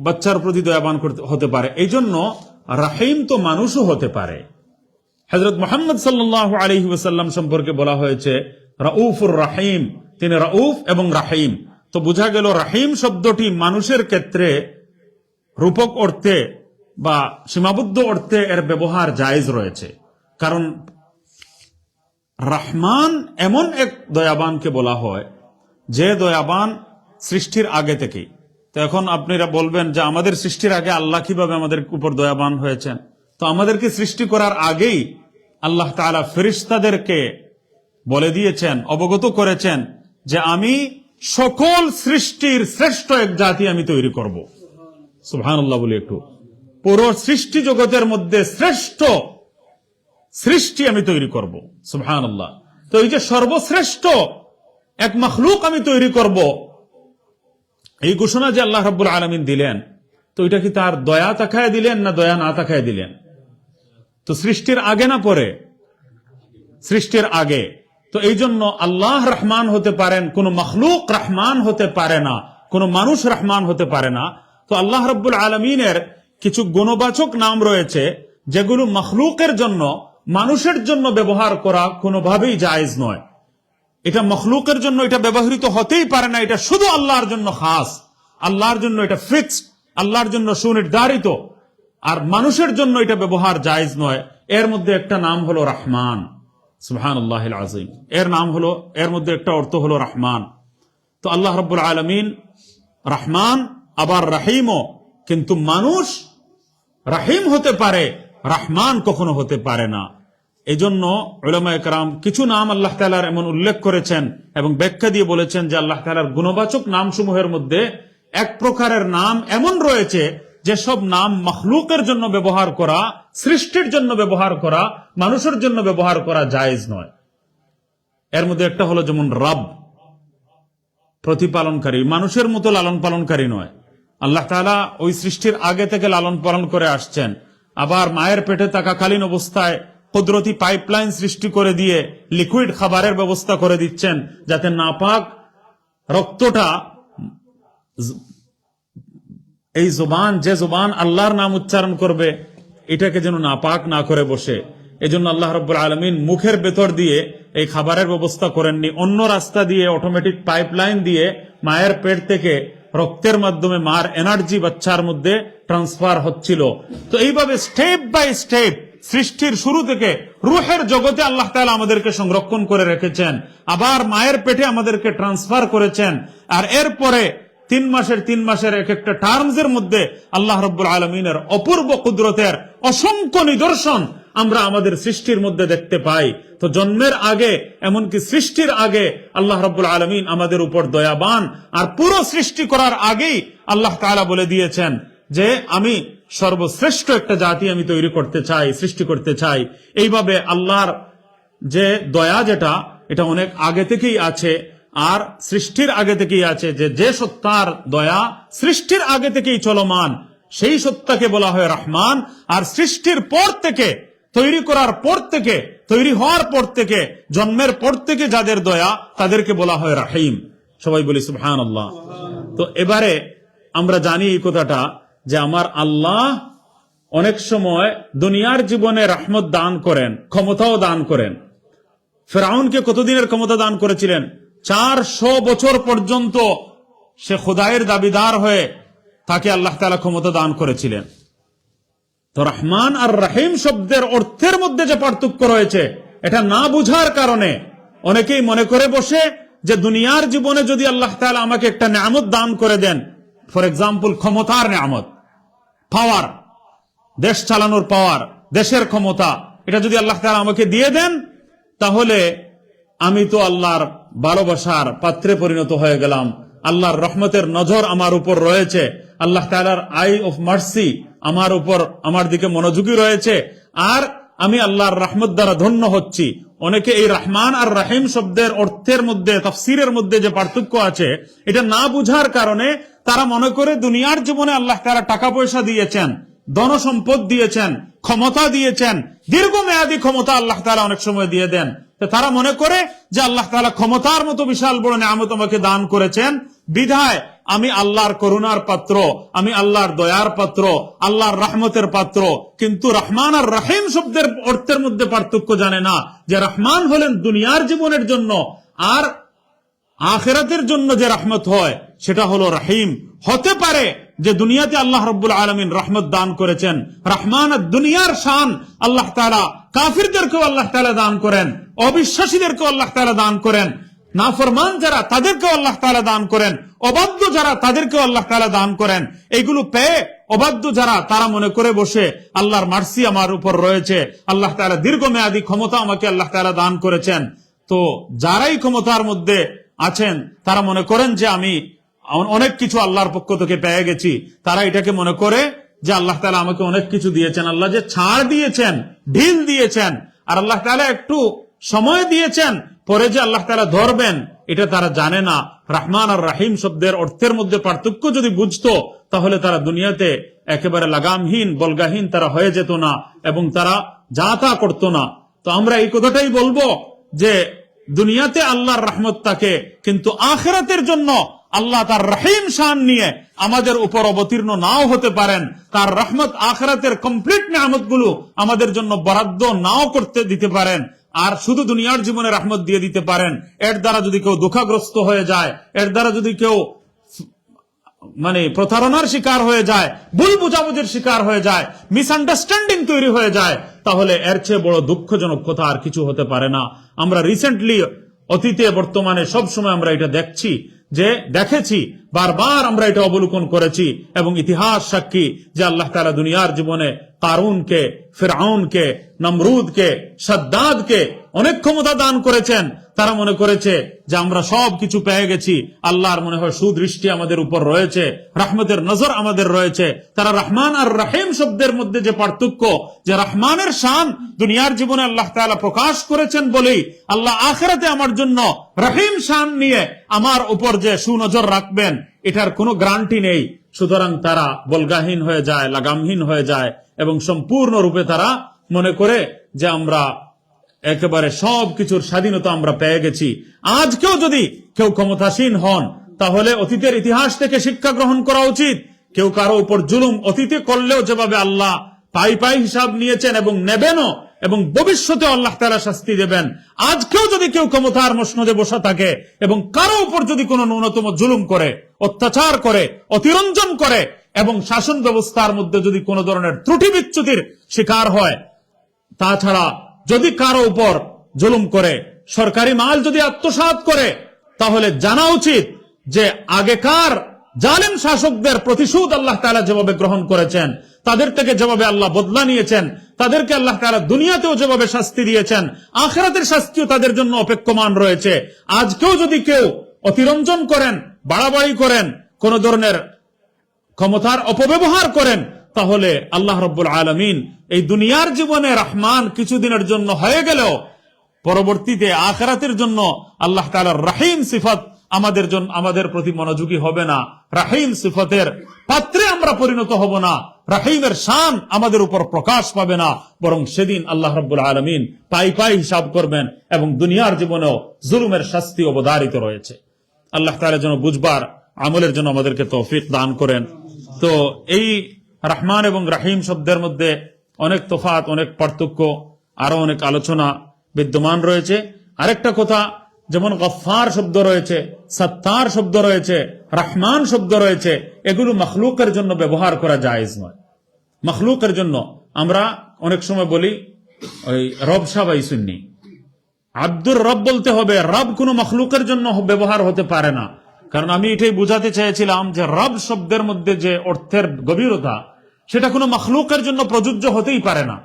Speaker 1: বাচ্চার প্রতি দয়াবান হতে পারে। এই জন্য রাহিম তো মানুষও হতে পারে। হযরত মুহাম্মদ সাল্লাল্লাহু আলাইহি ওয়াসাল্লাম সম্পর্কে বলা হয়েছে রাউফুর রাহিম, তিনি রাউফ এবং রাহিম। তো বোঝা গেল রাহিম শব্দটি মানুষের ক্ষেত্রে রূপক অর্থে বা সীমাবদ্ধ অর্থে এর ব্যবহার জায়েজ রয়েছে, কারণ রহমান এমন এক দয়াবানকে বলা হয় যে দয়াবান সৃষ্টির আগে থেকেই। তো এখন আপনারা বলবেন যে আমাদের সৃষ্টির আগে আল্লাহ কিভাবে আমাদের উপর দয়াবান হয়েছেন? তো আমাদেরকে সৃষ্টি করার আগেই আল্লাহ তাআলা ফেরেশতাদেরকে বলে দিয়েছেন, অবগত করেছেন যে আমি সকল সৃষ্টির শ্রেষ্ঠ এক জাতি আমি তৈরি করব। সুবহানাল্লাহ বলি একটু। পুরো সৃষ্টি জগতের মধ্যে শ্রেষ্ঠ সৃষ্টি আমি তৈরি করব। সুবহানাল্লাহ। তো এই যে সর্বশ্রেষ্ঠ এক মখলুক আমি তৈরি করব, এই ঘোষণা যে আল্লাহ রাব্বুল আলামিন দিলেন, তো এটা কি তার দয়া তাকায় দিলেন না দয়া না তাকায় দিলেন? তো সৃষ্টির আগে না পরে? সৃষ্টির আগে। তো এই জন্য আল্লাহ রহমান হতে পারেন, কোন মখলুক রহমান হতে পারে না, কোন মানুষ রহমান হতে পারে না। তো আল্লাহ রাব্বুল আলামিনের কিছু গুণবাচক নাম রয়েছে যেগুলো মখলুকের জন্য, মানুষের জন্য ব্যবহার করা কোনোভাবেই জায়েজ নয়। এটা মখলুকের জন্য এটা ব্যবহৃত হতেই পারে না, এটা শুধু আল্লাহর জন্য খাস, আল্লাহর জন্য এটা ফিক্সড, আল্লাহর জন্য সুনির্ধারিত। আর মানুষের জন্য এটা ব্যবহার জায়েজ নয়। এর মধ্যে একটা নাম হলো রহমান। সুবহানাল্লাহিল আযীম। এর নাম হলো, এর মধ্যে একটা অর্থ হলো রহমান। তো আল্লাহ রাব্বুল আলামিন রহমান আবার রাহিমও, কিন্তু মানুষ রাহিম হতে পারে, রহমান কখনো হতে পারে না। এই জন্য উলামায়ে কেরাম কিছু নাম আল্লাহ তাআলার এমন উল্লেখ করেছেন এবং ব্যাখ্যা দিয়ে বলেছেন যে আল্লাহ তাআলার গুণবাচক নামসমূহের মধ্যে এক প্রকারের নাম এমন রয়েছে যেসব নাম মখলুকের জন্য ব্যবহার করা, সৃষ্টির জন্য ব্যবহার করা, মানুষের জন্য ব্যবহার করা জায়েজ নয়। এর মধ্যে একটা হলো যেমন রব, প্রতিপালনকারী, মানুষের মতো লালন পালনকারী নয়। আল্লাহ তাআলা ওই সৃষ্টির আগে থেকে লালন পালন করে আসছেন। আবার মায়ের পেটে থাকাকালীন অবস্থায় কুদরতি পাইপলাইন সৃষ্টি করে দিয়ে লিকুইড খাবারের ব্যবস্থা করে দিচ্ছেন, যাতে নাপাক রক্তটা, এই জবান, যে জবান আল্লাহর নাম উচ্চারণ করবে, এটাকে যেন নাপাক না করে বসে। এজন্য আল্লাহ রাব্বুল আলামিন মুখের ভেতর দিয়ে এই খাবারের ব্যবস্থা করেননি, অন্য রাস্তা দিয়ে অটোমেটিক পাইপলাইন দিয়ে মায়ের পেট থেকে রক্তের মাধ্যমে মার এনার্জি বাচ্চার মধ্যে ট্রান্সফার হচ্ছিল। তো এইভাবে স্টেপ বাই স্টেপ সৃষ্টির শুরু থেকে রূহের জগতে আল্লাহ তাআলা আমাদেরকে সংরক্ষণ করে রেখেছেন, আবার মায়ের পেটে আমাদেরকে ট্রান্সফার করেছেন। আর এরপরে 3 মাসের এক একটা টার্মসের মধ্যে আল্লাহ রাব্বুল আলামিনের অপূর্ব কুদরতের অসংখ্য নিদর্শন আমরা আমাদের সৃষ্টির মধ্যে দেখতে পাই। তো জন্মের আগে, এমনকি সৃষ্টির আগে আল্লাহ রাব্বুল আলামিন আমাদের উপর দয়াবান। আর পুরো সৃষ্টি করার আগেই আল্লাহ তাআলা বলে দিয়েছেন যে আমি সর্বশ্রেষ্ঠ একটা জাতি আমি তৈরি করতে চাই, সৃষ্টি করতে চাই। এইভাবে আল্লাহর যে দয়া, যেটা এটা অনেক আগে থেকেই আছে, আর সৃষ্টির আগে থেকেই আছে। যে সত্তার দয়া সৃষ্টির আগে থেকেই চলমান, সেই সত্তাকে বলা হয় রহমান। আর সৃষ্টির পর থেকে, তৈরি করার পর থেকে তৈরি হওয়ার পর থেকে, জন্মের পর থেকে যাদের দয়া, তাদেরকে বলা হয় রাহিম। সবাই বলি সুবহানাল্লাহ। তো এবারে আমরা জানি এই কথাটা যে আমার আল্লাহ অনেক সময় দুনিয়ার জীবনে রহমত দান করেন, ক্ষমতাও দান করেন। ফেরাউনকে কতদিনের ক্ষমতা দান করেছিলেন? 400 বছর পর্যন্ত সে খোদায়ের দাবিদার হয়ে তাকে আল্লাহ তাআলা ক্ষমতা দান করেছিলেন। তো রহমান আর রহিম শব্দের অর্থের মধ্যে যে পার্থক্য রয়েছে, এটা না বুঝার কারণে অনেকেই মনে করে বসে যে দুনিয়ার জীবনে যদি আল্লাহ তাআলা আমাকে একটা নিয়ামত দান করে দেন, ফর এক্সাম্পল ক্ষমতার নিয়ামত, পাওয়ার, দেশ চালানোর পাওয়ার, দেশের ক্ষমতা, এটা যদি আল্লাহ তাআলা আমাকে দিয়ে দেন, তাহলে আমি তো আল্লাহর ভালোবাসার পাত্রে পরিণত হয়ে গেলাম, আল্লাহর রহমতের নজর আমার উপর রয়েছে, আল্লাহ তাআলার আই অফ মার্সি আমার উপর, আমার দিকে মনোযোগী রয়েছে, আর আমি আল্লাহর রহমত দ্বারা ধন্য হচ্ছি। অনেকে এই রহমান আর রহিম শব্দের অর্থের মধ্যে, তাফসীরের মধ্যে যে পার্থক্য আছে, এটা না বুঝার কারণে তারা মনে করে দুনিয়ার জীবনে আল্লাহ তাআলা টাকা পয়সা দিয়েছেন, ধন সম্পদ দিয়েছেন, ক্ষমতা দিয়েছেন, দীর্ঘমেয়াদী ক্ষমতা আল্লাহ তাআলা অনেক সময় দিয়ে দেন। তো তারা মনে করে যে আল্লাহ তাআলা ক্ষমতার মতো বিশাল বড় নিয়ামত আমাকে দান করেছেন, বিধায় আমি আল্লাহর করুণার পাত্র, আমি আল্লাহর দয়ার পাত্র, আল্লাহর রহমতের পাত্র। কিন্তু রহমান আর রহিম শব্দের অর্থের মধ্যে পার্থক্য জানে না যে রহমান হলেন দুনিয়ার জীবনের জন্য, আর আখিরাতের জন্য যে রহমত হয় সেটা হলো রহিম। হতে পারে যে দুনিয়াতে আল্লাহ রাব্বুল আলামিন রহমত দান করেছেন, রহমান আর দুনিয়ার শান আল্লাহ তাআলা কাফিরদেরকেও আল্লাহ তাআলা দান করেন, অবিশ্বাসীদেরকেও আল্লাহ তাআলা দান করেন, নাফরমান যারা তাদেরকেও আল্লাহ তাআলা দান করেন, অবাধ্য যারা তাদেরকেও আল্লাহ তাআলা দান করেন। এইগুলো পেয়ে অবাধ্য যারা, তারা মনে করে বসে আল্লাহর মার্সি আমার উপর রয়েছে, আল্লাহ তাআলা দীর্ঘমেয়াদী ক্ষমতা আমাকে আল্লাহ তাআলা দান করেছেন। তো যারাই ক্ষমতার মধ্যে আছেন তারা মনে করেন যে আমি অনেক কিছু আল্লাহর পক্ষ থেকে পেয়ে গেছি। তারা এটাকে মনে করে যে আল্লাহ তাআলা আমাকে অনেক কিছু দিয়েছেন, আল্লাহ যে ছাড় দিয়েছেন, ঢিল দিয়েছেন, আর আল্লাহ তাআলা একটু সময় দিয়েছেন, পরে যে আল্লাহ তাআলা ধরবেন, এটা তারা জানে না। রহমান আর রাহিম শব্দের অর্থের মধ্যে পার্থক্য যদি বুঝতো, তাহলে তারা দুনিয়াতে একেবারে লাগামহীন, বলগাহীন তারা হয়ে যেত না, এবং তারা যা তা করতো না। তো আমরা এই কথাটাই বলবো যে দুনিয়াতে আল্লাহর রহমত থাকে, কিন্তু আখিরাতের জন্য আল্লাহ তার রহিম শান নিয়ে আমাদের উপর অবতীর্ণ নাও হতে পারেন। তার রহমত আখিরাতের কমপ্লিট নিয়ামতগুলো আমাদের জন্য বরাদ্দ নাও করতে দিতে পারেন, আর শুধু দুনিয়ার জীবনে রহমত দিয়ে দিতে পারেন। এর দ্বারা যদি কেউ দুঃখগ্রস্ত হয়ে যায়, এর দ্বারা যদি কেউ প্রতারণার শিকার হয়ে যায়, ভুল বুঝাবুঝির শিকার হয়ে যায়, মিসআন্ডারস্ট্যান্ডিং তৈরি হয়ে যায়, তাহলে এর চেয়ে বড় দুঃখজনক কথা আর কিছু হতে পারে না। আমরা রিসেন্টলি, অতীতে বর্তমানে সব সময় আমরা এটা দেখেছি, বারবার আমরা এটা অবলোকন করেছি, এবং ইতিহাস সাক্ষী যে আল্লাহ তাআলা দুনিয়ার জীবনে কারুনকে, ফিরআউনকে, নমরুদকে, সাদ্দাদকে অনেক ক্ষমতা দান করেছেন। তারা মনে করেছে যে আমরা সব কিছু পেয়ে গেছি, আল্লাহর মনে হয় সুদৃষ্টি আমাদের উপর রয়েছে, রহমতের নজর আমাদের রয়েছে। তারা রহমান আর রহিম শব্দের মধ্যে যে পার্থক্য, যে রহমানের শান দুনিয়ার জীবনে আল্লাহ তাআলা প্রকাশ করেছেন বলেই আল্লাহ আখিরাতে আমার জন্য রহিম শান নিয়ে আমার উপর যে সুনজর রাখবেন, এটার কোনো গ্যারান্টি নেই। সুতরাং তারা বলগাহীন হয়ে যায়, লাগামহীন হয়ে যায়, এবং সম্পূর্ণরূপে তারা মনে করে যে আমরা একেবারে সবকিছুর স্বাধীনতা আমরা পেয়ে গেছি। আজকেও যদি কেউ ক্ষমতাসীন হন, তাহলে অতীতের ইতিহাস থেকে শিক্ষা গ্রহণ করা উচিত। কেউ কারো উপর জুলুম অতীতে করলেও যেভাবে আল্লাহ পাই হিসাব নিয়েছেন এবং নেবেনও, এবং ভবিষ্যতে আল্লাহ তাআলা শাস্তি দেবেন, আজকেও যদি কেউ ক্ষমতার মসনদে বসা থাকে এবং কারো উপর যদি কোনো ন্যূনতম জুলুম করে, অত্যাচার করে, অতিরঞ্জন করে, এবং শাসন ব্যবস্থার মধ্যে যদি কোনো ধরনের ত্রুটি বিচ্যুতির শিকার হয়, তাছাড়া যদি কারো উপর জুলুম করে, সরকারি মাল যদি আত্মসাৎ করে, তাহলে জানা উচিত যে আগেকার জালেম শাসকদের প্রতিশোধ আল্লাহ তাআলা যেভাবে গ্রহণ করেছেন, তাদের থেকে যেভাবে আল্লাহ বদলা নিয়েছেন, তাদেরকে আল্লাহ তাআলা দুনিয়াতেও যেভাবে শাস্তি দিয়েছেন, আখিরাতের শাস্তিও তাদের জন্য অপেক্ষমান রয়েছে। আজকেও যদি কেউ অতিরঞ্জন করেন, বাড়াবাড়ি করেন, কোন ধরনের ক্ষমতার অপব্যবহার করেন, তাহলে আল্লাহ রাব্বুল আলামিন এই দুনিয়ার জীবনে রহমান কিছুদিনের জন্য হয়ে গেলেও পরবর্তীতে আখিরাতের জন্য আল্লাহ তাআলার রহিম সিফাত আমাদের প্রতি মনোযোগী হবে না, রাহিম সিফতের পাত্রে আমরা পরিণত হব না, রাহিমের শান আমাদের উপর প্রকাশ পাবে না, বরং সেদিন আল্লাহ রাব্বুল আলামিন পাই পাই হিসাব করবেন এবং দুনিয়ার জীবনেও জুলুমের শাস্তি অবধারিত রয়েছে। আল্লাহ তাআলা যেন বুঝবার আমলের জন্য আমাদেরকে তৌফিক দান করেন। তো এই রহমান এবং রাহিম শব্দের মধ্যে অনেক তফাৎ, অনেক পার্থক্য, আরো অনেক আলোচনা বিদ্যমান রয়েছে। আরেকটা কথা, যেমন গফফার শব্দ রয়েছে, সত্তার শব্দ রয়েছে, রহমান শব্দ রয়েছে, এগুলো মখলুকের জন্য ব্যবহার করা জায়েজ নয়। মখলুকের জন্য আমরা অনেক সময় বলি ওই রব সাবাই সুন্নি, আব্দুর রব বলতে হবে, রব কোন মখলুকের জন্য ব্যবহার হতে পারে না। কারণ আমি এটাই বুঝাতে চেয়েছিলাম যে রব শব্দের মধ্যে যে অর্থের গভীরতা, সেটা কোনো মখলুকের জন্য প্রযোজ্য হতেই পারে না।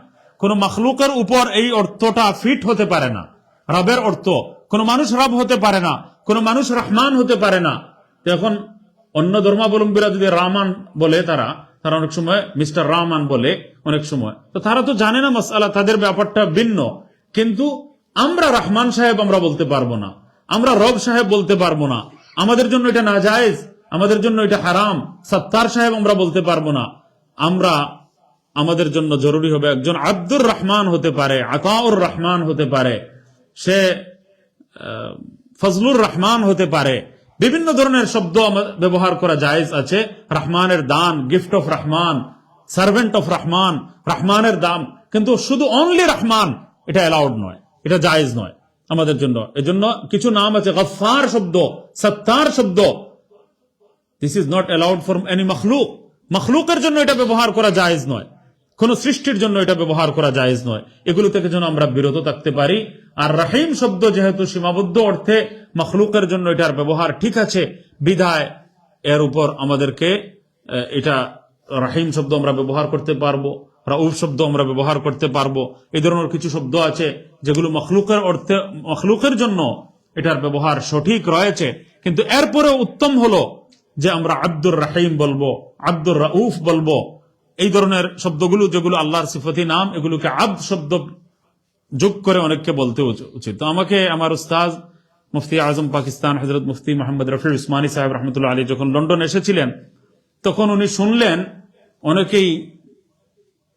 Speaker 1: কোন মখলুকের উপর এই অর্থটা ফিট হতে পারে না। রবের অর্থ কোন মানুষ রব হতে পারে না, কোন মানুষ রহমান হতে পারে না। এখন অন্য ধর্মাবলম্বীরা যদি রামান বলে, তারা অনেক সময় মিস্টার রহমান বলে অনেক সময়, তো তারা তো জানে না মাসআলা, তাদের ব্যাপারটা ভিন্ন। কিন্তু আমরা রহমান সাহেব আমরা বলতে পারবো না, আমরা রব সাহেব বলতে পারবো না, আমাদের জন্য এটা নাজায়েজ, আমাদের জন্য এটা হারাম। সত্তার সাহেব আমরা বলতে পারবো না। আমাদের জন্য জরুরি হবে একজন আব্দুর রহমান হতে পারে, আতাউর রহমান হতে পারে, সে ফজলুর রহমান হতে পারে। বিভিন্ন ধরনের শব্দ ব্যবহার করা জায়েজ আছে। রহমানের দান, gift of Rahman, servant of Rahman, রহমানের দাম, কিন্তু শুধু অনলি রহমান এটা অ্যালাউড নয়, এটা জায়েজ নয় আমাদের জন্য। এজন্য কিছু নাম আছে, গফফার শব্দ, সত্তার শব্দ, this is not allowed for any মখলুক। মখলুকের জন্য এটা ব্যবহার করা জায়েজ নয়, কোন সৃষ্টির জন্য এটা ব্যবহার করা জায়েজ নয়। এগুলো থেকে যেন আমরা বিরত থাকতে পারি। আর রাহিম শব্দ যেহেতু সীমাবদ্ধ অর্থে মখলুকের জন্য এটার ব্যবহার ঠিক আছে, বিধায় এর উপর আমাদেরকে এটা রাহিম শব্দ আমরা ব্যবহার করতে পারবো, রাউফ শব্দ আমরা ব্যবহার করতে পারবো। এই ধরনের কিছু শব্দ আছে যেগুলো মখলুকের অর্থে, মখলুকের জন্য এটার ব্যবহার সঠিক রয়েছে, কিন্তু এরপরে উত্তম হলো যে আমরা আব্দুর রাহিম বলবো, আব্দুর রাউফ বলবো। এই ধরনের শব্দগুলো যেগুলো আল্লাহর সিফাতি নাম, এগুলোকে আব্দ শব্দ যোগ করে অনেককে বলতে উচিত। তো আমাকে আমার উস্তাদ মুফতি আজম পাকিস্তান হযরত মুফতি মোহাম্মদ রফি উসমানী সাহেব রহমতুল্লাহ আলী যখন লন্ডন এসেছিলেন, তখন উনি শুনলেন, অনেকেই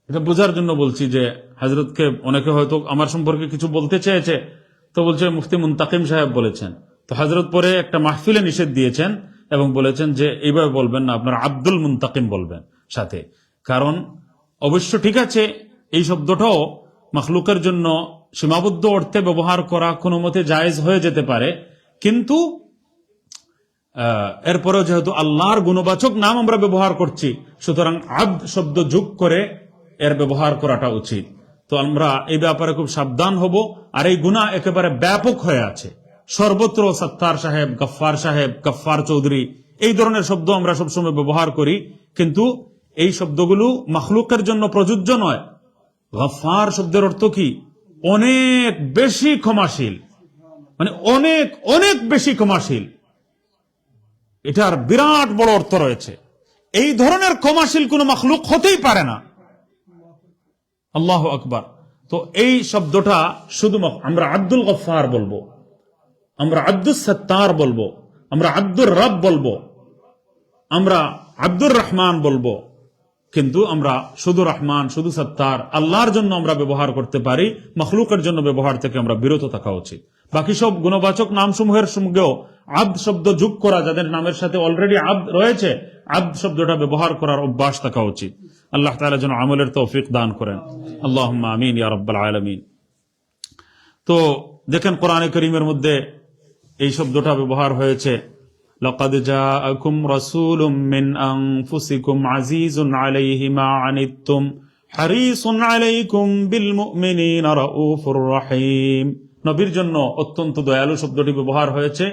Speaker 1: এটা বোঝার জন্য বলছি যে হযরতকে অনেকে হয়তো আমার সম্পর্কে কিছু বলতে চেয়েছে, তো বলছে মুফতি মুনতাকিম সাহেব বলেছেন। তো হযরত পরে একটা মাহফিলে নিষেধ দিয়েছেন এবং বলেছেন যে এইভাবে বলবেন না, আপনারা আব্দুল মুনতাকিম বলবেন সাথে। কারণ অবশ্য ঠিক আছে, এই শব্দটাও মখলুকের জন্য সীমাবদ্ধ অর্থে ব্যবহার করা কোনো মতে জায়েজ হয়ে যেতে পারে, কিন্তু এরপরেও যেহেতু আল্লাহর গুণবাচক নাম আমরা ব্যবহার করছি, সুতরাং আব্দ শব্দ যোগ করে এর ব্যবহার করাটা উচিত। তো আমরা এই ব্যাপারে খুব সাবধান হব। আর এই গুনাহ একেবারে ব্যাপক হয়ে আছে, সর্বত্র সত্তার সাহেব, গফফার সাহেব, গফফার চৌধুরী, এই ধরনের শব্দ আমরা সবসময় ব্যবহার করি, কিন্তু এই শব্দগুলো মখলুকের জন্য প্রযোজ্য নয়। গফফার শব্দের অর্থ কি? অনেক বেশি ক্ষমাশীল, মানে অনেক অনেক বেশি ক্ষমাশীল, এটার বিরাট বড় অর্থ রয়েছে। এই ধরনের ক্ষমাশীল কোন মখলুক হতেই পারে না। আল্লাহু আকবার। তো এই শব্দটা শুধু আমরা আব্দুল গফফার বলবো, আমরা আব্দুস সত্তার বলবো, আমরা আব্দুর রব বলবো, আমরা আব্দুর রহমান বলবো, কিন্তু আমরা শুধু রহমান, শুধু সত্তার, আল্লাহর জন্য আমরা ব্যবহার করতে পারি, মখলুকের জন্য ব্যবহার থেকে আমরা বিরত থাকা উচিত। বাকি সব গুণবাচক নামসমূহের সঙ্গেও আব্দ শব্দ যোগ করা, যাদের নামের সাথে অলরেডি আব্দ রয়েছে, আব্দ শব্দটা ব্যবহার করার অভ্যাস থাকা উচিত। আল্লাহ তাআলা যেন আমলের তৌফিক দান করেন। আল্লাহুম্মা আমিন ইয়া রাব্বাল আলামিন। তো দেখেন কোরআনে কারীমের মধ্যে এই শব্দটা ব্যবহার হয়েছে, লাকাদ জাআকুম রাসূলুম মিন আনফুসিকুম আজিজুন আলাইহি মা আনিতুম হারিসুন আলাইকুম বিল মুমিনিনা রাউফুর রহিম। নবীর জন্য অত্যন্ত দয়ালু শব্দটি ব্যবহার হয়েছে,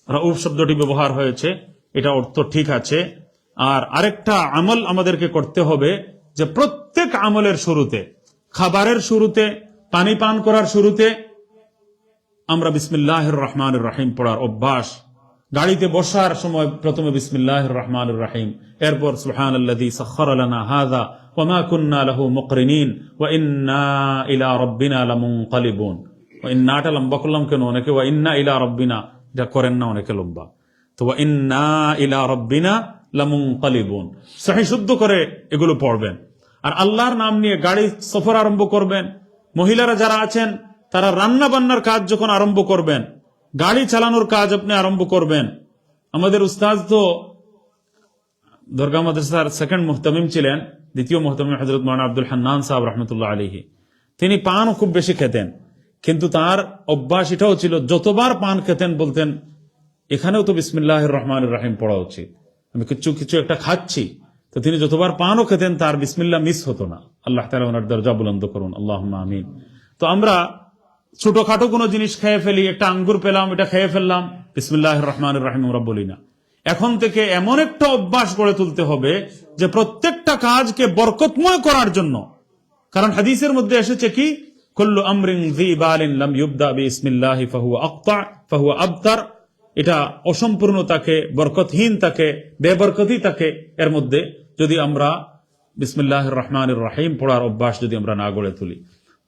Speaker 1: রাউফ শব্দটি ব্যবহার হয়েছে, এটা অর্থ ঠিক আছে। আর আরেকটা আমল আমাদেরকে করতে হবে যে প্রত্যেক আমলের শুরুতে, খাবারের শুরুতে, পানি পান করার শুরুতে আমরা বিসমিল্লাহির রহমানির রহিম পড়ার অভ্যাস। গাড়িতে বসার সময় প্রথমে বিসমিল্লাহির রহমানির রহিম, এরপর সুবহানাল্লাযী সাখখারা লানা হাযা ওয়া মা কুন্না লাহু মুকরিনিন ওয়া ইন্না ইলা রাব্বিনা লামুনকালিবুন। ওয়া ইন্নাটা লম্বা করলাম কেন? অনেকে ওয়া ইন্না ইলা রাব্বিনা, যা করেন না অনেকে লম্বা। তো ইন্না ইলা রাব্বিনা লামুনকালিবুন, সহিহ শুদ্ধ করে এগুলো পড়বেন। আর আল্লাহর নাম নিয়ে গাড়ি সফর আরম্ভ করবেন। মহিলারা যারা আছেন তারা রান্না বান্নার কাজ যখন আরম্ভ করবেন, গাড়ি চালানোর কাজ আপনি আরম্ভ করবেন। আমাদের উস্তাদ তো দরগা মাদ্রাসার সেকেন্ড মুহতামিম ছিলেন, দ্বিতীয় মুহতামিম হযরত মাওলানা আব্দুল হান্নান সাহেব রাহমাতুল্লাহ আলাইহি। তিনি পানও খুব বেশি খেতেন, কিন্তু তার অভ্যাস এটাও ছিল, যতবার পান খেতেন বলতেন এখানেও তো বিসমিল্লাহির রহমানির রহিম পড়া উচিত, আমি কিছু একটা খাচ্ছি। তো তিনি যতবার পানও খেতেন তার বিসমিল্লাহ মিস হতো না। আল্লাহ তাআলা ওনার দরজা বুলন্দ করুন, আল্লাহুম্মা আমিন। তো আমরা ছোটখাটো কোনো জিনিস খেয়ে ফেলি, একটা আঙ্গুর পেলাম, এটা খেয়ে ফেললাম, বিসমিল্লাহির রহমানির রহিম আমরা বলি না। এখন থেকে এমন একটা অভ্যাস গড়ে তুলতে হবে যে প্রত্যেকটা কাজকে বরকতময় করার জন্য, কারণ হাদিসের মধ্যে এসেছে কি, কুল্লু আমরিন যী বালিন লাম ইউবদা বিসমিল্লাহি ফাহুয়া আকতা ফাহুয়া আবতার, এটা অসম্পূর্ণ থাকে, বরকতহীন থাকে, বেবরকতি থাকে এর মধ্যে, যদি আমরা বিসমিল্লাহির রহমানির রহিম পড়ার অভ্যাস যদি আমরা না গড়ে তুলি।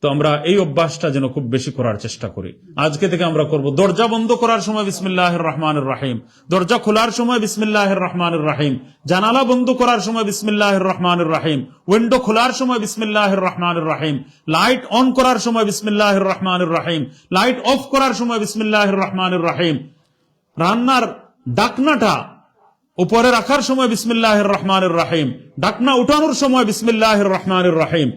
Speaker 1: তো আমরা এই অভ্যাসটা যেন খুব বেশি করার চেষ্টা করি। আজকে থেকে আমরা করব, দরজা বন্ধ করার সময় বিসমিল্লাহির রহমানির রহিম, দরজা খোলার সময় বিসমিল্লাহির রহমানির রহিম, জানালা বন্ধ করার সময় বিসমিল্লাহির রহমানির রহিম, উইন্ডো খোলার সময় বিসমিল্লাহির রহমানির রহিম, লাইট অন করার সময় বিসমিল্লাহির রহমানির রহিম, লাইট অফ করার সময় বিসমিল্লাহির রহমানির রহিম, রান্নার ডাকনাটা উপরে রাখার সময় বিসমিল্লাহির রহমানির রহিম, ডাকনা উঠানোর সময় বিসমিল্লাহির রহমানির রহিম।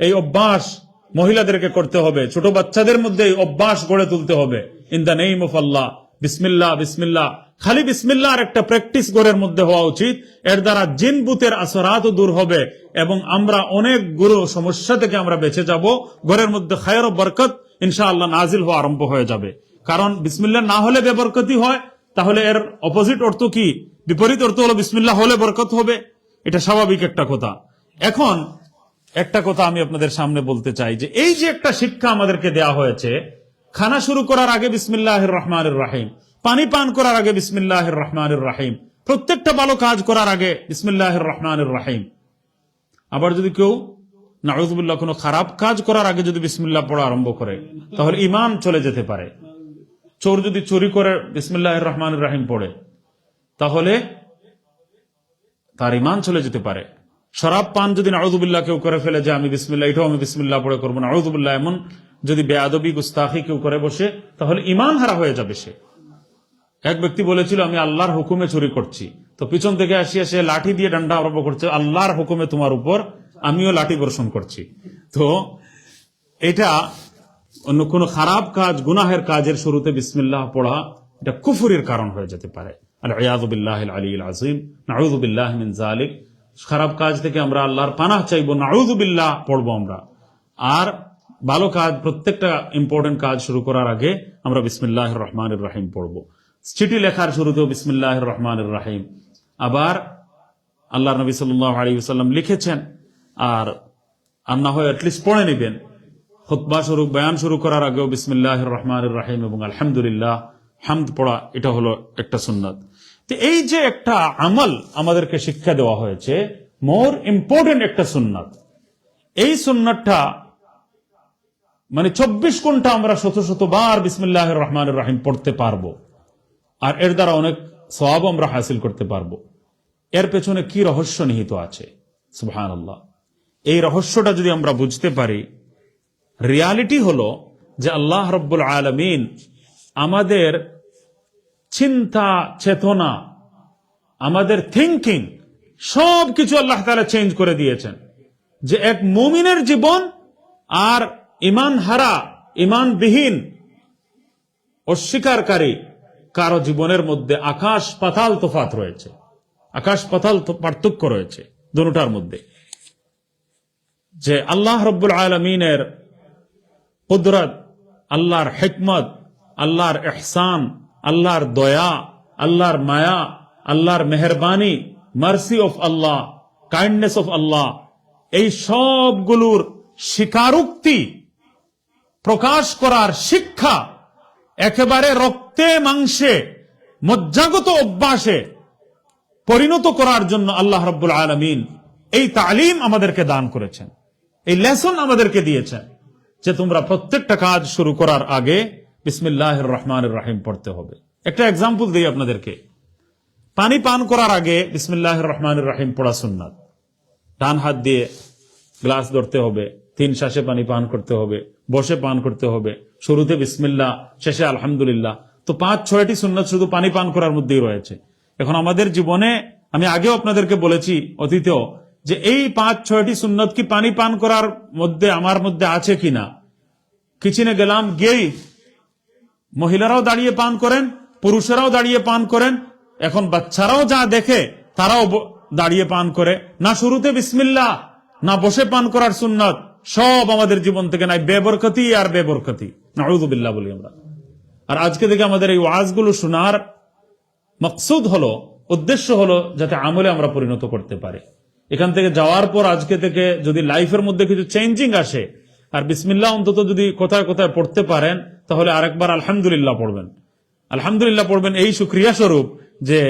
Speaker 1: এই অভ্যাস মহিলাদেরকে করতে হবে, ছোট বাচ্চাদের মধ্যে এই অভ্যাস গড়ে তুলতে হবে। ইন দ্য নেম অফ আল্লাহ, বিসমিল্লাহ বিসমিল্লাহ, খালি বিসমিল্লাহর একটা প্র্যাকটিস ঘরের মধ্যে হওয়া উচিত। এর দ্বারা জিন ভূতের আসরাতও দূর হবে এবং আমরা অনেক গুরু সমস্যা থেকে আমরা বেঁচে যাব। ঘরের মধ্যে খায়র ও বরকত ইনশাআল্লাহ নাজিল হওয়া আরম্ভ হয়ে যাবে। কারণ বিসমিল্লাহ না হলে বেবরকতি হয়, তাহলে এর অপোজিট অর্থ কি, বিপরীত অর্থ হলো বিসমিল্লাহ হলে বরকত হবে। এটা স্বাভাবিক একটা কথা। এখন একটা কথা আমি আপনাদের সামনে বলতে চাই যে এই যে একটা শিক্ষা আমাদেরকে দেয়া হয়েছে, খানা শুরু করার আগে বিসমিল্লাহির রহমানির রহিম, পানি পান করার আগে বিসমিল্লাহির রহমানির রহিম, প্রত্যেকটা ভালো কাজ করার আগে বিসমিল্লাহির রহমানির রহিম। আবার যদি কেউ নাউযুবিল্লাহ কোনো খারাপ কাজ করার আগে যদি বিসমিল্লাহ পড়া আরম্ভ করে, তাহলে ঈমান চলে যেতে পারে। চোর যদি চুরি করে বিসমিল্লাহির রহমানির রহিম পড়ে, তাহলে তার ঈমান চলে যেতে পারে। শরাব পান যদি নাউযুবিল্লাহ কেউ করে ফেলে যে আমি বিসমিল্লাহ, এটাও আমি বিসমিল্লাহ পড়ে করবো, নাউযুবিল্লাহ, এমন যদি বেয়াদবি গুস্তাখি কেউ করে বসে, তাহলে ঈমান হারা হয়ে যাবে সে। এক ব্যক্তি বলেছিল আমি আল্লাহর হুকুমে চুরি করছি, তো পিছন থেকে আসিয়া সে লাঠি দিয়ে ডান্ডা আরম্ভ করছে, আল্লাহর হুকুমে তোমার উপর আমিও লাঠি বর্ষণ করছি। তো এটা অন্য কোন খারাপ কাজ, গুনাহের কাজের শুরুতে বিসমিল্লাহ পড়া, এটা কুফরির কারণ হয়ে যেতে পারে। আল-ইয়াযু বিল্লাহিল আলিয়্যিল আযীম, নাউযু বিল্লাহি মিন যালিক। খারাপ কাজ থেকে আমরা আল্লাহর পানাহ চাইবো, নাউযু বিল্লাহ পড়বো আমরা। আর ভালো কাজ, প্রত্যেকটা ইম্পর্টেন্ট কাজ শুরু করার আগে আমরা বিসমিল্লাহির রহমানির রহিম পড়বো। চিঠি লেখার শুরুতেও বিসমিল্লাহির রহমানির রহিম। আবার আল্লাহর নবী সাল্লাল্লাহু আলাইহি ওয়াসাল্লাম লিখেছেন, আর না হয় অ্যাটলিস্ট পড়ে নেবেন, খুতবা শুরু, বয়ান শুরু করার আগেও বিসমিল্লাহির রহমানির রহিম এবং আলহামদুলিল্লাহ হামদ পড়া, এটা হলো একটা সুন্নাত। তো এই যে একটা আমল আমাদেরকে শিক্ষা দেওয়া হয়েছে, মোর ইম্পর্টেন্ট একটা সুন্নাত, এই সুন্নাতটা মানে 24 ঘন্টা আমরা শত শতবার বিসমিল্লাহির রহমানির রহিম পড়তে পারবো, আর এর দ্বারা অনেক সওয়াব আমরা হাসিল করতে পারবো। এর পেছনে কি রহস্য নিহিত আছে, সুবহানাল্লাহ। এই রহস্যটা যদি আমরা বুঝতে পারি, রিয়ালিটি হলো যে আল্লাহ রাব্বুল আলামিন আমাদের চিন্তা চেতনা, আমাদের থিঙ্কিং সবকিছু আল্লাহ তাআলা চেঞ্জ করে দিয়েছেন। যে এক মুমিনের জীবন আর ঈমান হারা, ঈমানবিহীন, অস্বীকারী কারো জীবনের মধ্যে আকাশ পাতাল তফাত রয়েছে, আকাশ পাতাল পার্থক্য রয়েছে দুটোটার মধ্যে। যে আল্লাহ রাব্বুল আলামিনের কুদরত, আল্লাহর হিকমত, আল্লাহর ইহসান, আল্লাহর দয়া, আল্লাহর মায়া, আল্লাহর মেহেরবানি, mercy of Allah, kindness of Allah, এই সবগুলোর স্বীকারোক্তি প্রকাশ করার শিক্ষা একেবারে রক্তে মাংসে মজ্জাগত অভ্যাসে পরিণত করার জন্য আল্লাহ রাব্বুল আলামিন এই তালিম আমাদেরকে দান করেছেন, এই লেসন আমাদেরকে দিয়েছেন যে তোমরা প্রত্যেকটা কাজ শুরু করার আগে বিসমিল্লাহির রহমানির রহিম পড়তে হবে। একটা এক্সাম্পল দিই আপনাদেরকে। পানি পান করার আগে বিসমিল্লাহির রহমানির রহিম পড়া সুন্নাত। ডান হাত দিয়ে গ্লাস ধরতে হবে, 3 শ্বাসে পানি পান করতে হবে, বসে পান করতে হবে, শুরুতে বিসমিল্লাহ, শেষে আলহামদুলিল্লাহ। তো 5-6টি সুন্নাত শুধু পানি পান করার মধ্যেই রয়েছে। এখন আমাদের জীবনে আমি আগেও আপনাদেরকে বলেছি অতীতেও যে এই 5-6টি সুন্নত কি পানি পান করার মধ্যে আমার মধ্যে আছে কিনা। কিচেনে গেলাম, গিয়েই মহিলারাও দাঁড়িয়ে পান করেন, পুরুষেরাও দাঁড়িয়ে পান করেন, এখন বাচ্চারাও যা দেখে তারাও দাঁড়িয়ে পান করে। না শুরুতে বিসমিল্লাহ, না বসে পান করার সুন্নত, সব আমাদের জীবন থেকে নাই, বেবরকতি আর বেবরকতি, নাউযুবিল্লাহ বলি আমরা। আর আজকে থেকে আমাদের এই ওয়াজগুলো শোনার মকসুদ হলো, উদ্দেশ্য হলো যাতে আমলে আমরা পরিণত করতে পারি। এখান থেকে যাওয়ার পর আজকে থেকে যদি লাইফের মধ্যে কিছু চেঞ্জিং আসে, আর বিসমিল্লাহ অন্তত যদি কোথায় কোথায় পড়তে পারেন, তাহলে আরেকবার আলহামদুলিল্লাহ পড়বেন। আলহামদুলিল্লাহ পড়বেন এই শুকরিয়া স্বরূপ যে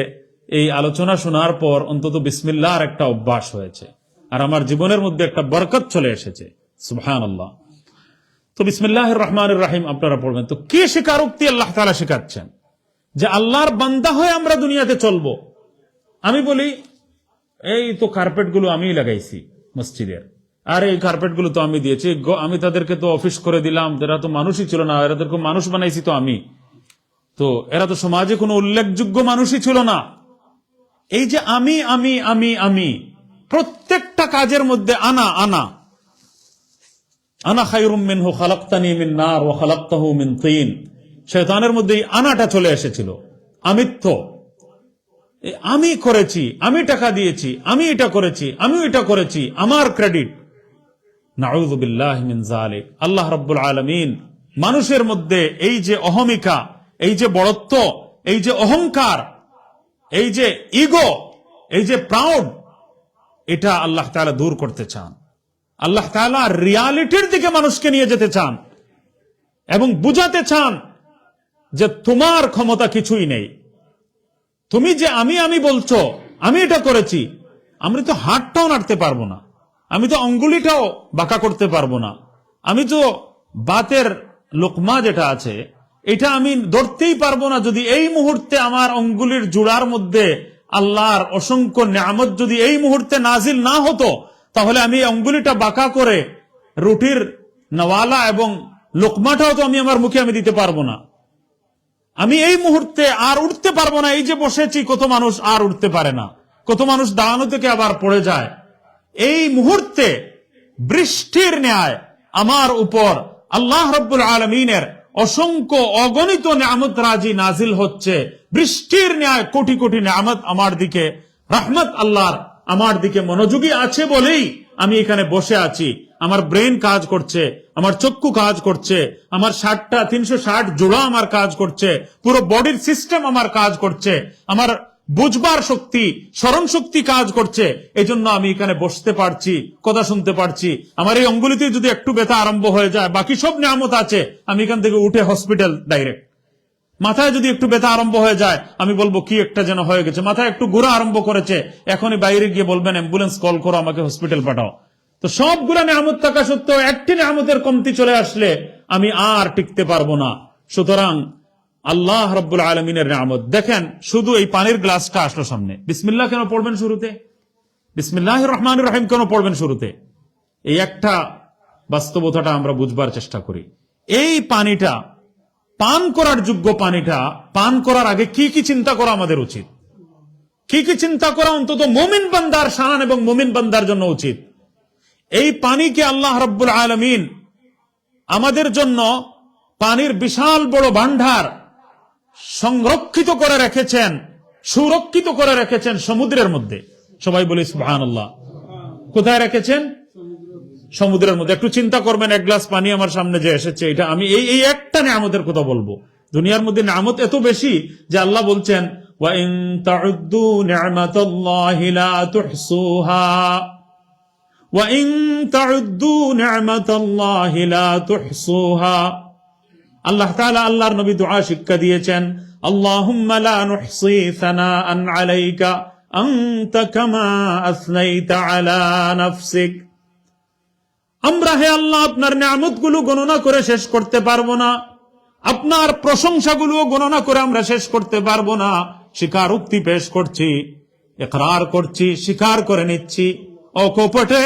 Speaker 1: এই আলোচনা শোনার পর অন্তত বিসমিল্লাহ আর একটা অভ্যাস হয়েছে, আর আমার জীবনের মধ্যে একটা বরকত চলে এসেছে। সুবহানাল্লাহ। তো বিসমিল্লাহির রহমানির রহিম আপনারা পড়বেন। তো কি স্বীকারোক্তি আল্লাহ তাআলা শেখাচ্ছেন যে আল্লাহর বান্দা হয়ে আমরা দুনিয়াতে চলবো। আমি বলি এই তো কার্পেট গুলো আমি লাগাইছি মসজিদের, আর এই কার্পেট গুলো তো আমি দিয়েছি, আমি তাদেরকে তো অফিস করে দিলাম, এরা তো মানুষই ছিল না, এরাদেরকে মানুষ বানাইছি তো আমি, তো এরা তো সমাজে কোনো উল্লেখযোগ্য মানুষই ছিল না। এই যে আমি আমি আমি আমি প্রত্যেকটা কাজের মধ্যে আনা আনা, আনা খায়রুম মিনহু খালাকতানি মিন নার ওয়া খালাকতাহু মিন তিন, শয়তানের মধ্যে এই আনাটা চলে এসেছিল, আমিত্ব। আমি করেছি, আমি টাকা দিয়েছি, আমি এটা করেছি, আমি এটা করেছি, আমার ক্রেডিট। নাউযু বিল্লাহি মিন যালিক। আল্লাহ রাব্বুল আলামিন মানুষের মধ্যে এই যে অহমিকা, এই যে বড়ত্ব, এই যে অহংকার, এই যে ইগো, এই যে প্রাউড, এটা আল্লাহ তাআলা দূর করতে চান। আল্লাহ তাআলা রিয়ালিটির দিকে মানুষকে নিয়ে যেতে চান এবং বুঝাতে চান যে তোমার ক্ষমতা কিছুই নেই। তুমি যে আমি আমি বলছো, আমি এটা করেছি, আমি তো হাতটাও নাড়তে পারবো না, আমি তো অঙ্গুলিটাও বাঁকা করতে পারবো না, আমি তো বাতের লোকমা যেটা আছে এটা আমি ধরতেই পারবো না। যদি এই মুহূর্তে আমার অঙ্গুলির জোড়ার মধ্যে আল্লাহর অসংখ্য নিয়ামত যদি এই মুহূর্তে নাজিল না হতো, তাহলে আমি অঙ্গুলিটা বাঁকা করে রুটির নওয়ালা এবং লোকমাটাও তো আমি আমার মুখে আমি দিতে পারবো না। আমি এই মুহূর্তে আর উঠতে পারবো না, এই যে বসেছি, কত মানুষ আর উঠতে পারে না, কত মানুষ দাঁড়ানো থেকে আবার পড়ে যায়। এই মুহূর্তে বৃষ্টির ন্যায় আমার উপর আল্লাহ রাব্বুল আলামিনের অসংখ্য অগণিত নিয়ামত রাজি নাজিল হচ্ছে, বৃষ্টির ন্যায় কোটি কোটি নিয়ামত আমার দিকে, রহমত আল্লাহর আমার দিকে মনোযোগী আছে বলেই আমি এখানে বসে আছি। আমার ব্রেন কাজ করছে, আমার চক্ষু কাজ করছে, আমার 360 জোড়া আমার কাজ করছে, পুরো বডির সিস্টেম আমার কাজ করছে, আমার বুঝবার শক্তি, স্মরণ শক্তি কাজ করছে। এই জন্য আমি এখানে বসতে পারছি, কথা শুনতে পারছি। আমার এই অঙ্গুলিতে যদি একটু ব্যথা আরম্ভ হয়ে যায়, বাকি সব নিয়ামত আছে, আমি এখান থেকে উঠে হসপিটাল ডাইরেক্ট। মাথায় যদি একটু ব্যথা আরম্ভ হয়ে যায়, আমি বলবো কি একটা যেন হয়ে গেছে, মাথায় একটু ঘোরা আরম্ভ করেছে, এখনই বাইরে গিয়ে বলবেন অ্যাম্বুলেন্স কল করো, আমাকে হসপিটাল পাঠাও। তো সবগুলা নিয়ামত থাকা সত্ত্বেও একটি নিয়ামতের কমতি চলে আসলে আমি আর টিকতে পারবো না। সুতরাং আল্লাহ রাব্বুল আলামিনের নিয়ামত দেখেন। শুধু এই পানির গ্লাসটা আসলো সামনে, বিসমিল্লাহ কেন পড়বেন শুরুতে? বিসমিল্লাহির রহমানির রহিম কেন পড়বেন শুরুতে? এই একটা বাস্তবতাটা আমরা বুঝবার চেষ্টা করি। এই পানিটা পান করার যোগ্য পানিটা পান করার আগে কি কি চিন্তা করা আমাদের উচিত, কি কি চিন্তা করা অন্তত মুমিন বান্দার শান এবং মুমিন বান্দার জন্য উচিত। এই পানিকে আল্লাহ রাব্বুল আলামিন আমাদের জন্য পানির বিশাল বড় ভান্ডার সংরক্ষিত করে রেখেছেন, সুরক্ষিত করে রেখেছেন সমুদ্রের মধ্যে। সবাই বলি সুবহানাল্লাহ। কোথায় রেখেছেন? সমুদ্রের মধ্যে। একটু চিন্তা করবেন, এক গ্লাস পানি আমার সামনে যে এসেছে, এটা আমি এই একটা নিয়ামতের কথা বলবো। দুনিয়ার মধ্যে নিয়ামত এত বেশি যে আল্লাহ বলছেন ওয়া ইন তাউদ্দু নি'মাতাল্লাহি লা তুহসুহা, ওয়া ইন তাউদ্দু নি'মাতাল্লাহি লা তুহসুহা। আল্লাহ তাআলা আল্লাহর নবী দুআ শিক্ষা দিয়েছেন, আল্লাহুম্মা লা নুহসি সানাআন আলাইকা আনতা কামা আসনাইতা আলা নাফসিক। আমরা হে আল্লাহ আপনার নিয়ামতগুলো গণনা করে শেষ করতে পারবো না। আপনার প্রশংসাগুলো গণনা করে আমরা শেষ করতে পারবো না। স্বীকারোক্তি পেশ করছি, ইকরার করছি, স্বীকার করে নিচ্ছি, অকপটে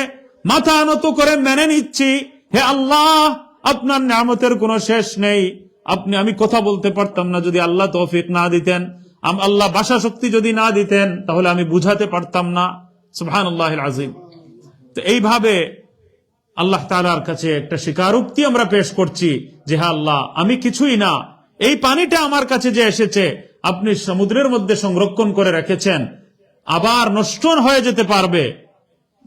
Speaker 1: মাথা নত করে মেনে নিচ্ছি, হে আল্লাহ আপনার নিয়ামতের কোনো শেষ নেই। আমি কথা বলতে পারতাম না যদি আল্লাহ তৌফিক না দিতেন, আল্লাহ ভাষা শক্তি যদি না দিতেন তাহলে আমি বুঝাতে পারতাম না। সুবহানাল্লাহিল আযীম। তো এইভাবে আল্লাহ তাআলার কাছে একটা স্বীকারোক্তি আমরা পেশ করছি যে হ্যাঁ আল্লাহ, আমি কিছুই না, এই পানিটা আমার কাছে যে এসেছে আপনি সমুদ্রের মধ্যে সংরক্ষণ করে রেখেছেন, আবার নষ্ট হয়ে যেতে পারবে,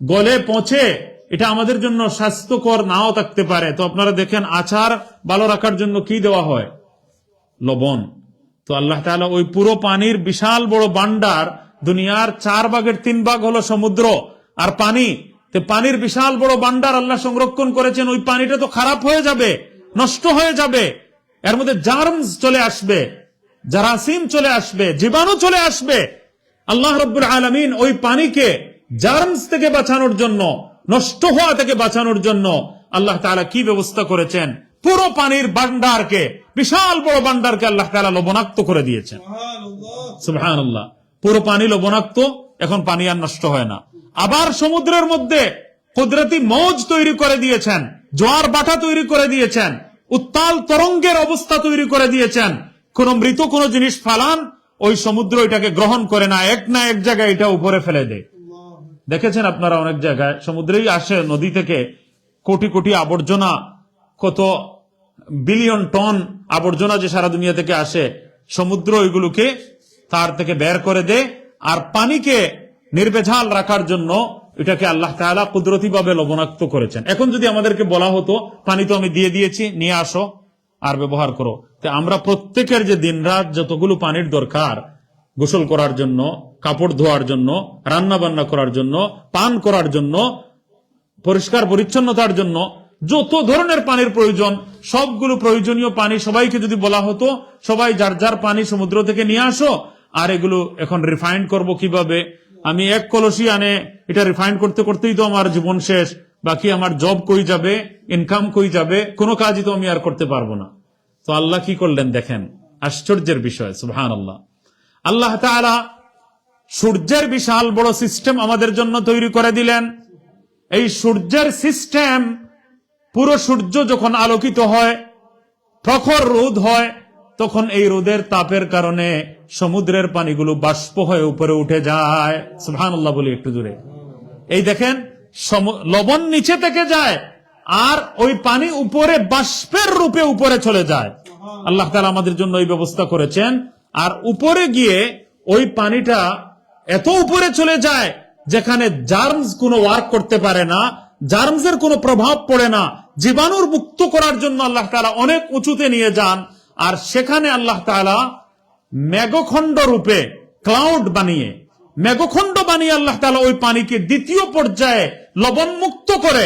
Speaker 1: গলে পচে এটা আমাদের জন্য স্বাস্থ্যকর নাও থাকতে পারে। তো আপনারা দেখেন আচার ভালো রাখার জন্য কি দেওয়া হয়? লবণ। তো আল্লাহ তাআলা ওই পুরো পানির বিশাল বড় ভান্ডার, দুনিয়ার 4/3 হলো সমুদ্র আর পানি, তো পানির বিশাল বড় ভান্ডার আল্লাহ সংরক্ষণ করেছেন। ওই পানিটা তো খারাপ হয়ে যাবে, নষ্ট হয়ে যাবে, এর মধ্যে জার্মস চলে আসবে, জারাসিম চলে আসবে, জীবাণু চলে আসবে। আল্লাহ রাব্বুল আলামিন ওই পানিকে জার্মস থেকে বাঁচানোর জন্য, নষ্ট হওয়া থেকে বাঁচানোর জন্য আল্লাহ তাআলা কি ব্যবস্থা করেছেন? পুরো পানির ভান্ডারকে, বিশাল বড় ভান্ডারকে আল্লাহ তাআলা লবণাক্ত করে দিয়েছেন। সুবহানাল্লাহ। পুরো পানি লবণাক্ত, এখন পানি আর নষ্ট হয় না। আবার সমুদ্রের মধ্যে কুদরতি মৌজ তৈরি করে দিয়েছেন, জোয়ার বাটা তৈরি করে দিয়েছেন, উত্তাল তরঙ্গের অবস্থা তৈরি করে দিয়েছেন। কোন মৃত কোন জিনিস ফালান, ওই সমুদ্র এটাকে গ্রহণ করে না, এক না এক জায়গায় এটা উপরে ফেলে দেয়। দেখেছেন আপনারা অনেক জায়গায় সমুদ্রেই আসে, নদী থেকে কোটি কোটি আবর্জনা, কত বিলিয়ন টন আবর্জনা যে সারা দুনিয়া থেকে আসে, সমুদ্র ওইগুলোকে তার থেকে বের করে দেয়। আর পানিকে নির্ভেজাল রাখার জন্য এটাকে আল্লাহ তাআলা কুদরতিভাবে লবণাক্ত করেছেন। এখন যদি আমাদেরকে বলা হতো পানি তো আমি দিয়ে দিয়েছি, নিয়ে আসো আর ব্যবহার করো, তো আমরা প্রত্যেকের যে দিনরাত যতগুলো পানির দরকার, গোসল করার জন্য, কাপড় ধোয়ার জন্য, রান্না বান্না করার জন্য, পান করার জন্য, পরিষ্কার পরিচ্ছন্নতার জন্য যত ধরনের পানির প্রয়োজন, সবগুলো প্রয়োজনীয় পানি সবাইকে যদি বলা হতো সবাই যার যার পানি সমুদ্র থেকে নিয়ে আসো, আর এগুলো এখন রিফাইন্ড করব কিভাবে? আমি এক কলসি আনে এটা রিফাইন্ড করতে করতেই তো আমার জীবন শেষ, বাকি আমার জব কই যাবে, ইনকাম কই যাবে, কোনো কাজই তো আমি আর করতে পারবো না। তো আল্লাহ কি করলেন দেখেন, আশ্চর্যের বিষয়। সুবহানাল্লাহ। আল্লাহ তাআলা সূর্যের বিশাল বড় সিস্টেম আমাদের জন্য তৈরি করে দিলেন। এই সূর্যের সিস্টেম, পুরো সূর্য যখন আলোকিত হয়, প্রখর রোদ হয়, তখন এই রোদের তাপের কারণে সমুদ্রের পানিগুলো বাষ্প হয়ে উপরে উঠে যায়। সুবহানাল্লাহ বলি একটু জোরে। এই দেখেন লবণ নিচে থেকে যায় আর ওই পানি উপরে বাষ্পের রূপে উপরে চলে যায়। আল্লাহ তাআলা আমাদের জন্য এই ব্যবস্থা করেছেন। আর উপরে গিয়ে ওই পানিটা এত উপরে চলে যায় যেখানে জার্মস কোনো ওয়ার্ক করতে পারে না, জার্মসের কোনো প্রভাব পড়ে না। জীবাণুর মুক্ত করার জন্য আল্লাহ তাআলা অনেক উঁচুতে নিয়ে যান, আর সেখানে আল্লাহ তাআলা মেঘখণ্ড রূপে, ক্লাউড বানিয়ে, মেঘখণ্ড বানিয়ে আল্লাহ তাআলা ওই পানিকে দ্বিতীয় পর্যায়ে লবণ মুক্ত করে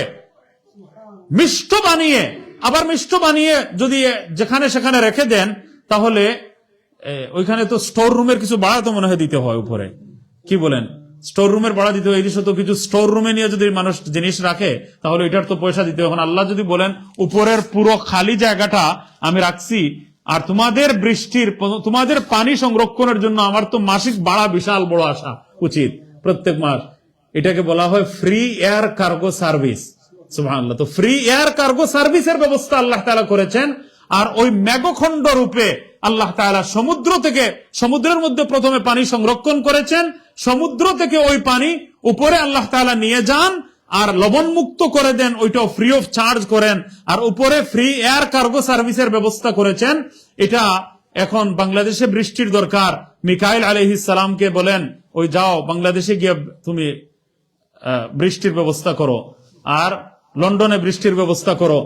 Speaker 1: মিষ্ট বানিয়ে, আবার মিষ্ট বানিয়ে যদি যেখানে সেখানে রেখে দেন, তাহলে ওইখানে তো স্টোর রুমের কিছু ভাড়া তো মনে হয় দিতে হয় উপরে, কি বলেন? স্টোর রুমের ভাড়া দিতে হয়। এই তো কিছু স্টোর রুমে নিয়ে যদি মানুষ জিনিস রাখে তাহলে এটার তো পয়সা দিতে হয়। এখন আল্লাহ যদি বলেন উপরের পুরো খালি জায়গাটা আমি রাখছি, আর তোমাদের পানি সংরক্ষণের জন্য আমার তো মাসিক ভাড়া বিশাল বড় আসা উচিত প্রত্যেক মাস, এটাকে বলা হয় ফ্রি এয়ার কার্গো সার্ভিস। সুবহানাল্লাহ। তো ফ্রি এয়ার কার্গো সার্ভিসের ব্যবস্থা আল্লাহ তাআলা করেছেন। আর ওই মেঘখণ্ড রূপে আল্লাহ তাআলা সমুদ্রের মধ্যে প্রথমে পানি সংরক্ষণ করেছেন, সমুদ্র থেকে ওই পানি উপরে আল্লাহ তাআলা নিয়ে যান আর লবণ মুক্ত করে দেন, ওইটাও ফ্রি অফ চার্জ করেন। আর উপরে ফ্রি এয়ার কার্গো সার্ভিসের ব্যবস্থা করেছেন। এটা এখন বাংলাদেশে বৃষ্টির দরকার, মিকাইল আলাইহিস সালামকে বলেন ওই যাও বাংলাদেশে গিয়ে তুমি বৃষ্টির ব্যবস্থা করো, আর লন্ডনে বৃষ্টির ব্যবস্থা করো।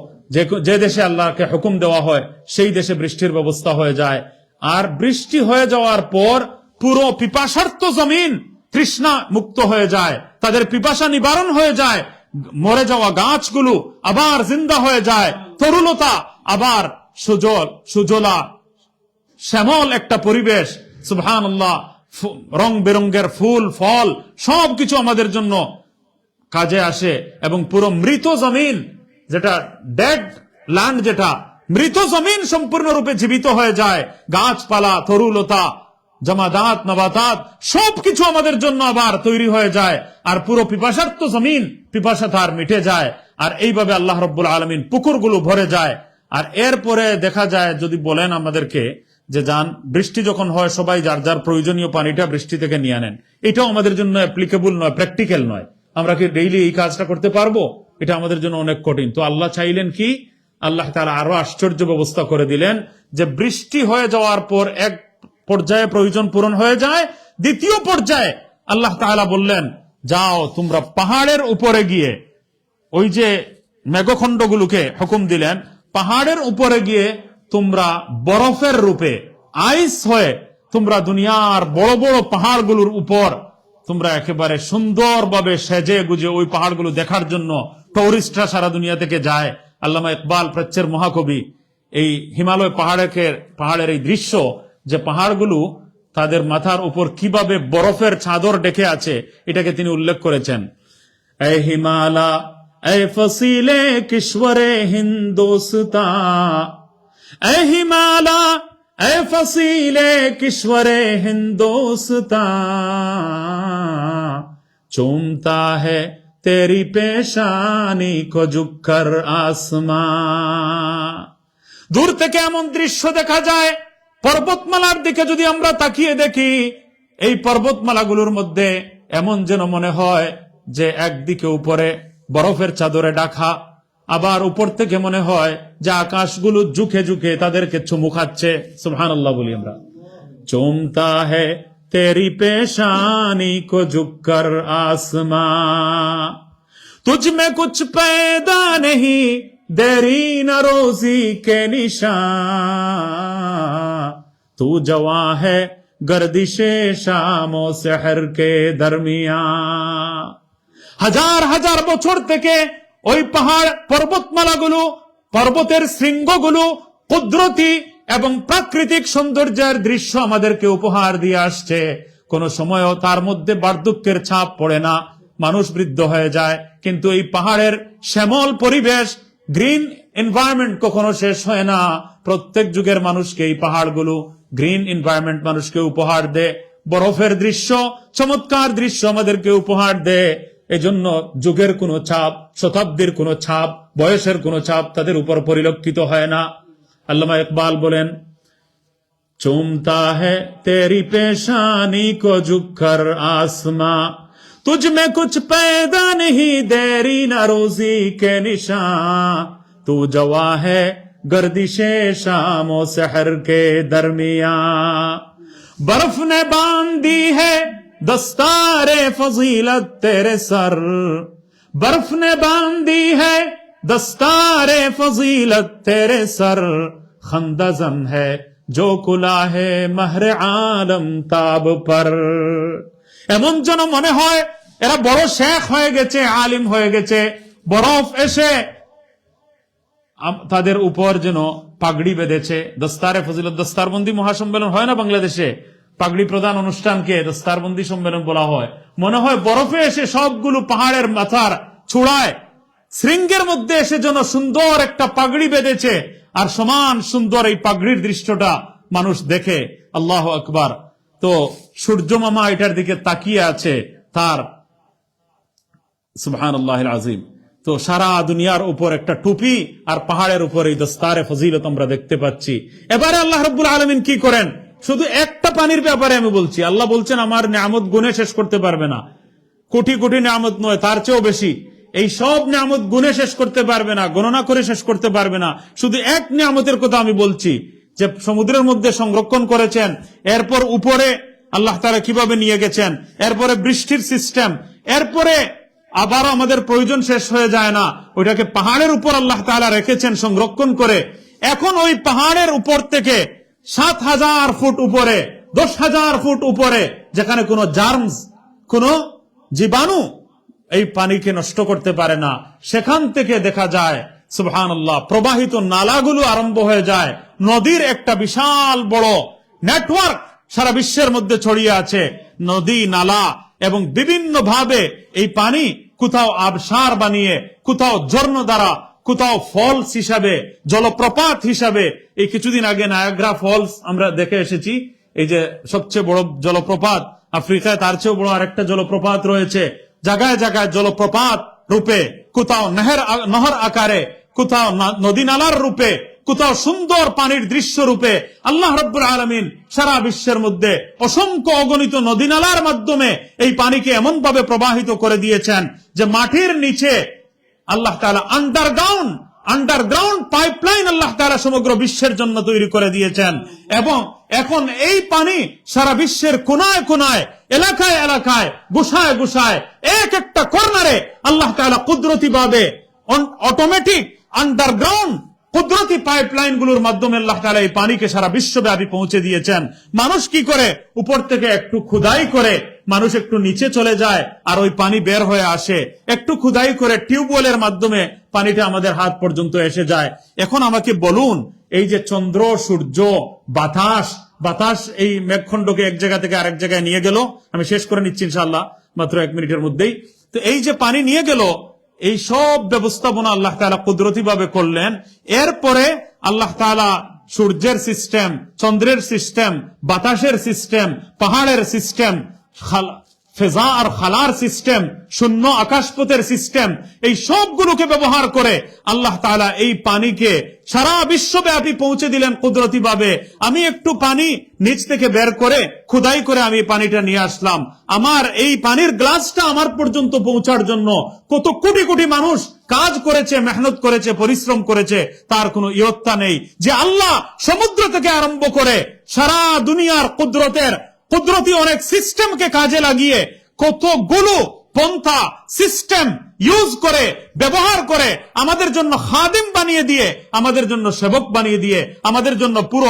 Speaker 1: যে দেশে আল্লাহকে হুকুম দেওয়া হয় সেই দেশে বৃষ্টির ব্যবস্থা হয়ে যায়। আর বৃষ্টি হয়ে যাওয়ার পর পুরো পিপাসার্ত জমিন তৃষ্ণা মুক্ত হয়ে যায়, তাদের পিপাসা নিবারণ হয়ে যায়, মরে যাওয়া গাছগুলো আবার জিন্দা হয়ে যায়, তরুলতা আবার সুজলা শ্যামল একটা পরিবেশ। সুবহানাল্লাহ। রং বেরঙ্গের ফুল ফল সবকিছু আমাদের জন্য কাজে আসে, এবং পুরো মৃত জমিন, যেটা ডেড ল্যান্ড, যেটা মৃত জমিন সম্পূর্ণরূপে জীবিত হয়ে যায়, গাছপালা, তরুলতা, জামাদাত, নবাতাত সবকিছু আমাদের জন্য আবার তৈরি হয়ে যায়, আর পুরো পিপাসার্ত জমিন পিপাসা তার মিটে যায়। আর এইভাবে আল্লাহ রাব্বুল আলামিন পুকুরগুলো ভরে যায়। আর এরপরে দেখা যায়, যদি বলেন আমাদেরকে যে যান বৃষ্টি যখন হয় সবাই যার যার প্রয়োজনীয় পানিটা বৃষ্টি থেকে নিয়ে আনেন, এটাও আমাদের জন্য অ্যাপ্লিকেবল নয়, প্র্যাকটিক্যাল নয়। আমরা কি ডেইলি এই কাজটা করতে পারবো? এটা আমাদের জন্য অনেক কঠিন। তো আল্লাহ চাইলেন কি, আল্লাহ তাআলা আরো আশ্চর্য ব্যবস্থা করে দিলেন যে বৃষ্টি হয়ে যাওয়ার পর এক পর্যায়ে প্রয়োজন পূরণ হয়ে যায়, দ্বিতীয় পর্যায়ে আল্লাহ তাআলা বললেন যাও তোমরা পাহাড়ের উপরে গিয়ে, ওই যে মেঘখণ্ডগুলোকে হুকুম দিলেন, পাহাড়ের উপরে গিয়ে তোমরা বরফের রূপে আইস হয়ে তোমরা দুনিয়ার বড় বড় পাহাড়গুলোর উপর তোমরা একেবারে সুন্দরভাবে সেজে গুজে ওই পাহাড়গুলো দেখার জন্য টুরিস্টরা সারা দুনিয়া থেকে যায়। আল্লামা ইকবাল প্রাচ্যের মহাকবি এই হিমালয় পাহাড়ের এই দৃশ্য, যে পাহাড়গুলো তাদের মাথার উপর কিভাবে বরফের চাদর ডেকে আছে, এটাকে তিনি উল্লেখ করেছেন। এ হিমালা এ ফসিলে কিশোরে হিন্দোস্তা, এ হিমালা এ ফসিলে কিশোরে হিন্দোস্তা, চুমতা है तेरी पेशानी को झुककर आसमां। দূর থেকে এমন দৃশ্য দেখা যায়, পর্বতমালার দিকে যদি আমরা তাকিয়ে দেখি, এই পর্বতমালাগুলোর মধ্যে এমন যেন মনে হয় যে একদিকে উপরে বরফের চাদরে ঢাকা, আবার উপর থেকে মনে হয় যে আকাশগুলো ঝুঁকে ঝুঁকে তাদেরকে চুমু খাচ্ছে। সুবহানাল্লাহ বলি আমরা। চুমতা है तेरी पेशानी को झुककर आसमां, तुझ में कुछ पैदा नहीं देरी न रोजी के निशान, तू जवां है गर्दिशे शामो सहर के दरमियान। হাজার হাজার বছর থেকে ওই পাহাড় পর্বতমালাগুলো, পর্বতের শৃঙ্গগুলো কুদরতি এবং প্রাকৃতিক সৌন্দর্যের দৃশ্য আমাদেরকে উপহার দিয়ে আসছে। কোন সময়ও তার মধ্যে বার্ধক্যের ছাপ পড়ে না, মানুষ বৃদ্ধ হয়ে যায়, কিন্তু এই পাহাড়ের শ্যামল পরিবেশ, গ্রিন এনভায়রনমেন্ট কখনো শেষ হয় না। প্রত্যেক যুগের মানুষকে এই পাহাড়গুলো গ্রিন এনভায়রনমেন্ট মানুষকে উপহার দেয়, বরফের দৃশ্য, চমৎকার দৃশ্য আমাদেরকে উপহার দেয়। এজন্য যুগের কোনো ছাপ, শতাব্দীর কোনো ছাপ, বয়সের কোনো ছাপ তাদের উপর পরিলক্ষিত হয় না। আল্লামা ইকবাল বলেন, চুমতা है तेरी पेशानी को झुककर आसमां, तुझ में कुछ पैदा नहीं देरी न रोजी के निशान, तू जवा है गर्दिशे शामो सहर के दरमियान। बर्फ ने बांधी है दस्तारे फजीलत तेरे सर, बर्फ ने बांधी है दस्तारे फजीलत तेरे सर, खंदजन है जो कुला है महरे आलम ताब पर। এমন যেন মনে হয় এরা বড় শেখ হয়ে গেছে, আলিম হয়ে গেছে, বরফ এসে তাদের উপর যেন পাগড়ি বেঁধেছে। দস্তারে ফজিলত, দস্তারবন্দি মহাসম্মেলন হয় না বাংলাদেশে, পাগড়ি প্রদান অনুষ্ঠানকে দস্তারবন্দি সম্মেলন বলা হয়। মনে হয় বরফে এসে সবগুলো পাহাড়ের মাথার চূড়ায় শৃঙ্গের মধ্যে এসে যেন সুন্দর একটা পাগড়ি বেঁধেছে, আর সমান সুন্দর এই পাগড়ির দৃশ্যটা মানুষ দেখে। আল্লাহু আকবার। তো সূর্য মামা এটার দিকে তাকিয়ে আছে, তার সুবহানাল্লাহিল আযীম। তো সারা দুনিয়ার উপর একটা টুপি আর পাহাড়ের উপর এই দস্তারে ফজিলত আমরা দেখতে পাচ্ছি। এবারে আল্লাহ রাব্বুল আলামিন কি করেন, শুধু একটা পানির ব্যাপারে আমি বলছি। আল্লাহ বলছেন আমার নিয়ামত গুণে শেষ করতে পারবে না, কোটি কোটি নিয়ামত নয়, তার চেয়েও বেশি। এই সব নিয়ামত গুণে শেষ করতে পারবে না, গণনা করে শেষ করতে পারবে না। শুধু এক নিয়ামতের কথা আমি বলছি, যে সমুদ্রের মধ্যে সংরক্ষণ করেছেন, এরপর উপরে আল্লাহ তাআলা কিভাবে নিয়ে গেছেন, এরপরে বৃষ্টির সিস্টেম, এরপরে আবারও আমাদের প্রয়োজন শেষ হয়ে যায় না, ওইটাকে পাহাড়ের উপর আল্লাহ তাআলা রেখেছেন সংরক্ষণ করে। এখন ওই পাহাড়ের উপর থেকে ৭,০০০ ফুট উপরে, ১০,০০০ ফুট উপরে, যেখানে কোনো জার্মস, কোনো জীবাণু এই পানিকে নষ্ট করতে পারে না, সেখান থেকে দেখা যায় সুবহানাল্লাহ প্রবাহিত নালাগুলো আরম্ভ হয়ে যায়। নদীর একটা বিশাল বড় নেটওয়ার্ক সারা বিশ্বের মধ্যে ছড়িয়ে আছে। নদী, নালা এবং বিভিন্ন ভাবে এই পানি কোথাও আবসার বানিয়ে, কোথাও ঝর্ণা দ্বারা কোথাও ফলস হিসাবে, জলপ্রপাত হিসাবে। এই কিছুদিন আগে নায়াগ্রা ফলস আমরা দেখে এসেছি। এই যে সবচেয়ে বড় জলপ্রপাত আফ্রিকায়, তার চেয়েও বড় আরেকটা জলপ্রপাত রয়েছে। জায়গায় জায়গায় জলপ্রপাত রূপে, কোথাও নহর আকারে, কোথাও নদী নালার রূপে, কোথাও সুন্দর পানির দৃশ্য রূপে আল্লাহ রাব্বুল আলামিন সারা বিশ্বের মধ্যে অসংখ্য অগণিত নদী নালার মাধ্যমে এই পানিকে এমন ভাবে প্রবাহিত করে দিয়েছেন যে মাটির নিচে আল্লাহ তাআলা আন্ডারগ্রাউন্ড পাইপলাইন আল্লাহ তাআলা সমগ্র বিশ্বের জন্য তৈরি করে দিয়েছেন। এবং এখন এই পানি সারা বিশ্বের কোনায় কোনায়, এলাকায় এলাকায়, গুছায় গুছায়, এক একটা কর্নারে আল্লাহ তাআলা কুদরতি ভাবে অটোমেটিক আন্ডারগ্রাউন্ড কুদরতি পাইপলাইন গুলোর মাধ্যমে আল্লাহ তাআলা এই পানিকে সারা বিশ্বব্যাপী পৌঁছে দিয়েছেন। মানুষ কি করে? উপর থেকে একটু খুদাই করে মানুষ একটু নিচে চলে যায় আর ওই পানি বের হয়ে আসে। একটু খুদাই করে টিউবওয়েলের মাধ্যমে পানিটা আমাদের হাত পর্যন্ত এসে যায়। এখন আমাকে বলুন, এই যে চন্দ্র, সূর্য, বাতাস এই মেঘখণ্ডকে এক জায়গা থেকে আরেক জায়গায় নিয়ে গেল, আমি শেষ করে নিচ্ছি ইনশাআল্লাহ মাত্র 1 মিনিটের মধ্যেই। তো এই যে পানি নিয়ে গেল, এই সব ব্যবস্থাপনা আল্লাহ তাআলা কুদরতি ভাবে করলেন। এরপরে আল্লাহ তাআলা সূর্যের সিস্টেম, চন্দ্রের সিস্টেম, বাতাসের সিস্টেম, পাহাড়ের সিস্টেম, ফেজা আর খালার সিস্টেম, শূন্য আকাশপথের সিস্টেম, এই সবগুলোকে ব্যবহার করে আল্লাহ তাআলা এই পানিকে সারা বিশ্বব্যাপী পৌঁছে দিলেন কুদরতি ভাবে। আমি একটু পানি নিচ থেকে বের করে খুদাই করে আমি পানিটা নিয়ে আসলাম। আমার এই পানির গ্লাসটা আমার পর্যন্ত পৌঁছার জন্য কত কোটি কোটি মানুষ কাজ করেছে, মেহনত করেছে, পরিশ্রম করেছে, তার কোনো ইয়ত্তা নেই। যে আল্লাহ সমুদ্র থেকে আরম্ভ করে সারা দুনিয়ার কুদরতি অনেক সিস্টেমকে কাজে লাগিয়ে কতগুলো পন্থা সিস্টেম ইউজ করে, ব্যবহার করে আমাদের জন্য খাদিম বানিয়ে দিয়ে, আমাদের জন্য সেবক বানিয়ে দিয়ে, আমাদের জন্য পুরো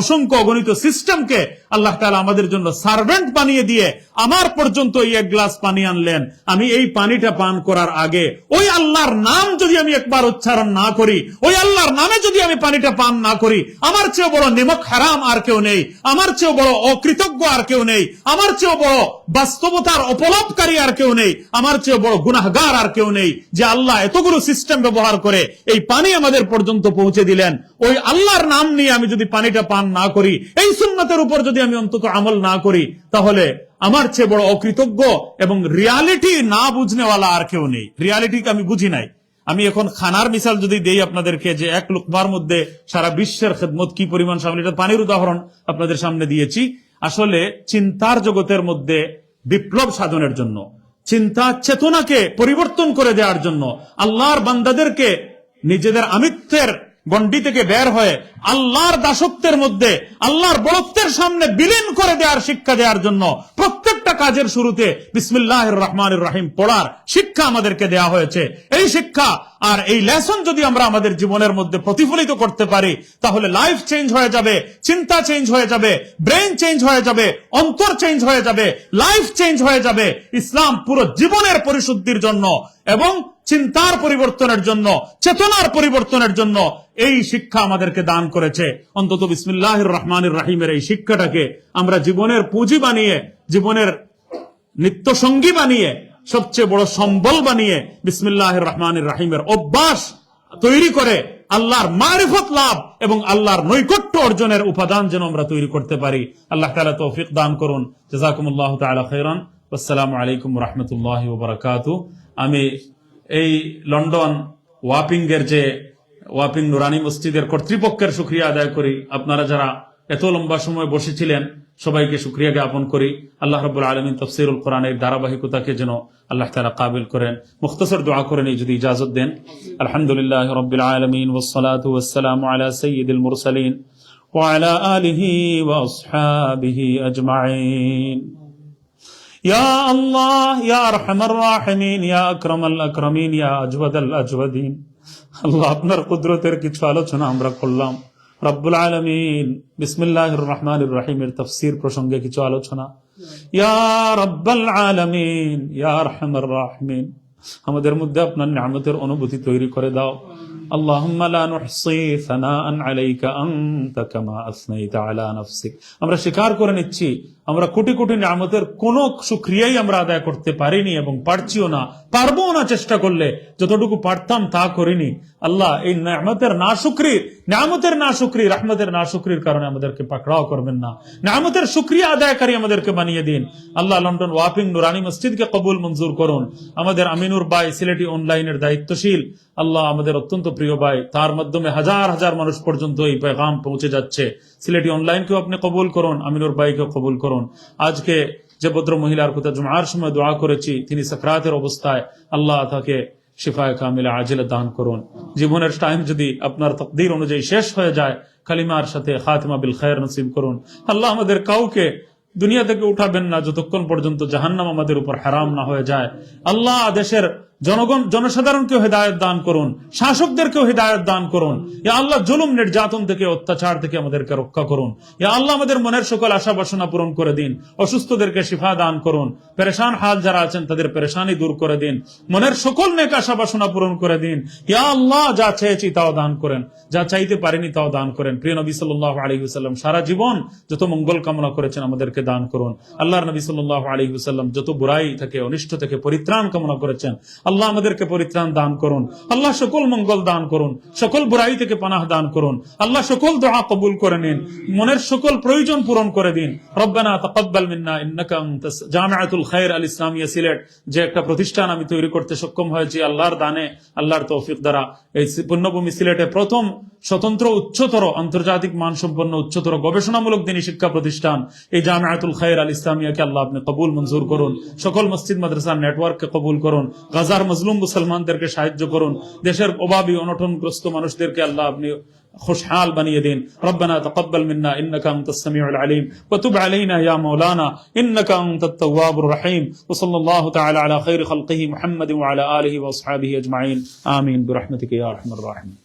Speaker 1: অসংখ্য অগণিত সিস্টেমকে আল্লাহ তাআলা আমাদের জন্য সার্ভেন্ট বানিয়ে দিয়ে আমার পর্যন্ত এই 1 গ্লাস পানি আনলেন। আমি এই পানিটা পান করার আগে ওই আল্লাহর নাম যদি আমি একবার উচ্চারণ না করি, ওই আল্লাহর নামে যদি আমি পানিটা পান না করি, আমার চেয়ে বড় নিমক হারাম আর কেউ নেই, আমার চেয়ে বড় অকৃতজ্ঞ আর কেউ নেই, আমার চেয়ে বড় বাস্তবতার অপলাপকারী আর কেউ নেই, আমার চেয়ে বড় গুনাহগার আর কেউ নেই। যে আল্লাহ এতগুলো সিস্টেম ব্যবহার করে এই পানি আমাদের পর্যন্ত পৌঁছে দিলেন, ওই আল্লাহর নাম নিয়ে আমি যদি পানিটা পান না করি, এই সুন্নতের উপর যদি আমি অন্তত আমল না করি, তাহলে আমার চেয়ে বড় অকৃতজ্ঞ এবং রিয়ালিটি না বুঝনেওয়ালা আর কেউ নেই। রিয়ালিটিকে আমি বুঝি নাই। আমি এখন খানার মিসাল যদি দেই আপনাদেরকে, যে 1 লুকমার মধ্যে সারা বিশ্বের খেদমত কি পরিমাণ সামিল, এটা পানির উদাহরণ আপনাদের সামনে দিয়েছি। আসলে চিন্তার জগতের মধ্যে বিপ্লব সাধনের জন্য, চিন্তা চেতনাকে পরিবর্তন করে দেওয়ার জন্য, আল্লাহর বান্দাদেরকে নিজেদের আমিত্বের গণ্ডি থেকে বের হয়ে আল্লাহর দাসত্বের মধ্যে আল্লাহর বড়ত্বের সামনে বিলীন করে দেওয়ার শিক্ষা দেওয়ার জন্য প্রত্যেকটা কাজের শুরুতে বিসমিল্লাহির রহমানির রহিম পড়ার শিক্ষা আমাদেরকে দেওয়া হয়েছে। এই শিক্ষা আর এই লেসন যদি আমরা আমাদের জীবনের মধ্যে প্রতিফলিত করতে পারি, তাহলে লাইফ চেঞ্জ হয়ে যাবে, চিন্তা চেঞ্জ হয়ে যাবে, ব্রেন চেঞ্জ হয়ে যাবে, অন্তর চেঞ্জ হয়ে যাবে, লাইফ চেঞ্জ হয়ে যাবে। ইসলাম পুরো জীবনের পরিশুদ্ধির জন্য এবং চিন্তার পরিবর্তনের জন্য, চেতনার পরিবর্তনের জন্য এই শিক্ষা আমাদেরকে দান করেছে। অন্তত বিসমিল্লাহির রহমানির রহিমের এই শিক্ষাটাকে আমরা জীবনের পুঁজি বানিয়ে, জীবনের নিত্য সঙ্গী বানিয়ে, সবচেয়ে বড় সম্বল বানিয়ে বিসমিল্লাহির রহমানির রহিমের অভ্যাস তৈরি করে আল্লাহর মারিফত লাভ এবং আল্লাহর নৈকট্য অর্জনের উপাদান যেন আমরা তৈরি করতে পারি। আল্লাহ তাআলা তৌফিক দান করুন। জাযাকুমুল্লাহু তাআলা খাইরান। আসসালামু আলাইকুম ওয়া রাহমাতুল্লাহি ওয়া বারাকাতুহু। আমি এই লন্ডন ওয়াপিং নুরানি মসজিদের কর্তৃপক্ষের শুকরিয়া আদায় করি। আপনারা যারা এত লম্বা সময় বসেছিলেন, সবাইকে শুকরিয়া জ্ঞাপন করি। আল্লাহ রাব্বুল আলামিন তাফসীরুল কোরআনের ধারাবাহিকতাকে যেন আল্লাহ তাআলা কাবিল করেন। মুখতাসর দোয়া করেন যদি ইজাজত দেন। আলহামদুলিল্লাহি রাব্বিল আলামিন ওয়াস সালাতু ওয়াস সালামু আলা সাইয়্যিদিল মুরসালিন ওয়া আলা আলিহি ওয়া আসহাবিহি আজমাইন। ইয়া আল্লাহ, ইয়া আরহামার রাহিমিন, ইয়া আকরামাল আকরামিন, ইয়া আজওয়াদাল আজওয়াদিন। আল্লাহ, আপনার কুদরতের কিছু আলোচনা আমরা করলাম। রব্বুল আলামিন, বিসমিল্লাহির রহমানির রহিমের তাফসীর প্রসঙ্গে কিছু আলোচনা। ইয়া রব্বাল আলামিন, ইয়া আরহামার রাহিমিন, আমাদের মধ্যে আপনার নিয়ামতের অনুভূতি তৈরি করে দাও। আল্লাহুম্মা লা নুহসি সানাআন আলাইকা আনতা কামা আসনাইতা আলা নাফসিক। আমরা স্বীকার করে নিচ্ছি আমরা কোটি কোটি নিয়ামতের কোন শুকরিয়াই আমরা আদায় করতে পারিনি এবং পারছিও না, পারবো না। চেষ্টা করলে যতটুকু পারতাম তা করিনি। আল্লাহ এই নিয়ামতের না শুকরি রহমতের না শুকরির কারণে আমাদেরকে পাকড়াও করবেন না। নিয়ামতের শুকরিয়া আদায়কারী আমাদেরকে বানিয়ে দিন। আল্লাহ লন্ডন ওয়াপিং নুরানি মসজিদকে কবুল মঞ্জুর করুন। আমাদের আমিনুর ভাই সিলেটি অনলাইনের দায়িত্বশীল, আল্লাহ আমাদের অত্যন্ত প্রিয় ভাই, তার মাধ্যমে হাজার হাজার মানুষ পর্যন্ত এই পেগাম পৌঁছে যাচ্ছে। সিলেটি অনলাইনকেও আপনি কবুল করুন, আমিনুর ভাইকেও কবুল করুন। আজকে যে ভদ্র মহিলার কথা জুমার সময় দোয়া করেছি, তিনি সাকরাতের অবস্থায়, আল্লাহ তাকে শিফায়ে কামিলা আজিলা দান করুন। জীবনের টাইম যদি আপনার তাকদীর অনুযায়ী শেষ হয়ে যায়, কালিমার সাথে খাতিমা বিল খায়র নসিব করুন। আল্লাহ আমাদের কাউকে দুনিয়া থেকে উঠাবেন না যতক্ষণ পর্যন্ত জাহান্নাম আমাদের উপর হারাম না হয়ে যায়। আল্লাহ দেশের জনসাধারণকেও হেদায়েত দান করুন, শাসকদেরকেও হেদায়েত দান করুন। ইয়া আল্লাহ জুলুম নির্যাতন থেকে, অত্যাচার থেকে আমাদেরকে রক্ষা করুন। ইয়া আল্লাহ আমাদের মনের সকল আশা বাসনা পূরণ করে দিন। অসুস্থদেরকে শিফা দান করুন। পেরেশান হাল যারা আছেন তাদের পেরেশানি দূর করে দিন। মনের সকল নেক আশা বাসনা পূরণ করে দিন। ইয়া আল্লাহ যা চেয়েছি তাও দান করেন, যা চাইতে পারিনি তাও দান করেন। প্রিয় নবী সাল্লাল্লাহু আলাইহি ওয়াসাল্লাম সারা জীবন যত মঙ্গল কামনা করেছেন আমাদেরকে দান করুন। আল্লাহর নবী সাল্লাল্লাহু আলাইহি ওয়াসাল্লাম যত বুরাই থেকে, অনিষ্ট থেকে পরিত্রাণ কামনা করেছেন, আল্লাহ আমাদেরকে পরিত্রাণ দান করুন। আল্লাহ সকল মঙ্গল দান করুন, সকল বুরাই থেকে পানাহ দান করুন। আল্লাহ সকল দোয়া কবুল করে নিন, মনের সকল প্রয়োজন পূরণ করে দিন। রব্বানা তাকাব্বাল মিন্না ইন্নাকা আনতাস জামিআতুল খায়র আল ইসলামিয়া সিলেট, যে একটা প্রতিষ্ঠান আমি তৈরি করতে সক্ষম হয়েছি আল্লাহর দানে, আল্লাহর তৌফিক দ্বারা। এই পুণ্যভূমি সিলেটে প্রথম স্বতন্ত্র উচ্চতর আন্তর্জাতিক মানসম্পন্ন উচ্চতর গবেষণামূলক দিনী শিক্ষা প্রতিষ্ঠান এই জামিআতুল খায়র আল ইসলামিয়াকে আল্লাহ আপনি কবুল মঞ্জুর করুন। সকল মসজিদ মাদ্রাসার নেটওয়ার্ককে কবুল করুন। গাজার মজলুম মুসলমানদেরকে সাহায্য করুন। দেশের অভাবী অনটনগ্রস্ত মানুষদেরকে আল্লাহ আপনি खुशहाल बनिए दिन। रब्बना तक़ब्बल मिन्ना इन्नका अंतस समीउल अलीम व तुब अलैना या मौलाना इन्नका अंतत तव्वाबुर रहीम व सल्लल्लाहु तआला अला खैरि खल्क़िही मुहम्मद व अला आलिहि व अस्हाबिहि अजमाइन आमीन बिरहमतिका या अरहमर राहिमीन।